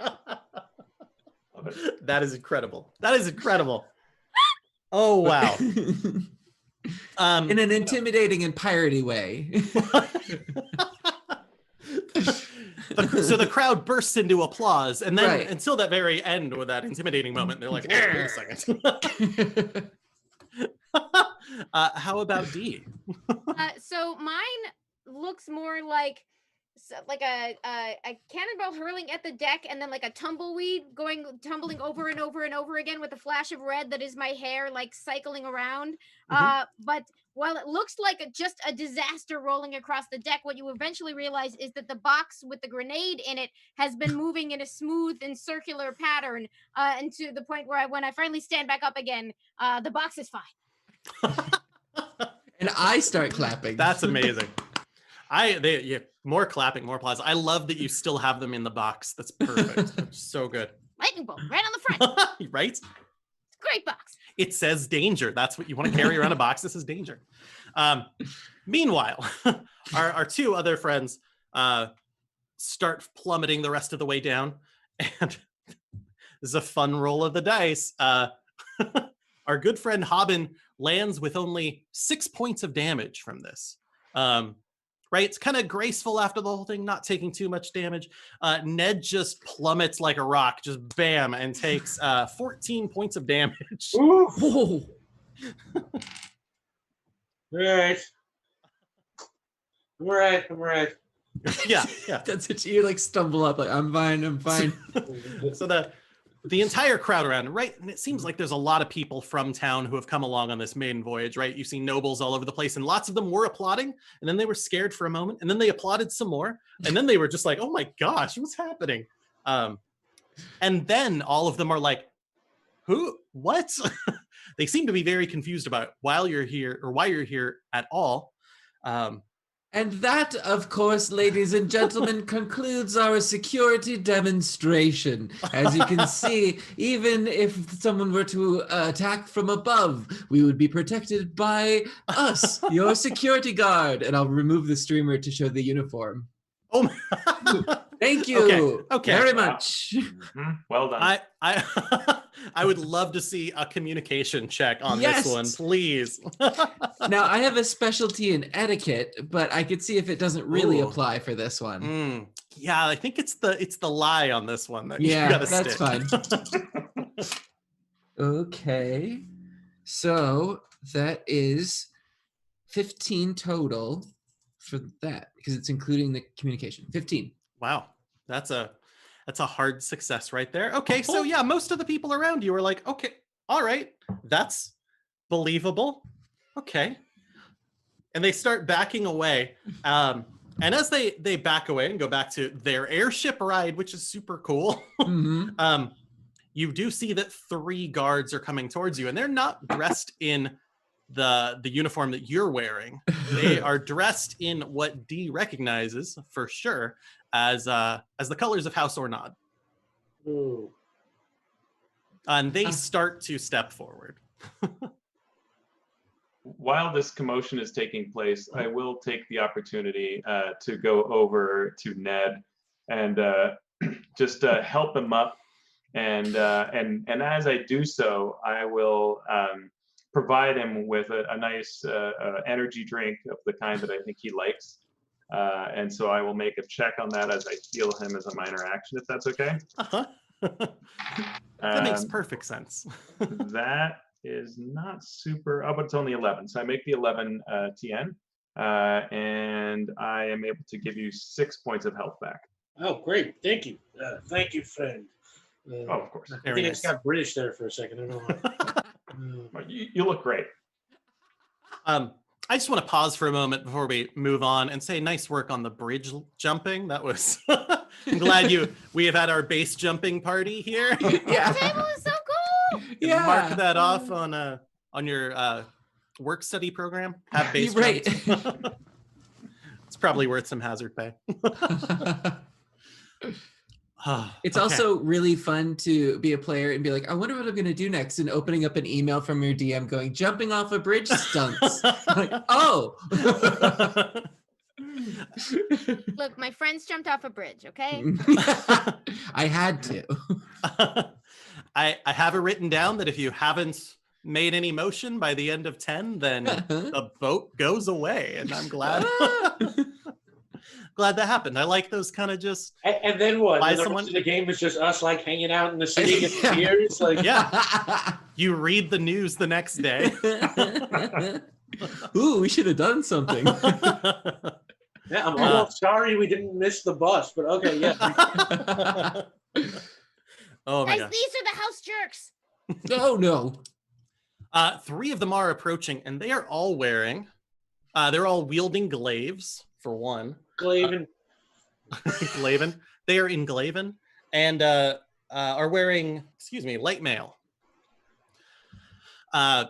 Love it. That is incredible. That is incredible. Oh wow. In an intimidating and piratey way. So the crowd bursts into applause, and then Right. until that very end with that intimidating moment, they're like, "Wait a second." How about D? So mine looks more like a cannonball hurling at the deck, and then like a tumbleweed tumbling over and over and over again with a flash of red that is my hair like cycling around. But while it looks like just a disaster rolling across the deck, what you eventually realize is that the box with the grenade in it has been moving in a smooth and circular pattern, and to the point where when I finally stand back up again, the box is fine. And I start clapping. That's amazing. More clapping, more applause. I love that you still have them in the box. That's perfect. So good. Lightning bolt right on the front. Right? Great box. It says danger. That's what you want to carry around a box. This is danger. Meanwhile, our 2 other friends start plummeting the rest of the way down. And this is a fun roll of the dice. Our good friend Hobbin lands with only 6 points of damage from this, right? It's kind of graceful after the whole thing, not taking too much damage. Ned just plummets like a rock, just bam, and takes 14 points of damage. Oof. Whoa. All right. I'm all right. I'm all right. yeah. That's it. You like stumble up like, I'm fine. So the entire crowd around, right? And it seems like there's a lot of people from town who have come along on this maiden voyage, right? You see nobles all over the place, and lots of them were applauding, and then they were scared for a moment, and then they applauded some more, and then they were just like, oh my gosh, what's happening? And then all of them are like, who? What? They seem to be very confused about why you're here at all. And that, of course, ladies and gentlemen, concludes our security demonstration. As you can see, even if someone were to attack from above, we would be protected by us, your security guard. And I'll remove the streamer to show the uniform. Oh, Thank you Okay. very much. Well done. I would love to see a communication check on Yes. this one, please. Now, I have a specialty in etiquette, but I could see if it doesn't really Ooh. apply for this one. Yeah, I think it's the lie on this one that you Yeah, gotta that's stick. fine. Okay, so that is 15 total for that because it's including the communication. 15. Wow, that's a hard success right there. Okay, so yeah, most of the people around you are like, okay, all right, that's believable. Okay, and they start backing away. And as they back away and go back to their airship ride, which is super cool, Mm-hmm. You do see that 3 guards are coming towards you, and they're not dressed in the uniform that you're wearing. They are dressed in what D recognizes for sure as the colors of House Ornod. Ooh. And they start to step forward. While this commotion is taking place, I will take the opportunity to go over to Ned and just help him up. And as I do so, I will provide him with a nice energy drink of the kind that I think he likes. And so I will make a check on that as I heal him as a minor action, if that's okay. Uh-huh. That makes perfect sense. That is not super, but it's only 11. So I make the 11 TN, and I am able to give you 6 points of health back. Oh, great. Thank you. Thank you, friend. Oh, of course. I Very think nice. it's got British there for a second. I don't know why. Well, you look great. I just want to pause for a moment before we move on and say nice work on the bridge jumping. That was I'm glad we have had our base jumping party here. Yeah. The table is so cool. Yeah. Mark that off on your work study program. Have base Right. jumps. It's probably worth some hazard pay. It's Okay. also really fun to be a player and be like, I wonder what I'm going to do next, and opening up an email from your DM going, jumping off a bridge stunts. Like, oh. Look, my friends jumped off a bridge, okay? I had to. I have it written down that if you haven't made any motion by the end of 10, then the boat goes away, and I'm glad. Glad that happened. I like those kind of just. And then what? Why And the someone- rest of the game is just us like hanging out in the city getting beers. Like, Yeah. You read the news the next day. Ooh, we should have done something. yeah, I'm almost sorry we didn't miss the bus, but okay, yeah. Oh my Guys, gosh. these are the house jerks. Oh no. 3 of them are approaching, and they are all wearing. They're all wielding glaives for one. Glaven. Glaven. They are in Glaven and are wearing, light mail.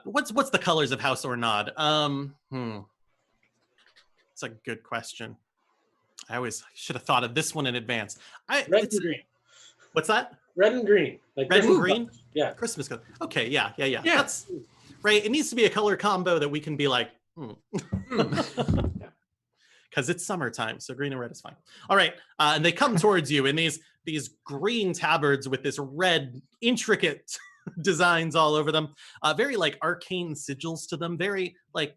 What's the colors of House Ornod? It's a good question. I always should have thought of this one in advance. Red and green. What's that? Red and green. Like Red and Christmas green? colors. Yeah. Christmas color. Okay, yeah. Yeah. That's right. It needs to be a color combo that we can be like, because it's summertime, so green and red is fine. All right, and they come towards you in these green tabards with this red intricate designs all over them. Very like arcane sigils to them. Very like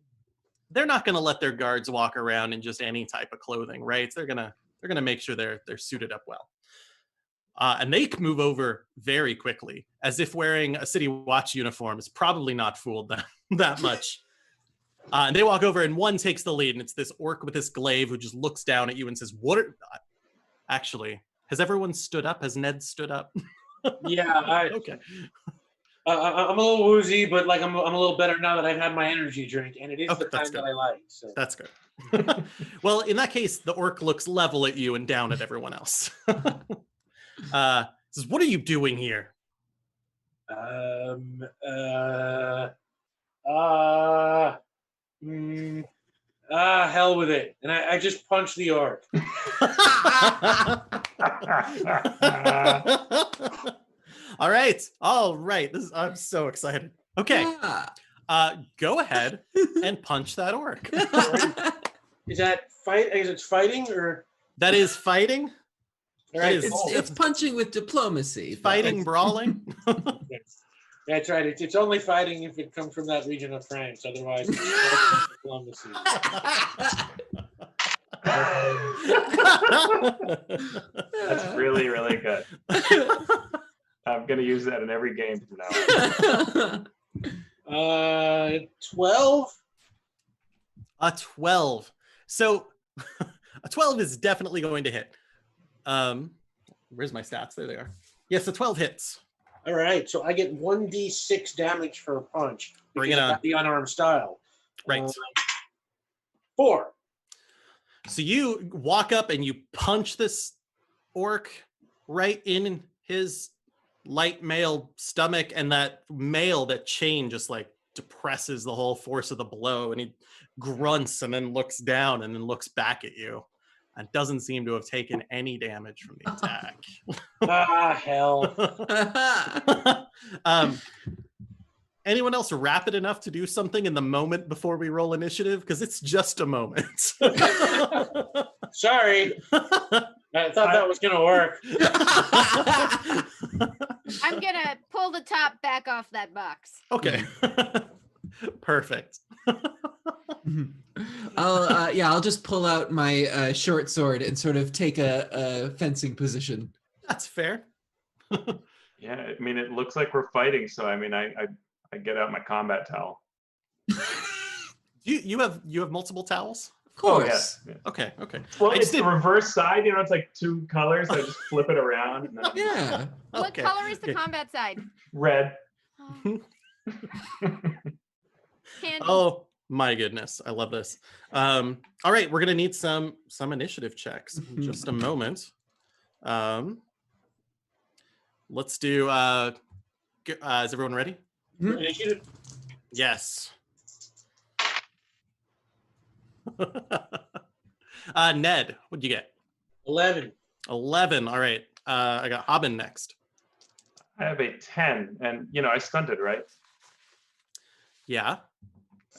they're not going to let their guards walk around in just any type of clothing, right? They're gonna make sure they're suited up well. And they move over very quickly, as if wearing a city watch uniform has probably not fooled them that much. And they walk over, and one takes the lead, and it's this orc with this glaive who just looks down at you and says, "What are?" Actually, has everyone stood up? Has Ned stood up? Yeah, Okay. I'm a little woozy, but like I'm a little better now that I've had my energy drink, and it is Okay, the that's kind that good. I like. So That's good. Well, in that case, the orc looks level at you and down at everyone else. Says, "What are you doing here?" Hell with it, and I just punched the orc. All right. I'm so excited. Okay, Yeah. go ahead and punch that orc. Is that fight? Is it fighting or? That is fighting. All right, It's- It's punching with diplomacy. but Fighting, brawling. That's right. It's only fighting if it comes from that region of France. Otherwise, it's diplomacy. That's really, really good. I'm going to use that in every game from now on. 12. A 12. So a 12 is definitely going to hit. Where's my stats? There they are. Yes, a 12 hits. All right, so I get 1d6 damage for a punch. Bring it because I on. got the unarmed style. Right. 4. So you walk up and you punch this orc right in his light mail stomach, and that chain just like depresses the whole force of the blow, and he grunts and then looks down and then looks back at you and doesn't seem to have taken any damage from the attack. Hell. Anyone else rapid enough to do something in the moment before we roll initiative? Because it's just a moment. Sorry. I thought that was going to work. I'm gonna pull the top back off that box. Okay. Perfect. I'll just pull out my short sword and sort of take a fencing position. That's fair. Yeah, I mean, it looks like we're fighting, so I mean, I get out my combat towel. You have multiple towels? Of course. Oh, yes. Yeah. Okay. Well, I it's just the didn't- reverse side, it's like 2 colors. I just flip it around. And then Yeah. What Okay, color is the okay. combat side? red. Oh, candy. Oh my goodness, I love this. All right, we're gonna need some initiative checks in just a moment. Let's do. Is everyone ready? Initiative. Yes. Ned, what'd you get? 11. 11. All right. I got Haben next. I have a 10, and I stunted, right? Yeah.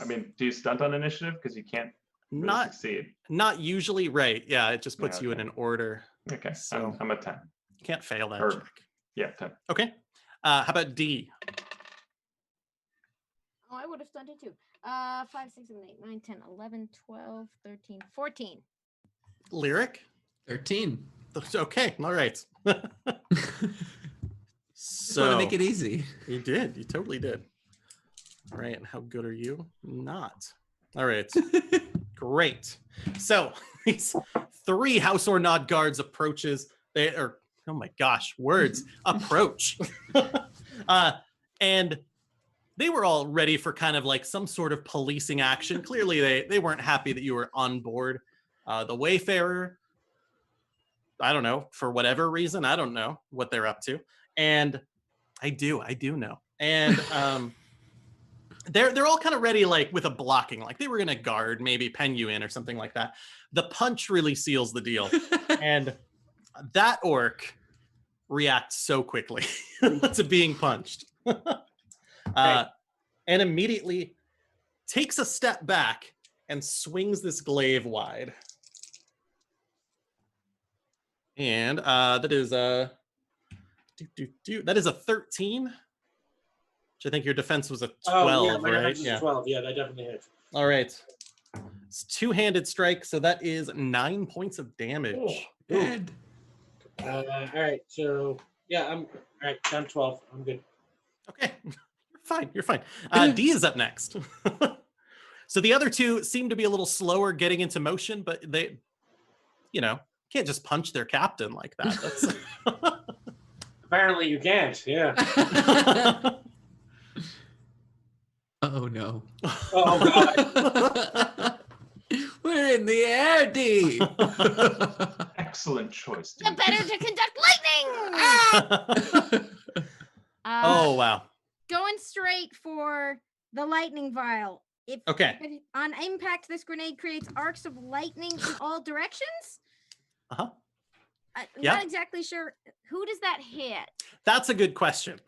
I mean, do you stunt on initiative because you can't really Not succeed? not usually, right? Yeah, it just puts you in okay. an order. Okay, So- I'm a 10. You can't fail that Or- check. Yeah, 10. Okay. How about D? Oh, I would have stunted too. 5, 6, 7, 8, 9, 10, 11, 12, 13, 14. Lyric? 13. Okay. All right. Just want So to make it easy. you did. You totally did. All right. And how good are you? Not. All right. Great. So these 3 House or Nod guards approaches. They are, oh my gosh, words. Approach. And they were all ready for kind of like some sort of policing action. Clearly, they weren't happy that you were on board. The Wayfarer, I don't know, for whatever reason, I don't know what they're up to. And I do know. And they're all kind of ready, like with a blocking, like they were gonna guard, maybe pen you in or something like that. The punch really seals the deal. And that orc reacts so quickly to being punched. And immediately takes a step back and swings this glaive wide. And that is a that is a 13. Which I think your defense was a 12, my right? defense is 12. Yeah, that definitely hits. All right. It's two-handed strike, so that is 9 points of damage. Dead. All right, so yeah, I'm all right. Down 12. I'm good. Okay, you're fine. You're fine. D is up next. So the other two seem to be a little slower getting into motion, but they, can't just punch their captain like that. That's Apparently, you can't. Yeah. Oh no. Oh God. We're in the air, D. Excellent choice. The D. better to conduct lightning. Oh wow. Going straight for the lightning vial. Okay. On impact, this grenade creates arcs of lightning in all directions. Uh-huh. I'm not exactly sure. Who does that hit? That's a good question.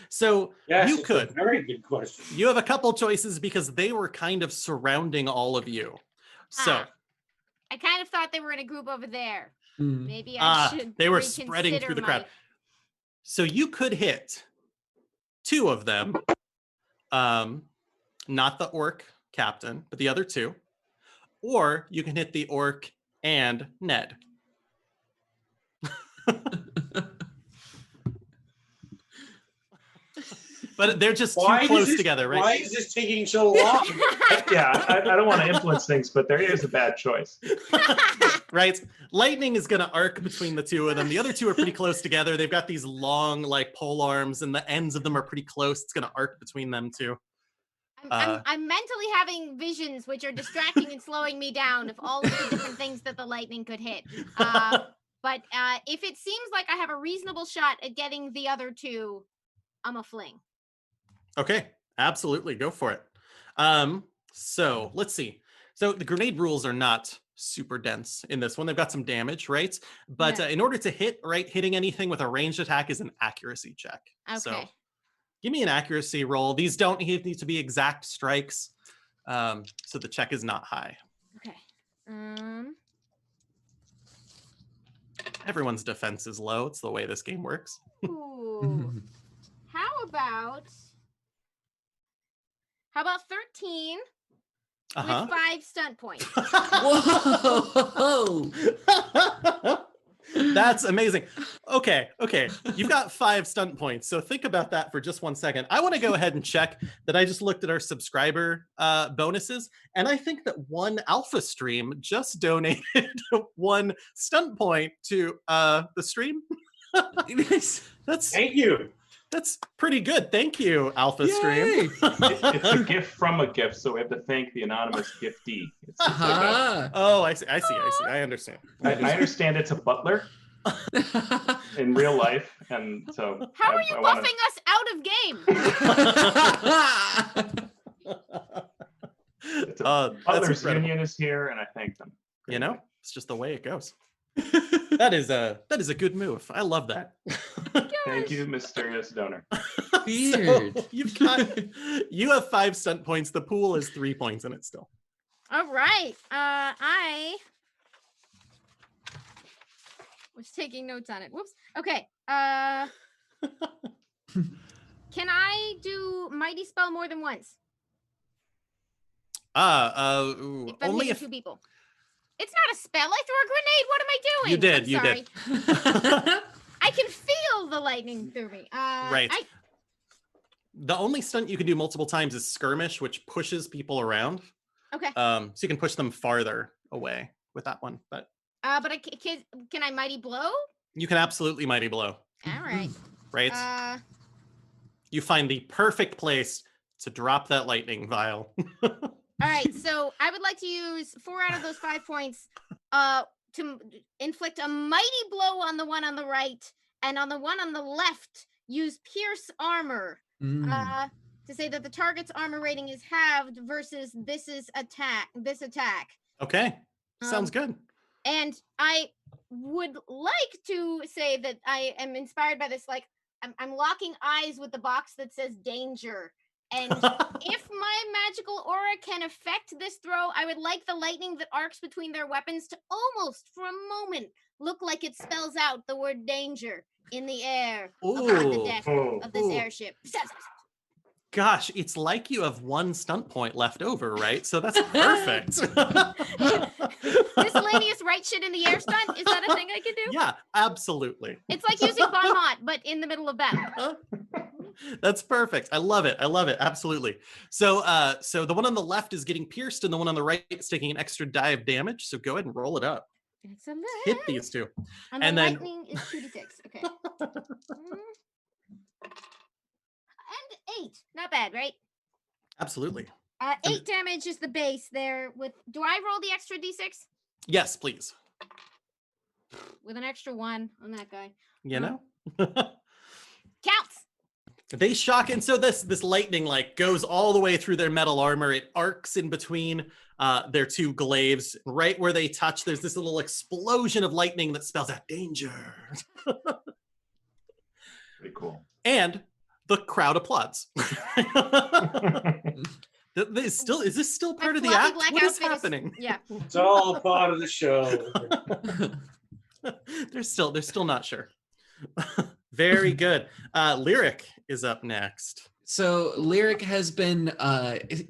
So Yes, you it's could. a very good question. You have a couple choices because they were kind of surrounding all of you. So I kind of thought they were in a group over there. Hmm. Maybe I should. they were spreading through the crowd. So you could hit two of them. Not the orc captain, but the other two. Or you can hit the orc and Ned. But they're just too close together, right? Why is this taking so long? Yeah, I don't want to influence things, but there is a bad choice. Right? Lightning is going to arc between the two of them. The other two are pretty close together. They've got these long, like, pole arms, and the ends of them are pretty close. It's going to arc between them two. I'm mentally having visions which are distracting and slowing me down of all of the different things that the lightning could hit. But if it seems like I have a reasonable shot at getting the other two, I'm a fling. Okay, absolutely. Go for it. So let's see. So the grenade rules are not super dense in this one. They've got some damage, right? But Yeah. in order to hit, right, hitting anything with a ranged attack is an accuracy check. Okay. So give me an accuracy roll. These don't need to be exact strikes. So the check is not high. Okay. Everyone's defense is low. It's the way this game works. Ooh. How about 13 Uh-huh. with 5 stunt points? Whoa! That's amazing. Okay. You've got 5 stunt points. So think about that for just 1 second. I want to go ahead and check that I just looked at our subscriber bonuses. And I think that one Alpha stream just donated 1 stunt point to the stream. Thank you. That's pretty good. Thank you, Alpha Stream. It's a gift from a gift, so we have to thank the anonymous giftee. It's like Oh, I see. I understand. I understand it's a butler in real life, and so How are you buffing us out of game? It's a That's Butler's incredible. union is here, and I thank them. It's just the way it goes. That is a good move. I love that. Thank you, mysterious donor. Weird. So you have 5 stunt points. The pool is 3 points in it still. All right. I was taking notes on it. Whoops. Okay. Can I do mighty spell more than once? If I'm Only hitting if 2 people. It's not a spell. I threw a grenade. What am I doing? You did, I'm you sorry. did. I can feel the lightning through me. Right. The only stunt you can do multiple times is skirmish, which pushes people around. Okay. So you can push them farther away with that one. But can I mighty blow? you can absolutely mighty blow. All right. Right. You find the perfect place to drop that lightning vial. All right, so I would like to use 4 out of those 5 points to inflict a mighty blow on the one on the right, and on the one on the left, use pierce armor to say that the target's armor rating is halved versus this attack. Okay, sounds good. And I would like to say that I am inspired by this. Like I'm locking eyes with the box that says danger. And if my magical aura can affect this throw, I would like the lightning that arcs between their weapons to almost, for a moment, look like it spells out the word danger in the air upon the deck of this airship. Gosh, it's like you have one stunt point left over, right? So that's perfect. Miscellaneous right shit in the air stunt? Is that a thing I can do? Yeah, absolutely. It's like using Bon Mot, but in the middle of battle. That's perfect. I love it. I love it. Absolutely. So so the one on the left is getting pierced and the one on the right is taking an extra die of damage. So go ahead and roll it up. Excellent. Hit these two. And and the then- lightning is 2d6. Okay. And 8. Not bad, right? Absolutely. 8 damage is the base there with... Do I roll the extra d6? Yes, please. With an extra 1 on that guy. You know? Counts! They shock, and so this lightning like goes all the way through their metal armor. It arcs in between their two glaives. Right where they touch, there's this little explosion of lightning that spells out danger. Pretty cool. And the crowd applauds. Is this still part of the floppy act? black What is outfit is- happening? Yeah. It's all part of the show. They're still not sure. Very good. Lyric is up next. So Lyric has been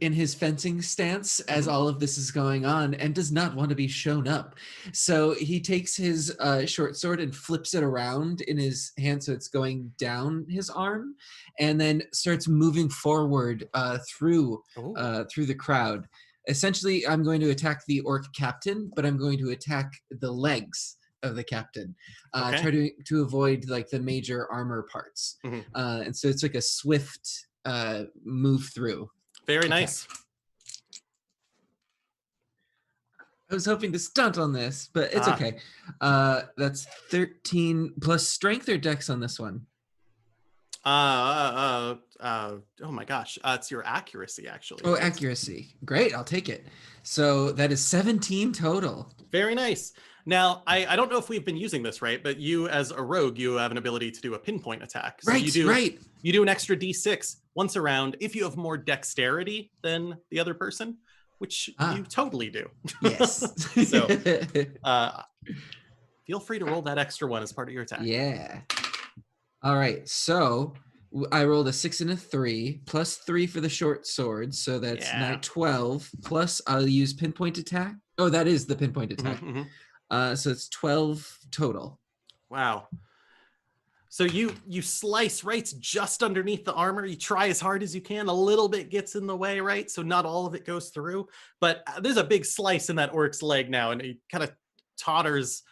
in his fencing stance as all of this is going on and does not want to be shown up. So he takes his short sword and flips it around in his hand so it's going down his arm, and then starts moving forward through the crowd. Essentially, I'm going to attack the orc captain, but I'm going to attack the legs of the captain. Okay. Try to avoid like the major armor parts. Mhm. And so it's like a swift move through. Very Okay. nice. I was hoping to stunt on this, but it's Ah. okay. That's 13 plus strength or dex on this one. Oh my gosh. It's your accuracy, actually. Oh, accuracy. Great, I'll take it. So that is 17 total. Very nice. Now, I don't know if we've been using this, right? But you, as a rogue, you have an ability to do a pinpoint attack. So Right, you do, right. You do an extra d6 once a round if you have more dexterity than the other person, which you totally do. Yes. So, feel free to roll that extra one as part of your attack. Yeah. All right. So I rolled a 6 and a 3 plus 3 for the short sword. So that's Yeah. 12 plus I'll use pinpoint attack. Oh, that is the pinpoint attack. Mhm. So it's 12 total. Wow. So you slice right just underneath the armor. You try as hard as you can. A little bit gets in the way, right? So not all of it goes through. But there's a big slice in that orc's leg now, and he kind of totters,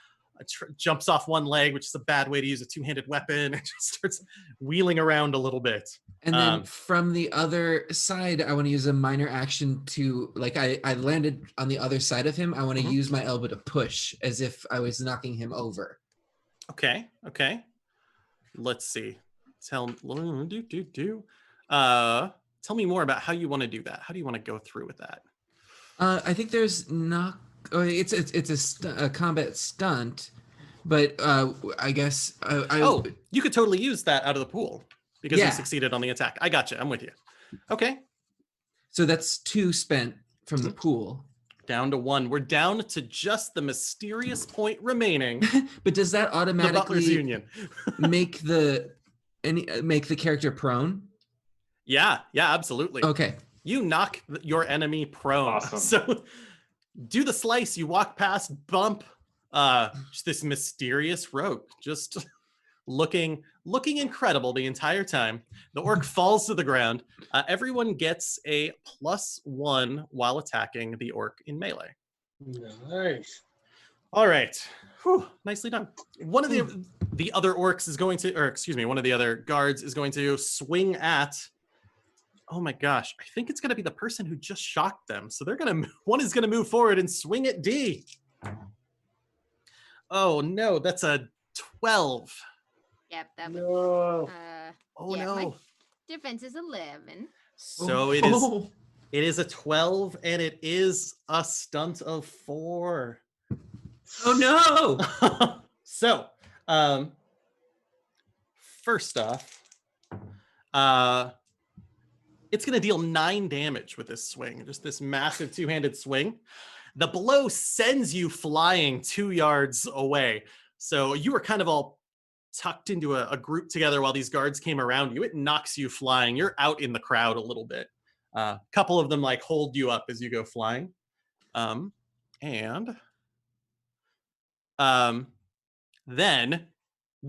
jumps off one leg, which is a bad way to use a two-handed weapon, and just starts wheeling around a little bit. And then from the other side, I want to use a minor action to, like, I landed on the other side of him. I want to Mhm. use my elbow to push as if I was knocking him over. Okay. Let's see. Tell me more about how you want to do that. How do you want to go through with that? I think there's it's a combat stunt, but I guess You could totally use that out of the pool because you Yeah. succeeded on the attack. I gotcha. I'm with you. Okay. So that's 2 spent from the pool. Down to 1. We're down to just the mysterious point remaining. But does that The Butler's automatically Union. make the character prone? Yeah, absolutely. Okay. You knock your enemy prone. Awesome. So do the slice. You walk past, bump just this mysterious rogue, just looking incredible the entire time. The orc falls to the ground. Everyone gets a +1 while attacking the orc in melee. Nice. All right. Whew, nicely done. One of the other orcs is going to, or excuse me, one of the other guards is going to swing at, oh my gosh, I think it's going to be the person who just shocked them. So one is going to move forward and swing at D. Oh no, that's a 12. Yep, that was... No. Oh yeah, no. my defense is 11. So it is a 12 and it is a stunt of 4. Oh no! So, first off, it's going to deal 9 damage with this swing, just this massive two-handed swing. The blow sends you flying 2 yards away. So you were kind of all tucked into a group together while these guards came around you. It knocks you flying. You're out in the crowd a little bit. A couple of them like hold you up as you go flying. Then,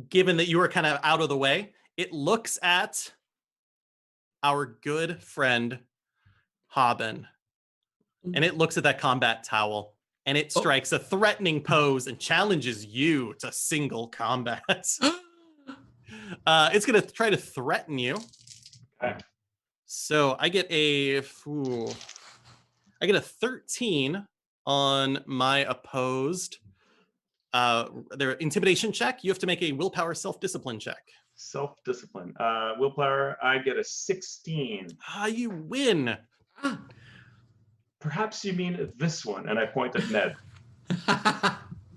given that you were kind of out of the way, it looks at our good friend Haben, and it looks at that combat towel, and it strikes a threatening pose and challenges you to single combat. It's going to try to threaten you. Okay. So I get a 13 on my opposed. Their intimidation check. You have to make a willpower self-discipline check. Self-discipline. Willpower, I get a 16. You win. Perhaps you mean this one, and I point at Ned.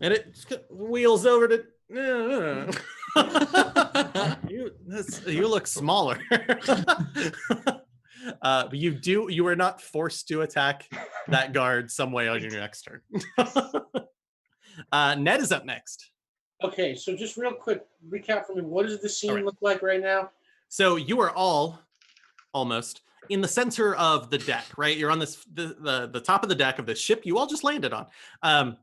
And it wheels over to. You look smaller. But you are not forced to attack that guard some way on your next turn. Ned is up next. Okay, so just real quick recap for me. What does the scene look like right now? So you are all almost in the center of the deck, right? You're on the top of the deck of the ship you all just landed on.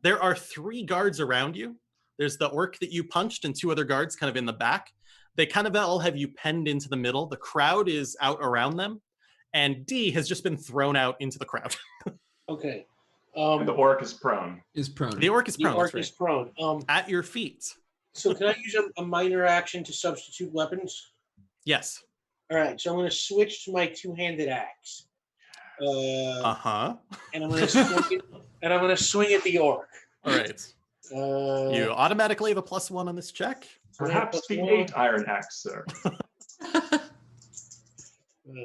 There are 3 guards around you. There's the orc that you punched and 2 other guards kind of in the back. They kind of all have you penned into the middle. The crowd is out around them, and D has just been thrown out into the crowd. Okay. And the orc is prone. The orc is prone. The orc is prone. At your feet. So can I use a minor action to substitute weapons? Yes. All right. So I'm going to switch to my 2-handed axe. And I'm going to swing it, and I'm going to swing at the orc. All right. You automatically have a +1 on this check. Perhaps the 8 iron axe, sir. Uh,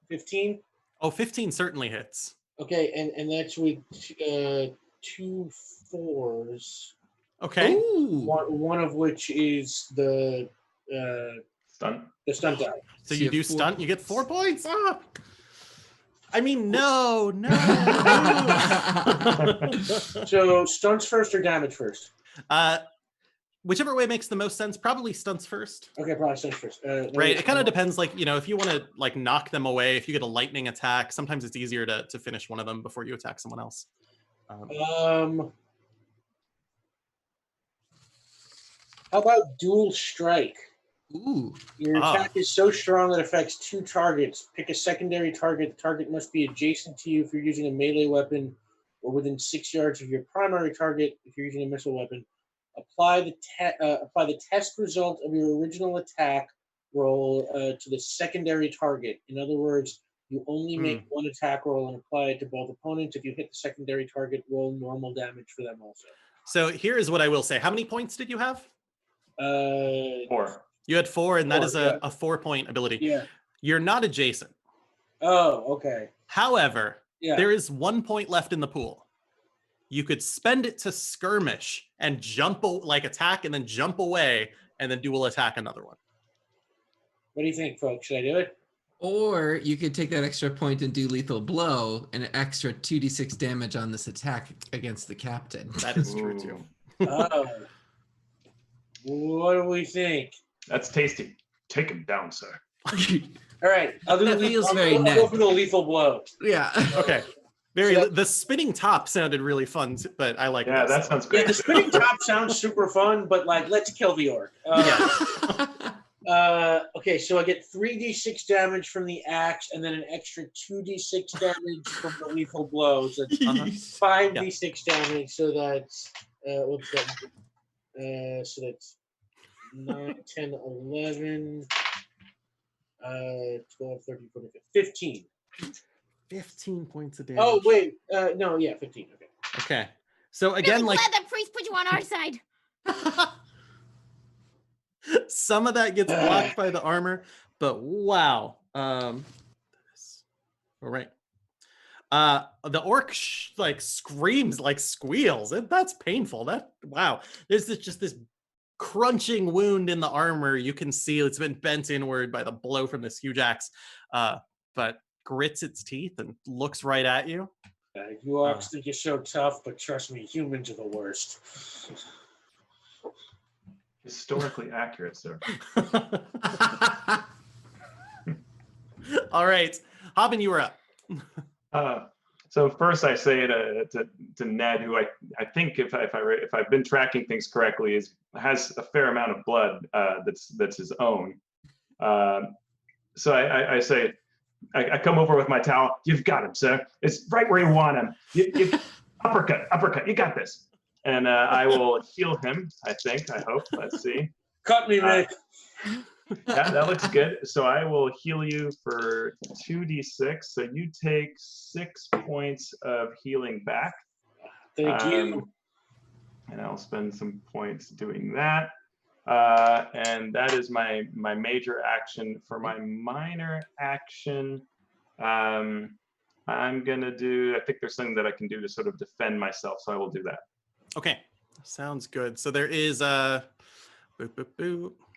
15. Oh, 15 certainly hits. Okay, and that's with 2 4s. Okay. One of which is the Stunt. the stunt die. So you do stunt, you get 4 points. I mean, no. So stunts first or damage first? Whichever way makes the most sense. Probably stunts first. Okay, probably stunts first. Right. It kind of depends. Like, if you want to like knock them away, if you get a lightning attack, sometimes it's easier to finish one of them before you attack someone else. How about dual strike? Ooh. Your attack is so strong that it affects 2 targets. Pick a secondary target. The target must be adjacent to you if you're using a melee weapon, or within 6 yards of your primary target if you're using a missile weapon. Apply the test result of your original attack roll to the secondary target. In other words, you only make 1 attack roll and apply it to both opponents. If you hit the secondary target, roll normal damage for them also. So here is what I will say. How many points did you have? 4. You had 4, and that 4, is a 4-point ability. Yeah. You're not adjacent. Oh, okay. However, Yeah. there is 1 point left in the pool. You could spend it to skirmish and attack and then jump away and then dual attack another one. What do you think, folks? Should I do it? Or you could take that extra point and do lethal blow and an extra 2d6 damage on this attack against the captain. That is true too. Oh. What do we think? That's tasty. Take him down, sir. All right. I'll do That feels very I'll Ned. go for the lethal blow. Yeah. Okay. The spinning top sounded really fun, but I like Yeah, this. that sounds Yeah, great. the spinning top sounds super fun, but let's kill the orc. Okay, so I get 3d6 damage from the axe, and then an extra 2d6 damage from the lethal blow. So that's 5d6 damage. So that's what's that? So that's 9, 10, 11, 12, 13, 14, 15. 15 points of damage. Oh wait, no, yeah, 15. Okay. Okay. So again, Really like glad that priest put you on our side. some of that gets blocked by the armor, but wow. All right. The orc screams, squeals. That's painful. Wow. There's just this crunching wound in the armor. You can see it's been bent inward by the blow from this huge axe. But grits its teeth and looks right at you. You orcs think you're so tough, but trust me, humans are the worst. Historically accurate, sir. All right, Hobbin, you are up. So first, I say to Ned, who I think if I've been tracking things correctly, has a fair amount of blood that's his own. So I say, I come over with my towel. You've got him, sir. It's right where you want him. You uppercut. You got this. And I will heal him. I hope. Let's see. Cut me, Nick. Yeah, that looks good. So I will heal you for 2d6. So you take 6 points of healing back. Thank you. And I'll spend some points doing that. And that is my major action. For my minor action, I'm gonna do, I think there's something that I can do to sort of defend myself, so I will do that. Okay, sounds good. So there is a Yeah,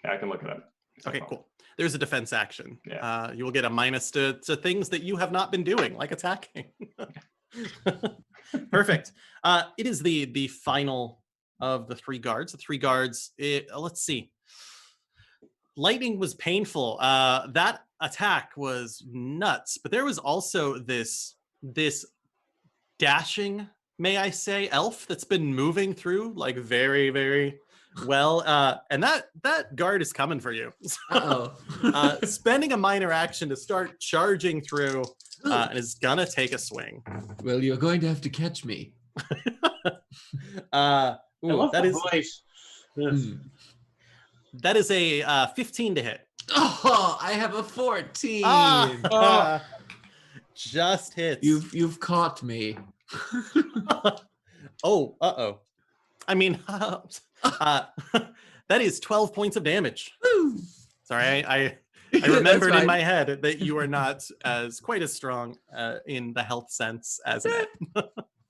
I can look it up. Okay, cool. There's a defense action. Yeah. You will get a minus to things that you have not been doing, like attacking. Perfect. It is the final of the 3 guards. The 3 guards, let's see. Lightning was painful. That attack was nuts, but there was also this dashing, may I say, elf that's been moving through like very, very well. And that guard is coming for you. Spending a minor action to start charging through and is gonna take a swing. Well, you're going to have to catch me. I love that that is voice. Yes. that is a 15 to hit. Oh, I have a 14. Just hits. You've caught me. Oh. I mean, that is 12 points of damage. Woo. Sorry, I remembered in my head that you are not quite as strong in the health sense as Ned.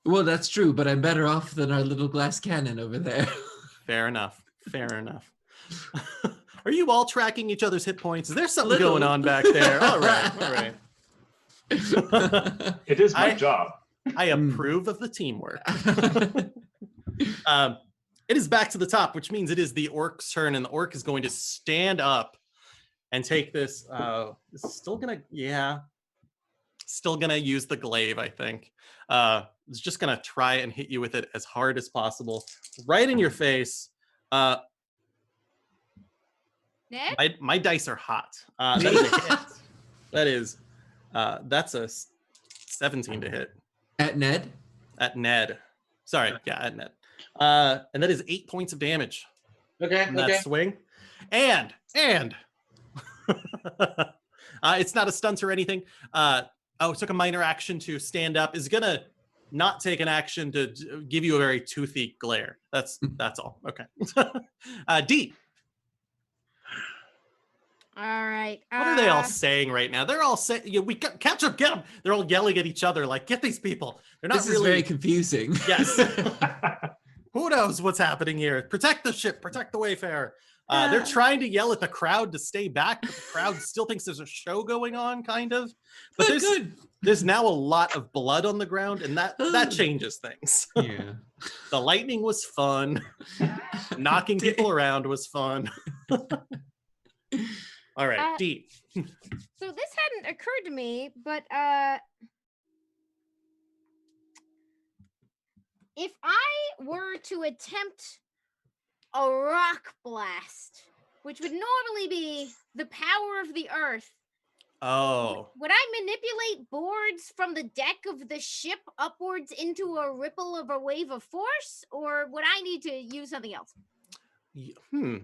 Well, that's true, but I'm better off than our little glass cannon over there. Fair enough. Are you all tracking each other's hit points? Is there something going on back there? All right. It is my job. I approve of the teamwork. It is back to the top, which means it is the orc's turn, and the orc is going to stand up and take this. Still gonna use the glaive, I think. It's just gonna try and hit you with it as hard as possible, right in your face. Ned? My dice are hot. That is a hit. That's a 17 to hit. At Ned? At Ned. Sorry, yeah, at Ned. And that is 8 points of damage. Okay. That swing. And it's not a stunt or anything. It took a minor action to stand up. Is gonna not take an action to give you a very toothy glare. That's all. Okay. D. All right. What are they all saying right now? They're all saying, "We catch up, get them." They're all yelling at each other, like, "Get these people." They're not This really. is very confusing. Yes. Who knows what's happening here? Protect the ship. Protect the Wayfarer. They're trying to yell at the crowd to stay back, but the crowd still thinks there's a show going on, kind of. But there's now a lot of blood on the ground, and that changes things. Yeah. The lightning was fun. Knocking people around was fun. All right, D. So this hadn't occurred to me, but if I were to attempt a rock blast, which would normally be the power of the earth, Oh. would I manipulate boards from the deck of the ship upwards into a ripple of a wave of force, or would I need to use something else?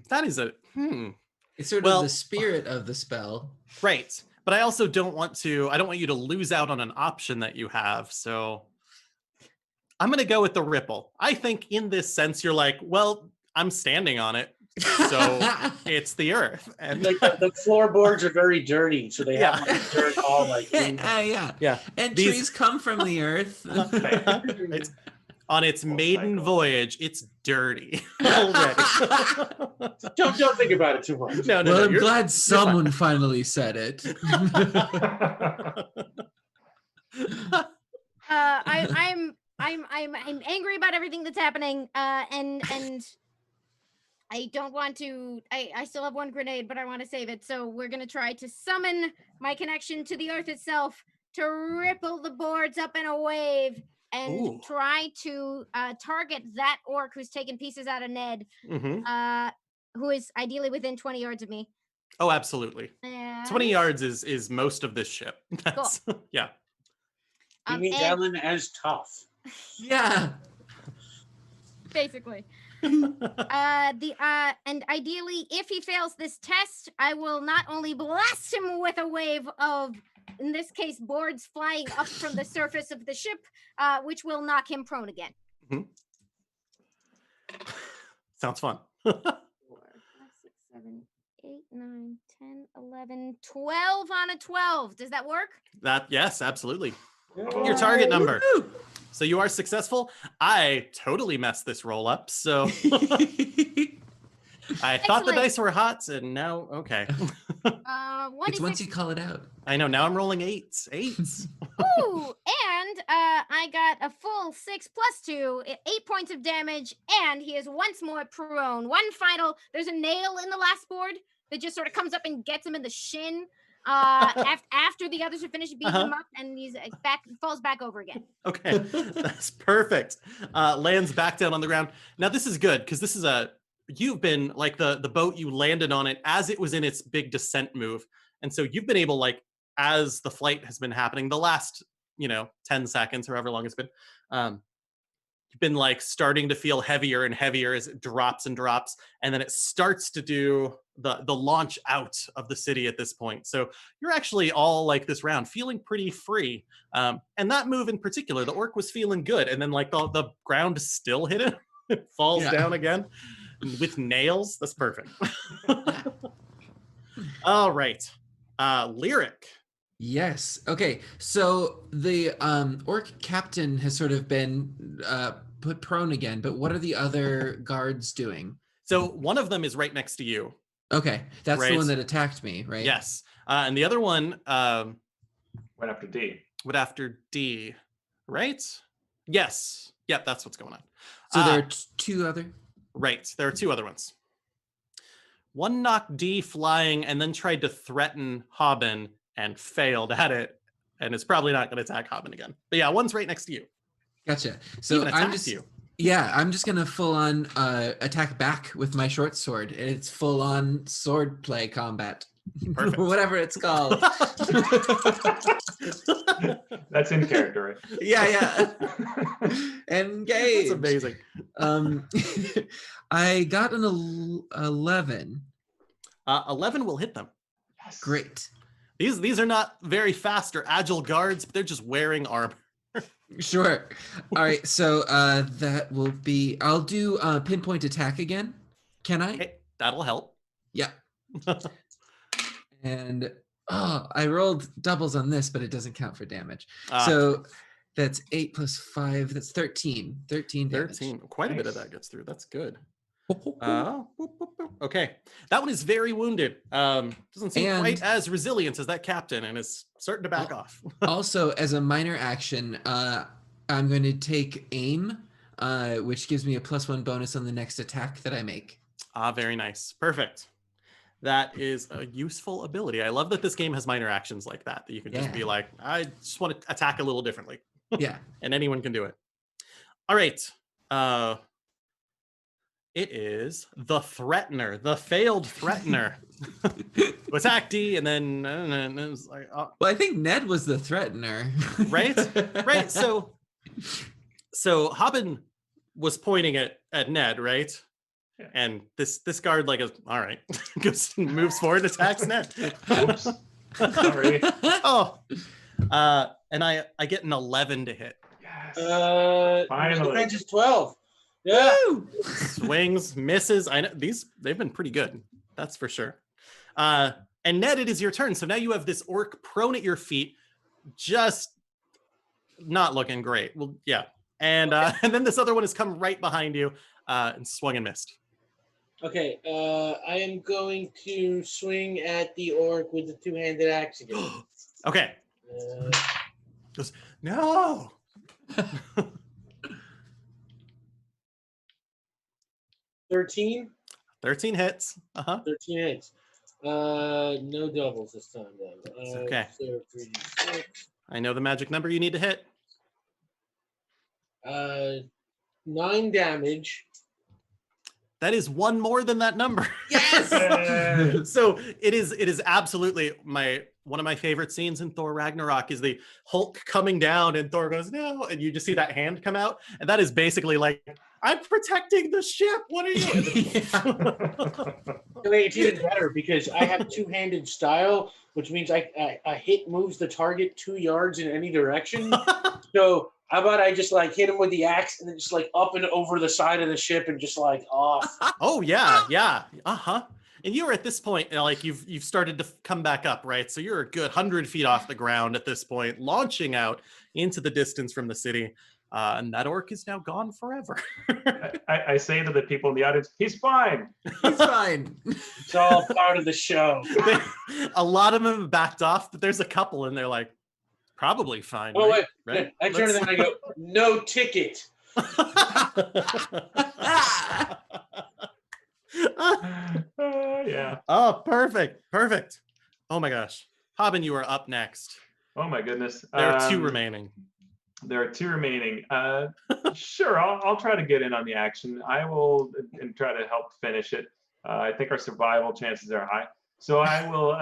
That is It's sort of the spirit of the spell. Right. But I also don't want you to lose out on an option that you have. So I'm going to go with the ripple. I think in this sense, you're like, well, I'm standing on it. So it's the earth. And like the floorboards are very dirty. So they have like dirt all like. Yeah. And These... trees come from the earth. Right. On its Full maiden cycle. voyage, it's dirty already. Don't think about it too much. No, Well, I'm you're- glad someone finally said it. I'm angry about everything that's happening. And I don't want to. I still have one grenade, but I want to save it. So we're gonna try to summon my connection to the earth itself to ripple the boards up in a wave and Ooh. try to target that orc who's taking pieces out of Ned, Mhm. who is ideally within 20 yards of me. Oh, absolutely. 20 yards is most of this ship. That's, yeah. You mean and Alan as tough? Yeah. basically. And ideally, if he fails this test, I will not only blast him with a wave of, in this case, boards flying up from the surface of the ship, which will knock him prone again. Sounds fun. 4, 5, 6, 7, 8, 9, 10, 11, 12 on a 12. Does that work? Yes, absolutely. Yeah. Your target number. Woo! So you are successful. I totally messed this roll up. So I thought the Excellent. dice were hot, and now okay. It's once you call it out. I know. Now I'm rolling eights. Ooh, and I got a full 6 plus 2, 8 points of damage, and he is once more prone. One final. There's a nail in the last board that just sort of comes up and gets him in the shin. After the others have finished beating him up, and he's falls back over again. Okay, that's perfect. Lands back down on the ground. Now this is good because this is you've been like the boat, you landed on it as it was in its big descent move, and so you've been able, like, as the flight has been happening, the last 10 seconds or however long it's been, you've been like starting to feel heavier and heavier as it drops and drops, and then it starts to do the launch out of the city at this point. So you're actually all, like, this round feeling pretty free, and that move in particular, the orc was feeling good, and then like the ground still hit it. It falls down again with nails. That's perfect. All right, Lyric. Yes. Okay. So the orc captain has sort of been put prone again, but what are the other guards doing? So one of them is right next to you. Okay, that's Right. the one that attacked me, right? Yes. And the other one Went after D. went after D, right? Yes. Yep, that's what's going on. So there are two other. Right. There are two other ones. One knocked D flying and then tried to threaten Hobbin and failed at it, and is probably not going to attack Hobbin again. But yeah, one's right next to you. Gotcha. So Even I'm attacked just you. I'm just gonna full on attack back with my short sword. It's full on sword play combat. Perfect. Whatever it's called. That's in character, right? yeah. Engage. That's amazing. I got an 11. 11 will hit them. Yes. Great. These are not very fast or agile guards, but they're just wearing armor. Sure. All right. So that will be. I'll do pinpoint attack again. Can I? Okay, that'll help. Yeah. And I rolled doubles on this, but it doesn't count for damage. So that's 8 plus 5. That's 13. 13 damage. 13. Quite a bit of Nice. that gets through. That's good. Okay, that one is very wounded. Doesn't seem quite as resilient as that captain, and is starting to back off. Also, as a minor action, I'm going to take aim, which gives me a +1 bonus on the next attack that I make. Very nice. Perfect. That is a useful ability. I love that this game has minor actions like that you can just be like, I just want to attack a little differently. Yeah. And anyone can do it. All right. It is the Threatener, the failed Threatener. Attack D, and then it was like, Well, I think Ned was the threatener. Right? Right. So Hobbin was pointing at Ned, right? Yeah. And this guard like goes, all right, goes and moves forward, attacks Ned. Oops. Sorry. And I get an 11 to hit. Yes. Finally. The range is 12. Yeah. Woo! Swings, misses. I know they've been pretty good. That's for sure. And Ned, it is your turn. So now you have this orc prone at your feet, just not looking great. Well, yeah. And and then this other one has come right behind you and swung and missed. Okay, I am going to swing at the orc with the two-handed axe again. Okay. Goes, no. 13? 13 hits. 13 hits. No doubles this time, though. It's okay. So 3d6. I know the magic number you need to hit. 9 damage. That is one more than that number. Yes. So it is absolutely one of my favorite scenes in Thor Ragnarok is the Hulk coming down and Thor goes, no, and you just see that hand come out. And that is basically like, I'm protecting the ship. What are you? It's even better because I have two-handed style, which means a hit moves the target 2 yards in any direction. So how about I just like hit him with the axe and then just like up and over the side of the ship and just like off. Oh yeah. And you're at this point, like you've started to come back up, right? So you're a good 100 feet off the ground at this point, launching out into the distance from the city. And that orc is now gone forever. I say to the people in the audience, he's fine. He's fine. It's all part of the show. A lot of them have backed off, but there's a couple and they're like, probably fine. Oh, right? wait. Right? I turn to them and I go, no ticket. Yeah. Oh, perfect. Oh my gosh. Hobbin, you are up next. Oh my goodness. There are 2 remaining. There are 2 remaining. Sure, I'll try to get in on the action. I will and try to help finish it. I think our survival chances are high. So I will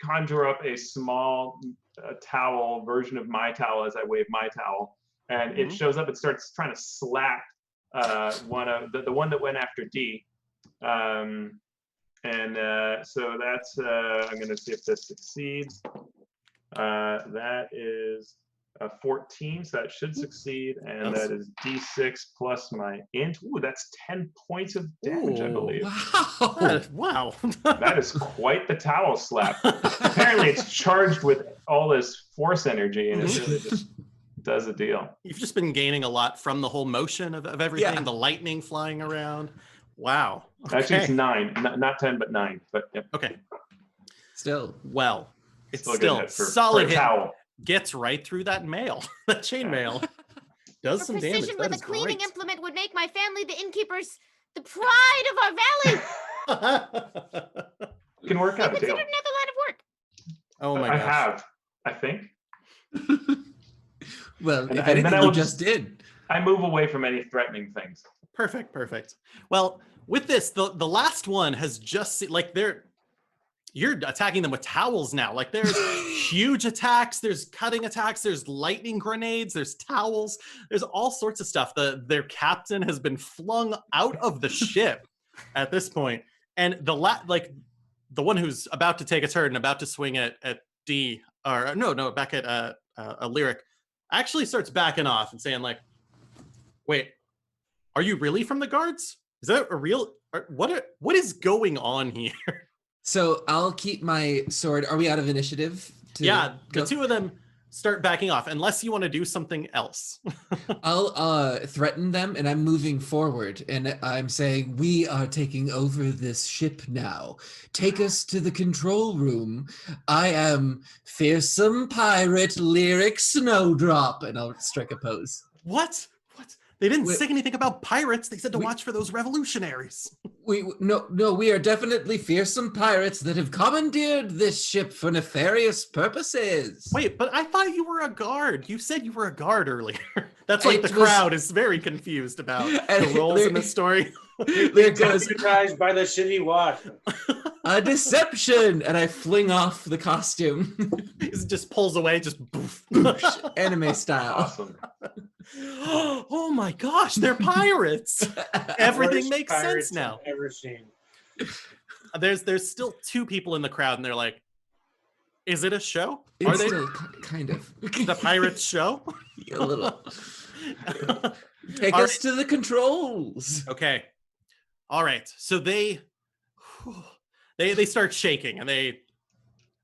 conjure up a small towel version of my towel as I wave my towel, and it shows up and starts trying to slap one of the one that went after D. So that's I'm going to see if this succeeds. That is a 14, so that should succeed, and that is D6 plus my int. Ooh, that's 10 points of damage, I believe. Wow. Wow. That is quite the towel slap. Apparently, it's charged with all this force energy, and it really just does the deal. You've just been gaining a lot from the whole motion of everything, Yeah. the lightning flying around. Wow. Actually, it's Okay. 9, not 10, but 9. But yep. Okay. Still. Well, it's Still a good still hit for solid a hit. towel. Gets right through that mail, that chain mail. Does Your some damage. precision That with is a cleaning great. implement would make my family the innkeepers the pride of our valley. Can work I out a considered deal. another line of work. Oh my I gosh. have, I think. Well, And- if and anything, then I you will just did. I move away from any threatening things. Perfect. Well, with this, the last one has just like you're attacking them with towels now. Like there's huge attacks, there's cutting attacks, there's lightning grenades, there's towels, there's all sorts of stuff. Their captain has been flung out of the ship at this point, and the one who's about to take a turn, about to swing at D, or no, back at a Lyric, actually starts backing off and saying like, "Wait, are you really from the guards? Is that a real? What is going on here?" So I'll keep my sword. Are we out of initiative? Yeah, the go? 2 of them start backing off unless you want to do something else. I'll threaten them, and I'm moving forward, and I'm saying, we are taking over this ship now. Take us to the control room. I am fearsome pirate Lyric Snowdrop, and I'll strike a pose. What? They didn't Wait. say anything about pirates. They said to We- watch for those revolutionaries. No, we are definitely fearsome pirates that have commandeered this ship for nefarious purposes. Wait, but I thought you were a guard. You said you were a guard earlier. That's like It the was- crowd is very confused about And the roles in this story. Lyric goes, Deputized by the city watch. a deception, and I fling off the costume, He just pulls away, just boof. anime style. Awesome. Oh my gosh, they're pirates. Everything Worst makes sense pirates now. I've ever seen. There's still 2 people in the crowd, and they're like, "Is it a show? It's Are they still kind of the pirates show?" a little. Take All us to the controls. Okay. All right. So they start shaking and they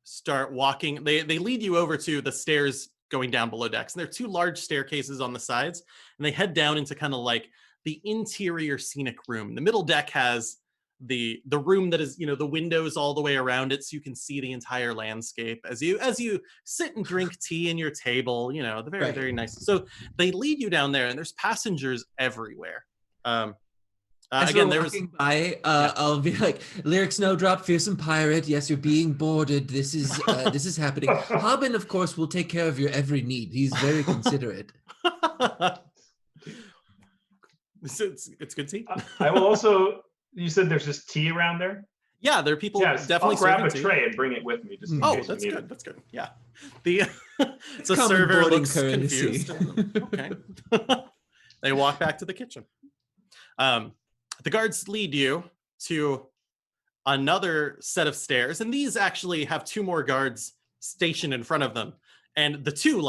start walking. They lead you over to the stairs going down below decks. And there are two large staircases on the sides, and they head down into kind of like the interior scenic room. The middle deck has the room that is, the windows all the way around it, so you can see the entire landscape as you sit and drink tea in your table, the very, Right. very nice. So they lead you down there, and there's passengers everywhere. As Again, we're there was walking by, I'll be like, "Lyric Snowdrop, fearsome pirate. Yes, you're being boarded. This is happening. Harbin, of course, will take care of your every need. He's very considerate." it's good tea. I will also. You said there's just tea around there. Yeah, there are people Yes, definitely I'll grab a serving tea. tray and bring it with me. Just in Oh, case we that's need good. it. That's good. Yeah. The Common server boarding looks courtesy. confused. Okay. They walk back to the kitchen. The guards lead you to another set of stairs, and these actually have two more guards stationed in front of them. And the two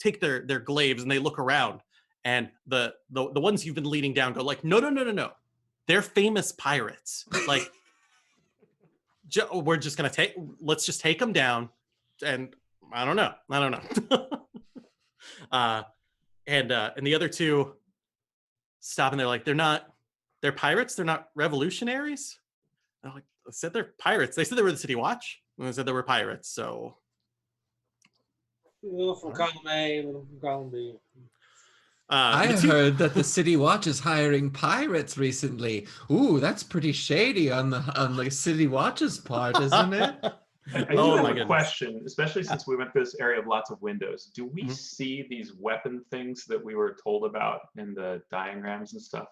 take their glaives and they look around, and the ones you've been leading down go like, no. They're famous pirates. Like, we're just let's just take them down. And I don't know. And the other two stop, and they're like, they're pirates. They're not revolutionaries. I'm like, I said they're pirates. They said they were the City Watch, and they said they were pirates. So, Little from column A, little from column B. I heard that the City Watch is hiring pirates recently. Ooh, that's pretty shady on the City Watch's part, isn't it? I do Oh have my a goodness. question, especially since we went to this area of lots of windows. Do we see these weapon things that we were told about in the diagrams and stuff?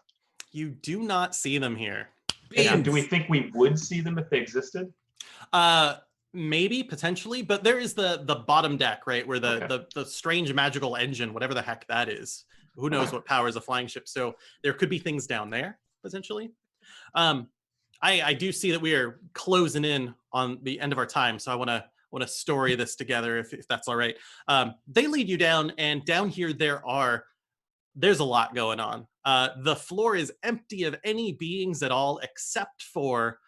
You do not see them here. And do we think we would see them if they existed? Maybe, potentially, but there is the bottom deck, right, where the strange magical engine, whatever the heck that is. Who knows what powers a flying ship? So there could be things down there, potentially. I do see that we are closing in on the end of our time, so I want to story this together, if that's all right. They lead you down, and down here there's a lot going on. The floor is empty of any beings at all, except for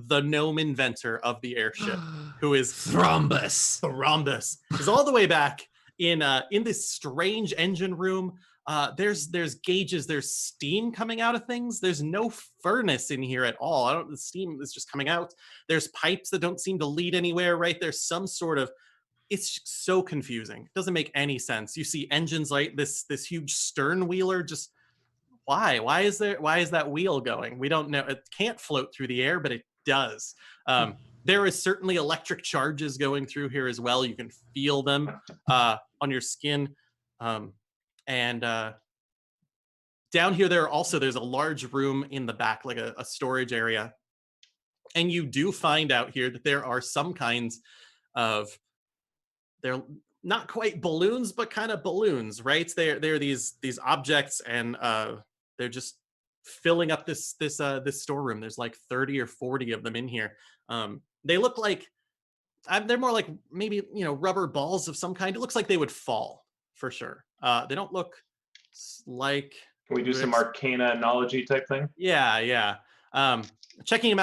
the gnome inventor of the airship, who is Thrombus. Thrombus. Is all the way back in this strange engine room. There's gauges, there's steam coming out of things. There's no furnace in here at all. The steam is just coming out. There's pipes that don't seem to lead anywhere, right? There's some sort of, it's so confusing. It doesn't make any sense. You see engines like this huge stern wheeler. Just why is that wheel going? We don't know. It can't float through the air, but it does. There is certainly electric charges going through here as well. You can feel them on your skin. And down here, there's a large room in the back, like a storage area. And you do find out here that there are some kinds of, they're not quite balloons, but kind of balloons, right? They're these objects, and they're just filling up this storeroom. There's like 30 or 40 of them in here. They look like, they're more like maybe, rubber balls of some kind. It looks like they would fall for sure. They don't look like. Can we do some arcana-nology type thing? Yeah. Checking them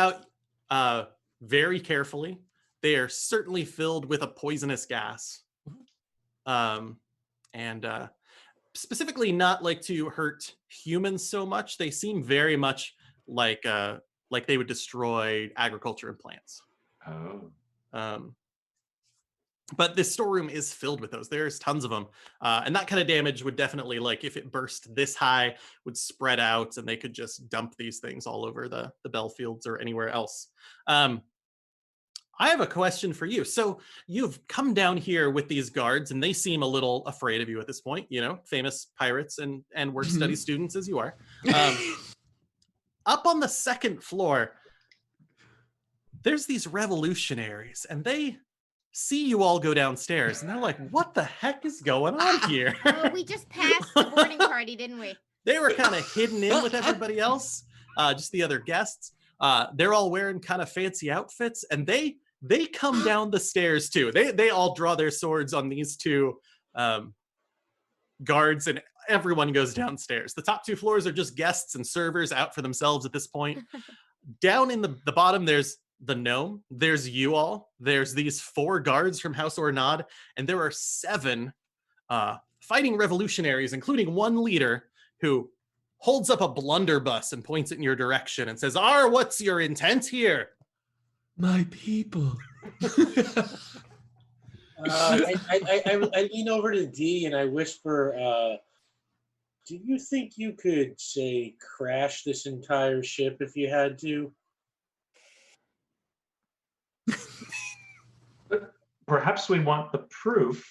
out very carefully. They are certainly filled with a poisonous gas. And specifically not like to hurt humans so much. They seem very much like they would destroy agriculture and plants. Oh. But this storeroom is filled with those. There's tons of them. And that kind of damage would definitely, like, if it burst this high, would spread out, and they could just dump these things all over the bell fields or anywhere else. I have a question for you. So you've come down here with these guards, and they seem a little afraid of you at this point, famous pirates and work study students as you are. Up on the second floor, there's these revolutionaries, and they see you all go downstairs, and they're like, what the heck is going on here? Oh, we just passed the boarding party, didn't we? They were kind of hidden in with everybody else, just the other guests. They're all wearing kind of fancy outfits, and they come down the stairs too. They all draw their swords on these two guards, and everyone goes downstairs. The top two floors are just guests and servers out for themselves at this point. Down in the bottom, there's the gnome, there's you all, there's these 4 guards from House Ornod, and there are 7 fighting revolutionaries, including one leader who holds up a blunderbuss and points it in your direction and says, what's your intent here? My people. I lean over to D and I whisper, do you think you could, say, crash this entire ship if you had to? Perhaps we want the proof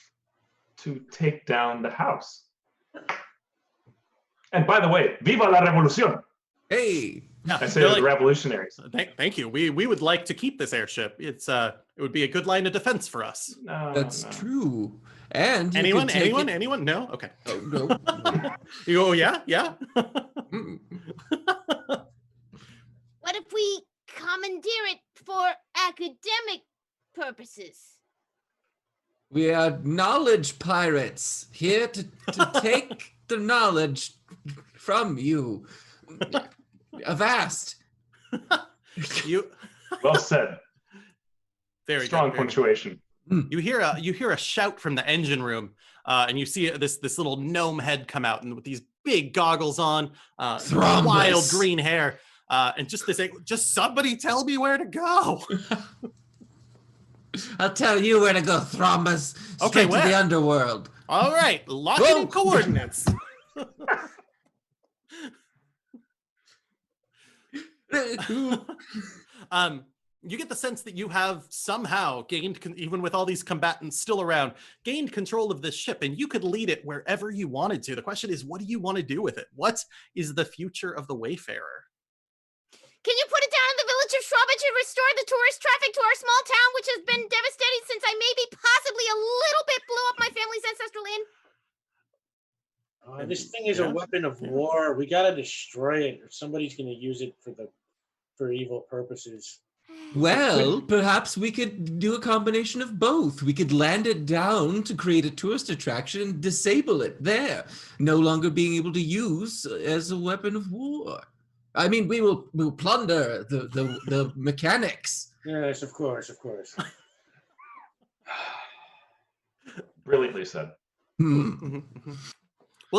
to take down the house. And by the way, viva la revolución! Hey. I say to the revolutionaries. Thank you. We would like to keep this airship. It would be a good line of defense for us. That's true. And anyone? No? Okay. Oh, no. You go, yeah? What if we commandeer it for academic purposes? We are knowledge pirates, here to take the knowledge from you. Avast. Well said. Very strong good, punctuation. You hear a shout from the engine room, and you see this little gnome head come out, and with these big goggles on, wild green hair, and just somebody tell me where to go. I'll tell you where to go, Thrombus. Straight to the underworld. All right, lock it in coordinates. You get the sense that you have somehow gained, even with all these combatants still around, gained control of this ship, and you could lead it wherever you wanted to. The question is, what do you want to do with it? What is the future of the Wayfarer? Can you put it down in the village of Shrawbridge and restore the tourist traffic to our small town, which has been devastated since I maybe possibly a little bit blew up my family's ancestral inn? This thing is a weapon of war. We gotta destroy it, or somebody's gonna use it for evil purposes. Well, perhaps we could do a combination of both. We could land it down to create a tourist attraction and disable it there, no longer being able to use as a weapon of war. I mean, we'll plunder the mechanics. Yes, of course. Brilliantly said. Well,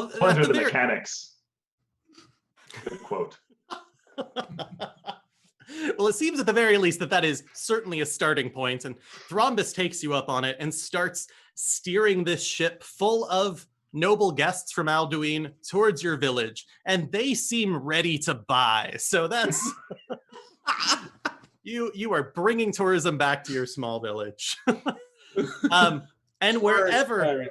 plunder the mechanics. Good quote. Well, it seems at the very least that is certainly a starting point, and Thrombus takes you up on it and starts steering this ship full of noble guests from Alduin towards your village, and they seem ready to buy. So that's you are bringing tourism back to your small village. And wherever,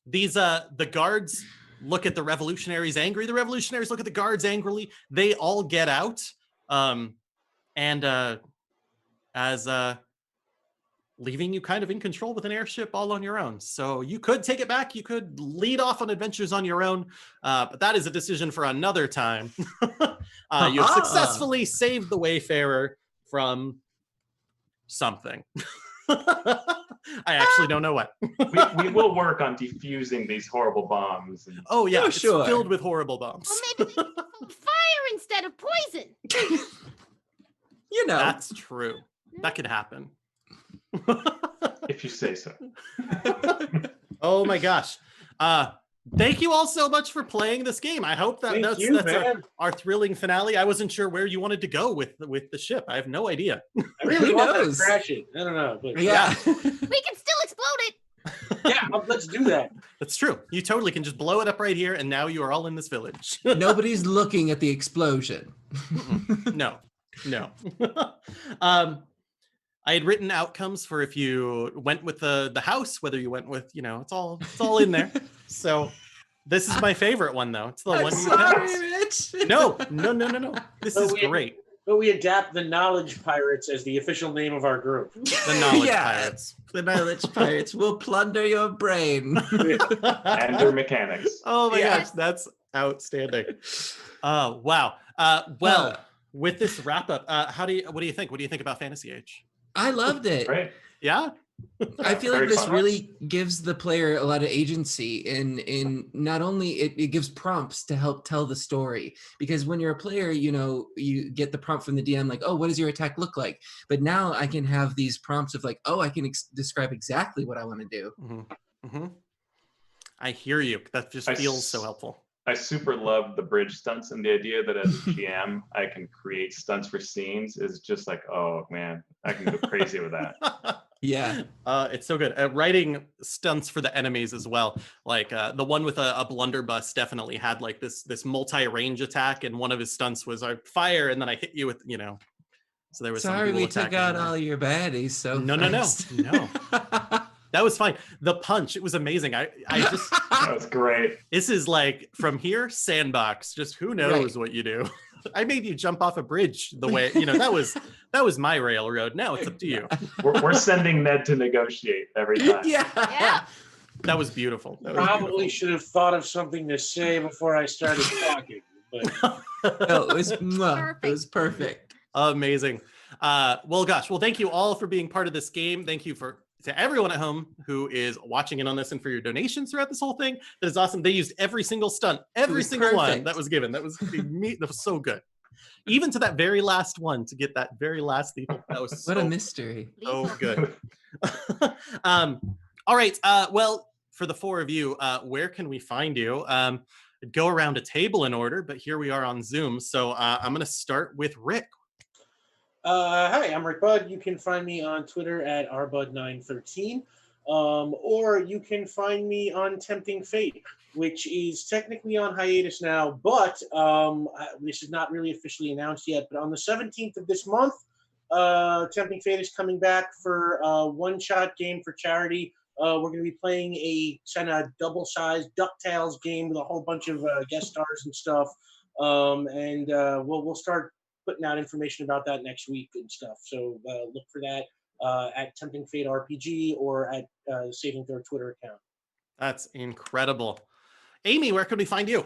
these the guards look at the revolutionaries angry. The revolutionaries look at the guards angrily. They all get out, leaving you kind of in control with an airship all on your own. So you could take it back. You could lead off on adventures on your own, but that is a decision for another time. You have successfully saved the Wayfarer from something. I actually don't know what. we will work on defusing these horrible bombs. And... Oh yeah, it's filled with horrible bombs. Well, maybe we can put fire instead of poison. You know, that's true. That could happen. If you say so. Oh my gosh. Thank you all so much for playing this game. I hope that's our thrilling finale. I wasn't sure where you wanted to go with the ship. I have no idea. I really want to crash it. I don't know. But yeah. We can still explode it. Yeah, let's do that. That's true. You totally can just blow it up right here, and now you are all in this village. Nobody's looking at the explosion. No. I had written outcomes for if you went with the house, whether you went with, it's all in there. So this is my favorite one, though. It's the one you Rich. No. This is great. But we adapt the Knowledge Pirates as the official name of our group. The Knowledge Pirates. The Knowledge Pirates will plunder your brain. And your mechanics. Oh my gosh, that's outstanding. Oh, wow. Well, with this wrap up, what do you think? What do you think about Fantasy Age? I loved it. Right. Yeah? I feel Very like this fun. really gives the player a lot of agency in not only it gives prompts to help tell the story, because when you're a player, you get the prompt from the DM like, oh, what does your attack look like? But now I can have these prompts of like, oh, I can describe exactly what I want to do. I hear you. That just feels so helpful. I super love the bridge stunts, and the idea that as a GM I can create stunts for scenes is just like, oh man, I can go crazy with that. Yeah. It's so good. Writing stunts for the enemies as well. Like the one with a blunderbuss definitely had like this multi-range attack, and one of his stunts was I fire and then I hit you with, so there was Sorry some we took out all your baddies so no. That was fine. The punch, it was amazing. I just That was great. This is like from here, sandbox. Just who knows what you do. I made you jump off a bridge the way, that was my railroad. Now it's up to you. We're sending Ned to negotiate every time. Yeah. That was beautiful. Probably should have thought of something to say before I started talking. But No, it was perfect. Amazing. Well, thank you all for being part of this game. Thank you to everyone at home who is watching in on this and for your donations throughout this whole thing. That is awesome. They used every single stunt, every single one that was given. That was so good. Even to that very last one, to get that very last lethal. That was what a mystery. So good. All right. Well, for the four of you, where can we find you? I'd go around a table in order, but here we are on Zoom. So I'm going to start with Rick. Hi, I'm Rick Budd. You can find me on Twitter at rbud913, or you can find me on Tempting Fate, which is technically on hiatus now, but this is not really officially announced yet. But on the 17th of this month, Tempting Fate is coming back for a one-shot game for charity. We're going to be playing a kind of double-sized DuckTales game with a whole bunch of guest stars and stuff, and we'll start putting out information about that next week and stuff. So look for that at Tempting Fate RPG or at Saving Throw Twitter account. That's incredible. Amy, where can we find you?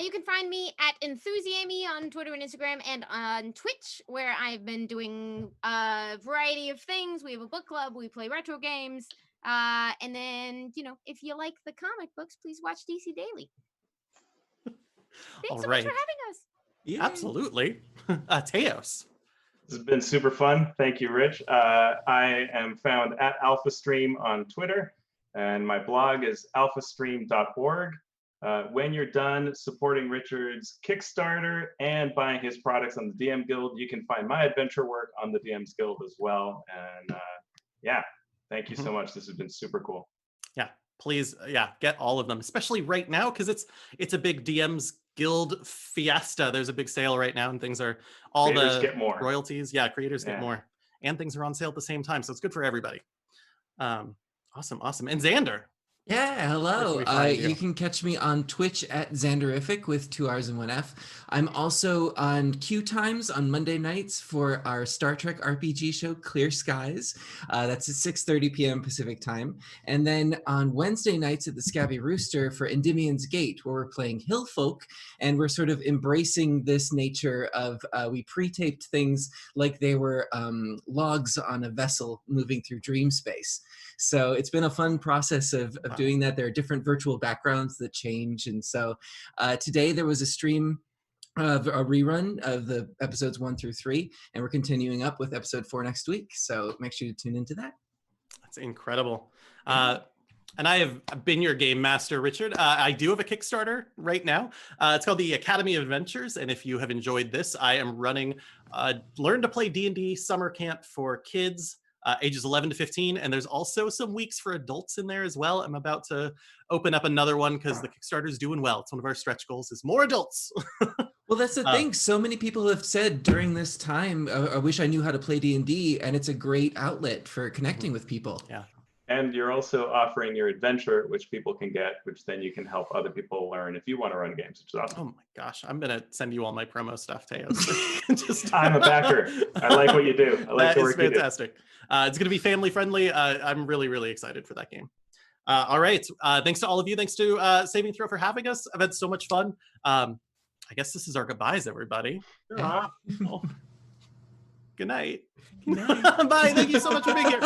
You can find me at Enthusiamy on Twitter and Instagram and on Twitch, where I've been doing a variety of things. We have a book club, we play retro games, and then, if you like the comic books, please watch DC Daily. Thanks so much for having us. Yeah. Absolutely. Teos. This has been super fun. Thank you, Rich. I am found at AlphaStream on Twitter, and my blog is alphastream.org. When you're done supporting Richard's Kickstarter and buying his products on the DM Guild, you can find my adventure work on the DM's Guild as well. And thank you so much. This has been super cool. Yeah, please, get all of them, especially right now, because it's a big DM's Guild fiesta. There's a big sale right now, and things are all creators the get more royalties. Yeah, creators get more, and things are on sale at the same time, so it's good for everybody. Awesome. And Xander. Yeah, hello. You can catch me on Twitch at Xanderific with 2 R's and 1 F. I'm also on Q Times on Monday nights for our Star Trek RPG show, Clear Skies. That's at 6:30 p.m. Pacific time. And then on Wednesday nights at the Scabby Rooster for Endymion's Gate, where we're playing Hillfolk, and we're sort of embracing this nature of, we pre-taped things like they were logs on a vessel moving through dream space. So it's been a fun process of doing that. There are different virtual backgrounds that change. And so today there was a stream of a rerun of the episodes 1 through 3, and we're continuing up with episode 4 next week. So make sure you tune into that. That's incredible. And I have been your game master, Richard. I do have a Kickstarter right now. It's called the Academy of Adventures. And if you have enjoyed this, I am running Learn to Play D&D Summer Camp for kids. Ages 11 to 15, and there's also some weeks for adults in there as well. I'm about to open up another one because the Kickstarter is doing well. It's one of our stretch goals is more adults. Well, that's the thing. So many people have said during this time, I wish I knew how to play D&D, and it's a great outlet for connecting with people. Yeah. And you're also offering your adventure, which people can get, which then you can help other people learn if you want to run games, which is awesome. Oh my gosh, I'm gonna send you all my promo stuff, Teos. I'm a backer. I like what you do. I like the work you do. Fantastic. It's gonna be family friendly. I'm really, really excited for that game. All right. Thanks to all of you. Thanks to Saving Throw for having us. I've had so much fun. I guess this is our goodbyes, everybody. Yeah. Oh. Good night. Bye. Thank you so much for being here.